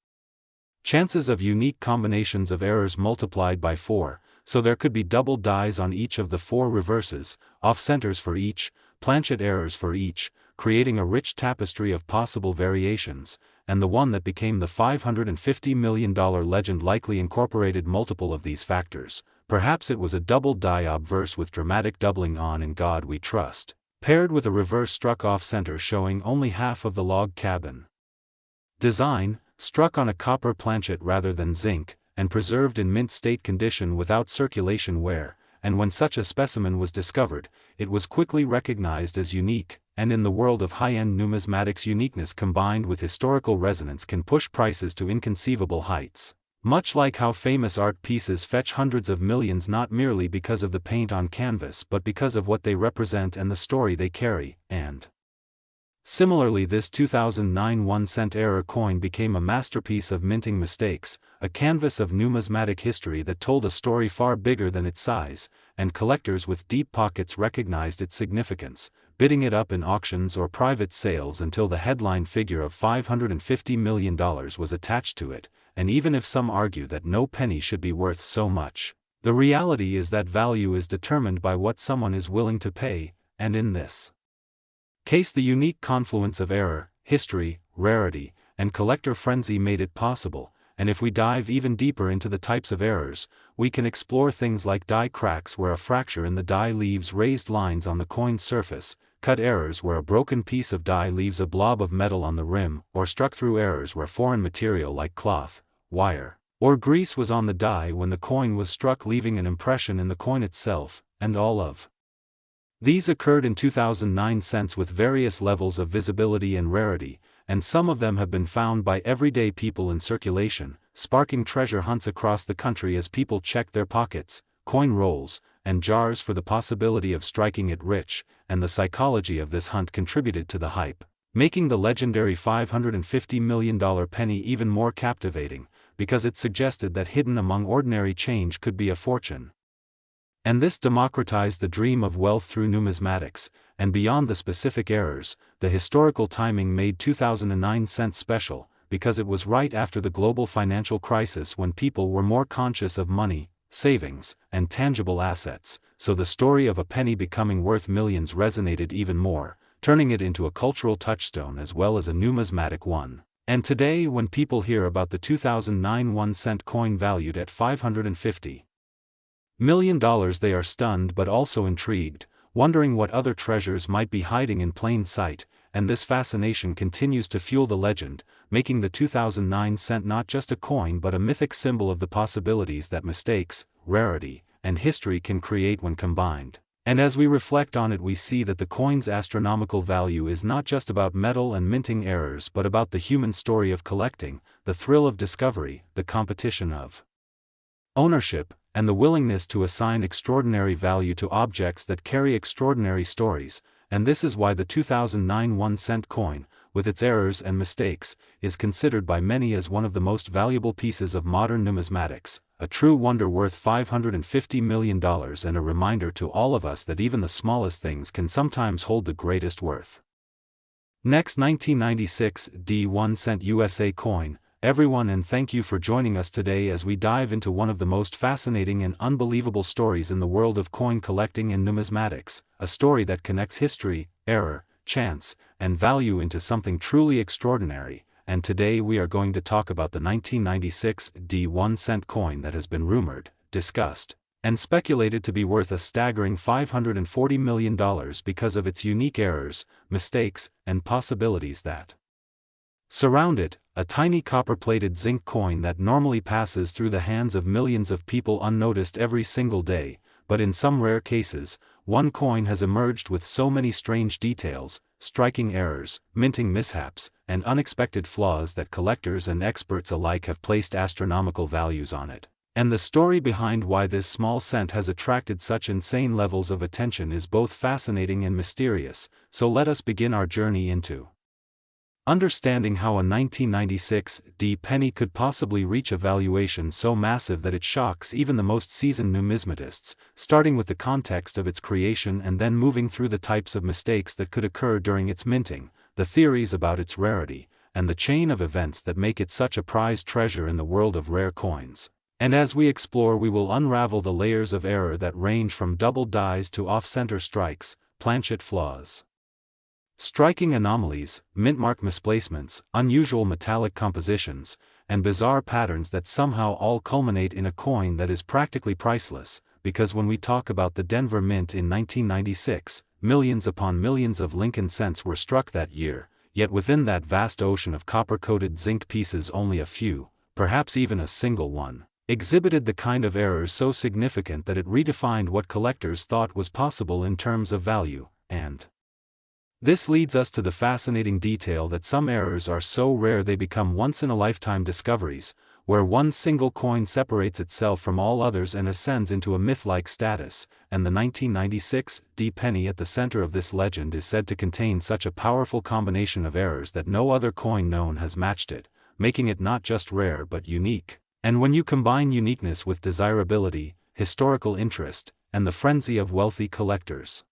A: chances of unique combinations of errors multiplied by 4, so there could be double dies on each of the 4 reverses, off-centers for each, planchet errors for each, creating a rich tapestry of possible variations, and the one that became the $550 million legend likely incorporated multiple of these factors. Perhaps it was a double die obverse with dramatic doubling on "In God We Trust," paired with a reverse struck off-center showing only half of the log cabin design, struck on a copper planchet rather than zinc, and preserved in mint state condition without circulation wear, and when such a specimen was discovered, it was quickly recognized as unique, and in the world of high-end numismatics uniqueness combined with historical resonance can push prices to inconceivable heights. Much like how famous art pieces fetch hundreds of millions not merely because of the paint on canvas but because of what they represent and the story they carry, and similarly this 2009 1-cent error coin became a masterpiece of minting mistakes, a canvas of numismatic history that told a story far bigger than its size, and collectors with deep pockets recognized its significance, bidding it up in auctions or private sales until the headline figure of $550 million was attached to it, and even if some argue that no penny should be worth so much, the reality is that value is determined by what someone is willing to pay, and in this case the unique confluence of error, history, rarity, and collector frenzy made it possible, and if we dive even deeper into the types of errors, we can explore things like die cracks where a fracture in the die leaves raised lines on the coin's surface, cut errors where a broken piece of die leaves a blob of metal on the rim, or struck-through errors where foreign material like cloth, wire, or grease was on the die when the coin was struck, leaving an impression in the coin itself, and all of these occurred in 2009 cents with various levels of visibility and rarity, and some of them have been found by everyday people in circulation, sparking treasure hunts across the country as people check their pockets, coin rolls, and jars for the possibility of striking it rich, and the psychology of this hunt contributed to the hype, making the legendary $550 million penny even more captivating, because it suggested that hidden among ordinary change could be a fortune. And this democratized the dream of wealth through numismatics, and beyond the specific errors, the historical timing made 2009 cents special, because it was right after the global financial crisis when people were more conscious of money, savings, and tangible assets, so the story of a penny becoming worth millions resonated even more, turning it into a cultural touchstone as well as a numismatic one. And today when people hear about the 2009 1-cent coin valued at $550 million they are stunned but also intrigued, wondering what other treasures might be hiding in plain sight, and this fascination continues to fuel the legend, making the 2009 cent not just a coin but a mythic symbol of the possibilities that mistakes, rarity, and history can create when combined. And as we reflect on it we see that the coin's astronomical value is not just about metal and minting errors but about the human story of collecting, the thrill of discovery, the competition of ownership, and the willingness to assign extraordinary value to objects that carry extraordinary stories, and this is why the 2009 1-cent coin, with its errors and mistakes, is considered by many as one of the most valuable pieces of modern numismatics, a true wonder worth $550 million and a reminder to all of us that even the smallest things can sometimes hold the greatest worth. Next, 1996 1-cent USA coin. Everyone, and thank you for joining us today as we dive into one of the most fascinating and unbelievable stories in the world of coin collecting and numismatics, a story that connects history, error, chance, and value into something truly extraordinary. And today we are going to talk about the 1996 1-cent coin that has been rumored, discussed, and speculated to be worth a staggering $540 million because of its unique errors, mistakes, and possibilities that surround it, a tiny copper-plated zinc coin that normally passes through the hands of millions of people unnoticed every single day, but in some rare cases, one coin has emerged with so many strange details, striking errors, minting mishaps, and unexpected flaws that collectors and experts alike have placed astronomical values on it. And the story behind why this small cent has attracted such insane levels of attention is both fascinating and mysterious, so let us begin our journey into understanding how a 1996 penny could possibly reach a valuation so massive that it shocks even the most seasoned numismatists, starting with the context of its creation and then moving through the types of mistakes that could occur during its minting, the theories about its rarity, and the chain of events that make it such a prized treasure in the world of rare coins. And as we explore we will unravel the layers of error that range from doubled dies to off-center strikes, planchet flaws, striking anomalies, mintmark misplacements, unusual metallic compositions, and bizarre patterns that somehow all culminate in a coin that is practically priceless, because when we talk about the Denver Mint in 1996, millions upon millions of Lincoln cents were struck that year, yet within that vast ocean of copper-coated zinc pieces only a few, perhaps even a single one, exhibited the kind of errors so significant that it redefined what collectors thought was possible in terms of value, and this leads us to the fascinating detail that some errors are so rare they become once-in-a-lifetime discoveries, where one single coin separates itself from all others and ascends into a myth-like status, and the 1996 D penny at the center of this legend is said to contain such a powerful combination of errors that no other coin known has matched it, making it not just rare but unique. And when you combine uniqueness with desirability, historical interest, and the frenzy of wealthy collectors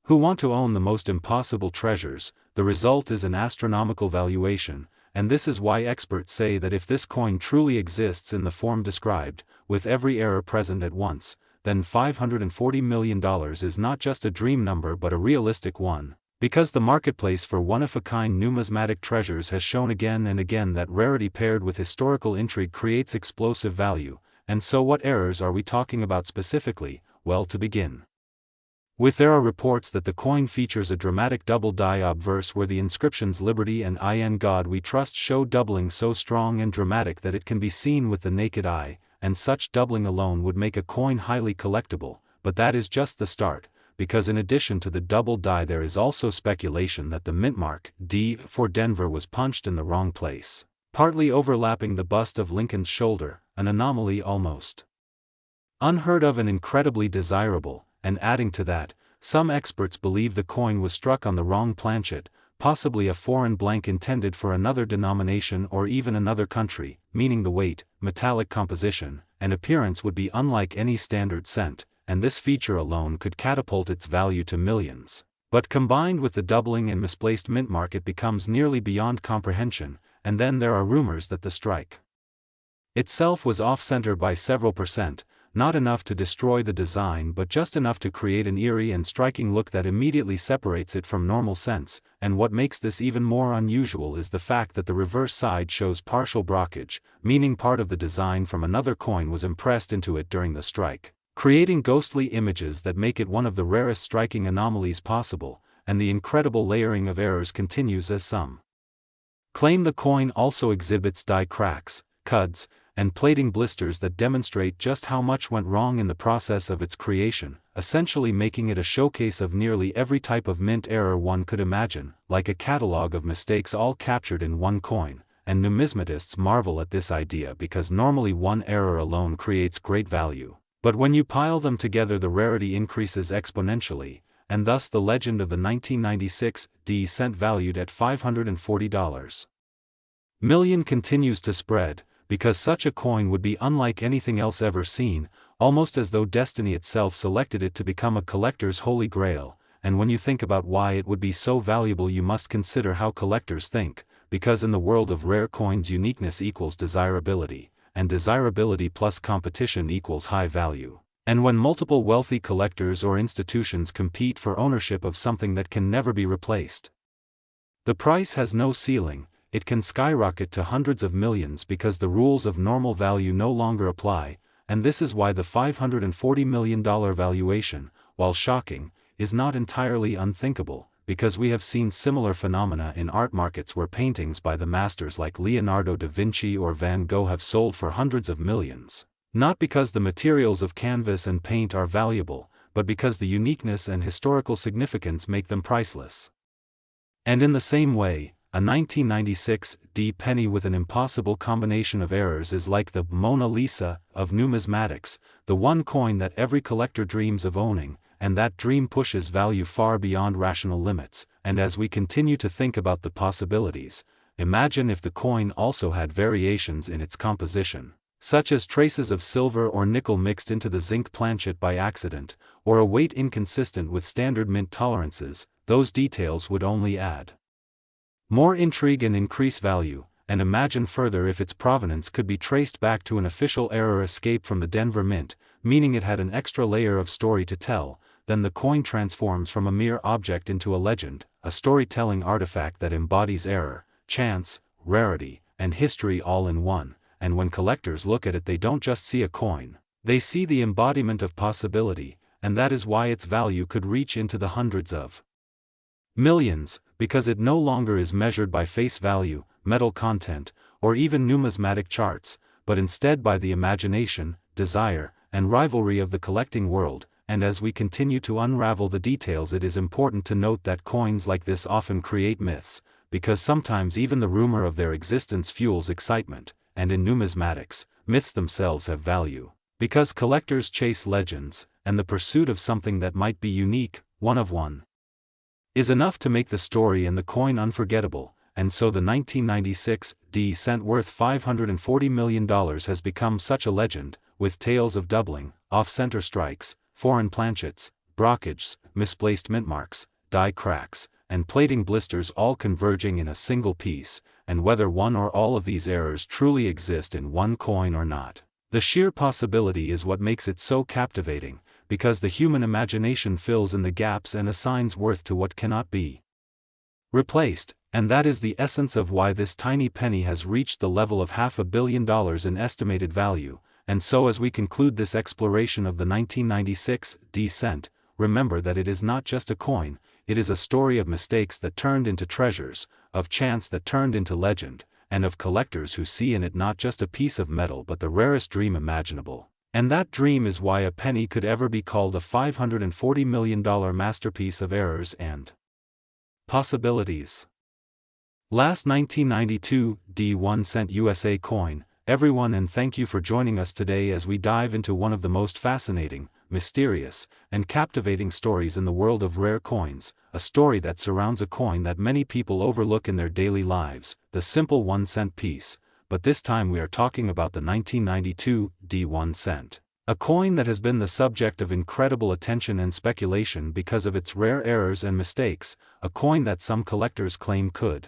A: who want to own the most impossible treasures, the result is an astronomical valuation. And this is why experts say that if this coin truly exists in the form described, with every error present at once, then $540 million is not just a dream number but a realistic one, because the marketplace for one-of-a-kind numismatic treasures has shown again and again that rarity paired with historical intrigue creates explosive value. And so what errors are we talking about specifically? Well, to begin with, there are reports that the coin features a dramatic double die obverse where the inscriptions Liberty and In God We Trust show doubling so strong and dramatic that it can be seen with the naked eye, and such doubling alone would make a coin highly collectible. But that is just the start, because in addition to the double die there is also speculation that the mint mark D for Denver was punched in the wrong place, partly overlapping the bust of Lincoln's shoulder, an anomaly almost unheard of and incredibly desirable. And adding to that, some experts believe the coin was struck on the wrong planchet, possibly a foreign blank intended for another denomination or even another country, meaning the weight, metallic composition, and appearance would be unlike any standard cent, and this feature alone could catapult its value to millions. But combined with the doubling and misplaced mint mark, it becomes nearly beyond comprehension. And then there are rumors that the strike itself was off-center by several percent, not enough to destroy the design but just enough to create an eerie and striking look that immediately separates it from normal cents. And what makes this even more unusual is the fact that the reverse side shows partial brockage, meaning part of the design from another coin was impressed into it during the strike, creating ghostly images that make it one of the rarest striking anomalies possible. And the incredible layering of errors continues, as some claim the coin also exhibits die cracks, cuds, and plating blisters that demonstrate just how much went wrong in the process of its creation, essentially making it a showcase of nearly every type of mint error one could imagine, like a catalog of mistakes all captured in one coin. And numismatists marvel at this idea because normally one error alone creates great value, but when you pile them together the rarity increases exponentially, and thus the legend of the 1996 D cent valued at $540 million continues to spread, because such a coin would be unlike anything else ever seen, almost as though destiny itself selected it to become a collector's holy grail. And when you think about why it would be so valuable, you must consider how collectors think, because in the world of rare coins uniqueness equals desirability, and desirability plus competition equals high value. And when multiple wealthy collectors or institutions compete for ownership of something that can never be replaced, the price has no ceiling. It can skyrocket to hundreds of millions because the rules of normal value no longer apply. And this is why the $540 million valuation, while shocking, is not entirely unthinkable, because we have seen similar phenomena in art markets where paintings by the masters like Leonardo da Vinci or Van Gogh have sold for hundreds of millions, not because the materials of canvas and paint are valuable, but because the uniqueness and historical significance make them priceless. And in the same way, a 1996 D penny with an impossible combination of errors is like the Mona Lisa of numismatics, the one coin that every collector dreams of owning, and that dream pushes value far beyond rational limits. And as we continue to think about the possibilities, imagine if the coin also had variations in its composition, such as traces of silver or nickel mixed into the zinc planchet by accident, or a weight inconsistent with standard mint tolerances. Those details would only add more intrigue and increase value. And imagine further if its provenance could be traced back to an official error escape from the Denver Mint, meaning it had an extra layer of story to tell. Then the coin transforms from a mere object into a legend, a storytelling artifact that embodies error, chance, rarity, and history all in one. And when collectors look at it, they don't just see a coin, they see the embodiment of possibility, and that is why its value could reach into the hundreds of millions, because it no longer is measured by face value, metal content, or even numismatic charts, but instead by the imagination, desire, and rivalry of the collecting world. And as we continue to unravel the details, it is important to note that coins like this often create myths, because sometimes even the rumor of their existence fuels excitement. and in numismatics, myths themselves have value. Because collectors chase legends, and the pursuit of something that might be unique, one of one, is enough to make the story and the coin unforgettable, and so the 1996 D cent worth $540 million has become such a legend, with tales of doubling, off-center strikes, foreign planchets, brockages, misplaced mint marks, die cracks, and plating blisters all converging in a single piece, and whether one or all of these errors truly exist in one coin or not. The sheer possibility is what makes it so captivating, because the human imagination fills in the gaps and assigns worth to what cannot be replaced, and that is the essence of why this tiny penny has reached the level of $500 million in estimated value. And so as we conclude this exploration of the 1996 D cent, remember that it is not just a coin, it is a story of mistakes that turned into treasures, of chance that turned into legend, and of collectors who see in it not just a piece of metal but the rarest dream imaginable. And that dream is why a penny could ever be called a $540 million masterpiece of errors and possibilities. Last 1992 D 1 cent USA coin, everyone, and thank you for joining us today as we dive into one of the most fascinating, mysterious, and captivating stories in the world of rare coins, a story that surrounds a coin that many people overlook in their daily lives, the simple 1 cent piece, but this time we are talking about the 1992 D 1 cent. A coin that has been the subject of incredible attention and speculation because of its rare errors and mistakes, a coin that some collectors claim could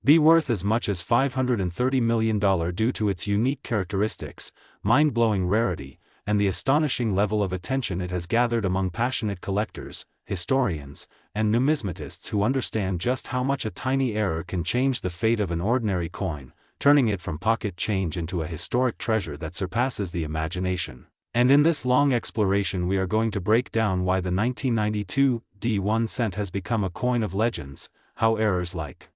A: be worth as much as $530 million due to its unique characteristics, mind-blowing rarity, and the astonishing level of attention it has gathered among passionate collectors, historians, and numismatists who understand just how much a tiny error can change the fate of an ordinary coin, turning it from pocket change into a historic treasure that surpasses the imagination. And in this long exploration we are going to break down why the 1992 D 1 cent has become a coin of legends, how errors like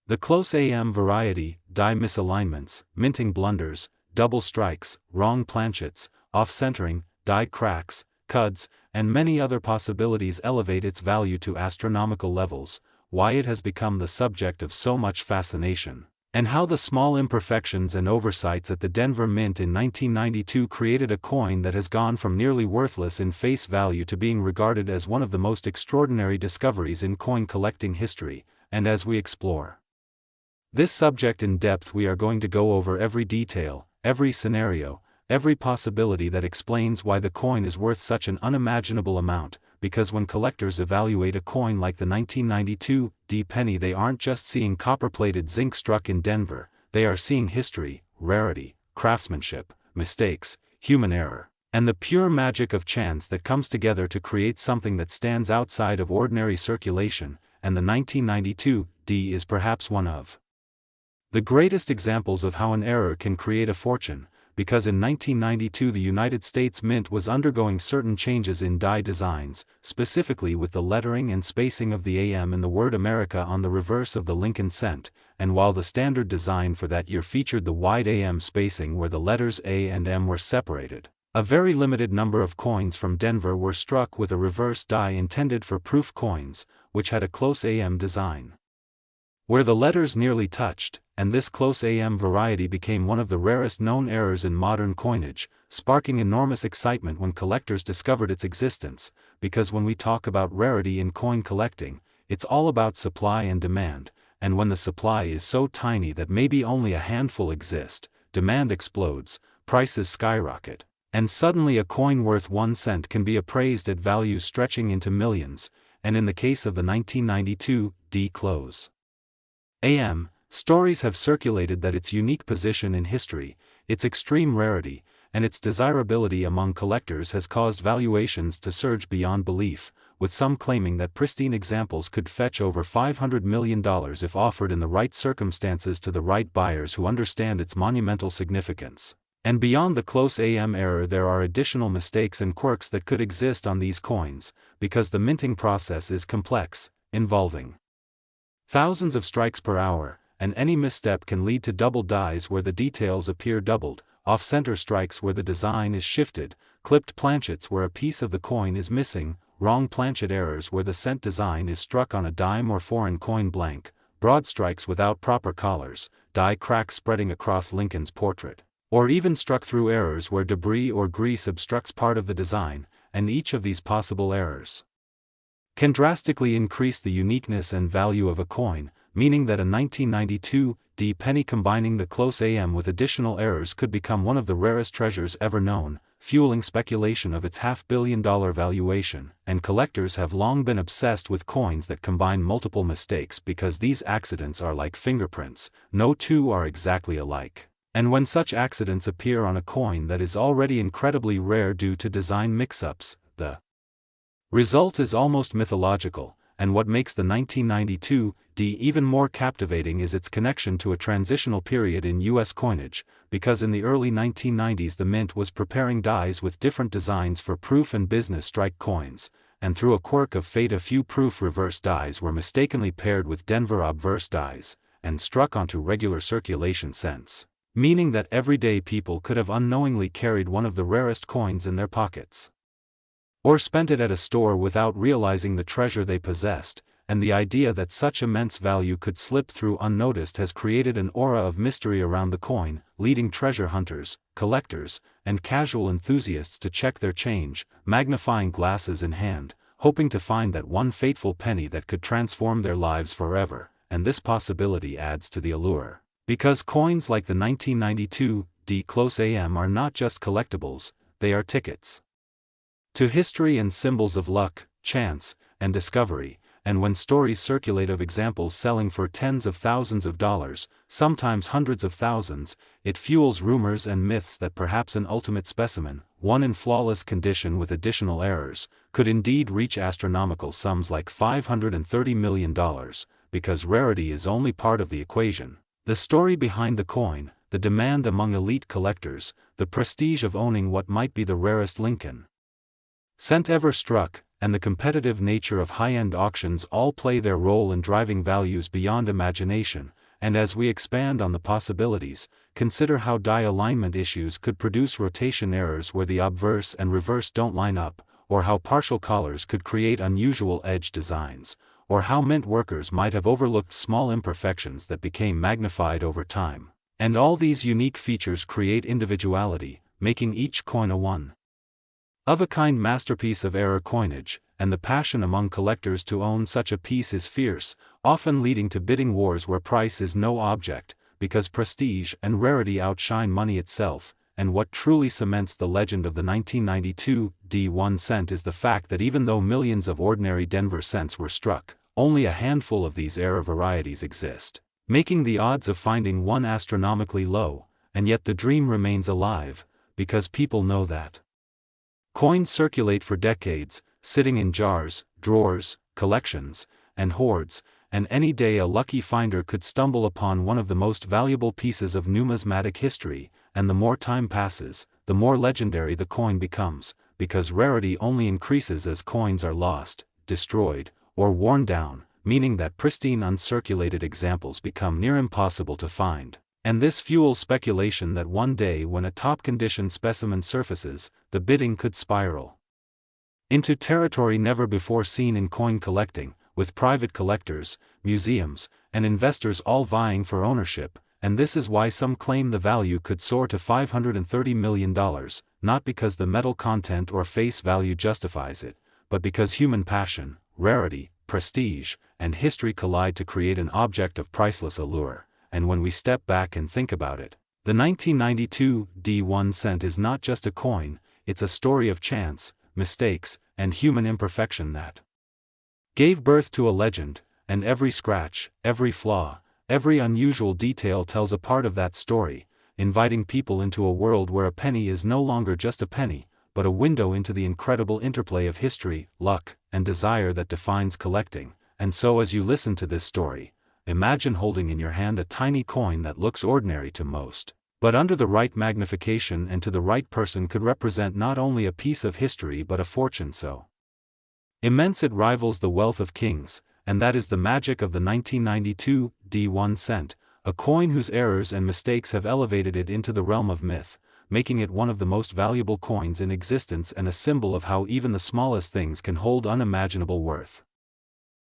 A: the close AM variety, die misalignments, minting blunders, double strikes, wrong planchets, off-centering, die cracks, cuds, and many other possibilities elevate its value to astronomical levels, why it has become the subject of so much fascination, and how the small imperfections and oversights at the Denver Mint in 1992 created a coin that has gone from nearly worthless in face value to being regarded as one of the most extraordinary discoveries in coin collecting history. And as we explore this subject in depth, we are going to go over every detail, every scenario, every possibility that explains why the coin is worth such an unimaginable amount, because when collectors evaluate a coin like the 1992 D penny, they aren't just seeing copper-plated zinc struck in Denver, they are seeing history, rarity, craftsmanship, mistakes, human error, and the pure magic of chance that comes together to create something that stands outside of ordinary circulation, and the 1992 D is perhaps one of the greatest examples of how an error can create a fortune, because in 1992 the United States Mint was undergoing certain changes in die designs, specifically with the lettering and spacing of the AM in the word America on the reverse of the Lincoln cent, and while the standard design for that year featured the wide AM spacing where the letters A and M were separated, a very limited number of coins from Denver were struck with a reverse die intended for proof coins, which had a close AM design where the letters nearly touched, and this close AM variety became one of the rarest known errors in modern coinage, sparking enormous excitement when collectors discovered its existence, because when we talk about rarity in coin collecting, it's all about supply and demand, and when the supply is so tiny that maybe only a handful exist, demand explodes, prices skyrocket, and suddenly a coin worth 1 cent can be appraised at values stretching into millions, and in the case of the 1992 D close AM, stories have circulated that its unique position in history, its extreme rarity, and its desirability among collectors has caused valuations to surge beyond belief, with some claiming that pristine examples could fetch over $500 million if offered in the right circumstances to the right buyers who understand its monumental significance. And beyond the close AM error, there are additional mistakes and quirks that could exist on these coins, because the minting process is complex, involving thousands of strikes per hour, and any misstep can lead to double dies where the details appear doubled, off-center strikes where the design is shifted, clipped planchets where a piece of the coin is missing, wrong planchet errors where the cent design is struck on a dime or foreign coin blank, broad strikes without proper collars, die cracks spreading across Lincoln's portrait, or even struck through errors where debris or grease obstructs part of the design, and each of these possible errors can drastically increase the uniqueness and value of a coin, meaning that a 1992 penny combining the close AM with additional errors could become one of the rarest treasures ever known, fueling speculation of its $500 million valuation, and collectors have long been obsessed with coins that combine multiple mistakes because these accidents are like fingerprints, no two are exactly alike. And when such accidents appear on a coin that is already incredibly rare due to design mix-ups, the result is almost mythological, and what makes the 1992 even more captivating is its connection to a transitional period in U.S. coinage, because in the early 1990s the mint was preparing dies with different designs for proof and business strike coins, and through a quirk of fate a few proof reverse dies were mistakenly paired with Denver obverse dies, and struck onto regular circulation cents, meaning that everyday people could have unknowingly carried one of the rarest coins in their pockets, or spent it at a store without realizing the treasure they possessed, and the idea that such immense value could slip through unnoticed has created an aura of mystery around the coin, leading treasure hunters, collectors, and casual enthusiasts to check their change, magnifying glasses in hand, hoping to find that one fateful penny that could transform their lives forever, and this possibility adds to the allure. Because coins like the 1992 close AM are not just collectibles, they are tickets to history and symbols of luck, chance, and discovery, and when stories circulate of examples selling for tens of thousands of dollars, sometimes hundreds of thousands, it fuels rumors and myths that perhaps an ultimate specimen, one in flawless condition with additional errors, could indeed reach astronomical sums like $530 million, because rarity is only part of the equation. The story behind the coin, the demand among elite collectors, the prestige of owning what might be the rarest Lincoln cent ever struck, and the competitive nature of high-end auctions all play their role in driving values beyond imagination, and as we expand on the possibilities, consider how die alignment issues could produce rotation errors where the obverse and reverse don't line up, or how partial collars could create unusual edge designs, or how mint workers might have overlooked small imperfections that became magnified over time. And all these unique features create individuality, making each coin a one-of-a-kind masterpiece of error coinage, and the passion among collectors to own such a piece is fierce, often leading to bidding wars where price is no object, because prestige and rarity outshine money itself, and what truly cements the legend of the 1992 1 cent is the fact that even though millions of ordinary Denver cents were struck, only a handful of these error varieties exist, making the odds of finding one astronomically low, and yet the dream remains alive, because people know that coins circulate for decades, sitting in jars, drawers, collections, and hoards, and any day a lucky finder could stumble upon one of the most valuable pieces of numismatic history, and the more time passes, the more legendary the coin becomes, because rarity only increases as coins are lost, destroyed, or worn down, meaning that pristine uncirculated examples become near impossible to find. And this fuels speculation that one day when a top-condition specimen surfaces, the bidding could spiral into territory never before seen in coin collecting, with private collectors, museums, and investors all vying for ownership, and this is why some claim the value could soar to $530 million, not because the metal content or face value justifies it, but because human passion, rarity, prestige, and history collide to create an object of priceless allure. And when we step back and think about it, the 1992 1 cent is not just a coin, it's a story of chance, mistakes, and human imperfection that gave birth to a legend, and every scratch, every flaw, every unusual detail tells a part of that story, inviting people into a world where a penny is no longer just a penny, but a window into the incredible interplay of history, luck, and desire that defines collecting. And so as you listen to this story, imagine holding in your hand a tiny coin that looks ordinary to most, but under the right magnification and to the right person could represent not only a piece of history but a fortune so immense it rivals the wealth of kings, and that is the magic of the 1992 1 cent, a coin whose errors and mistakes have elevated it into the realm of myth, making it one of the most valuable coins in existence and a symbol of how even the smallest things can hold unimaginable worth.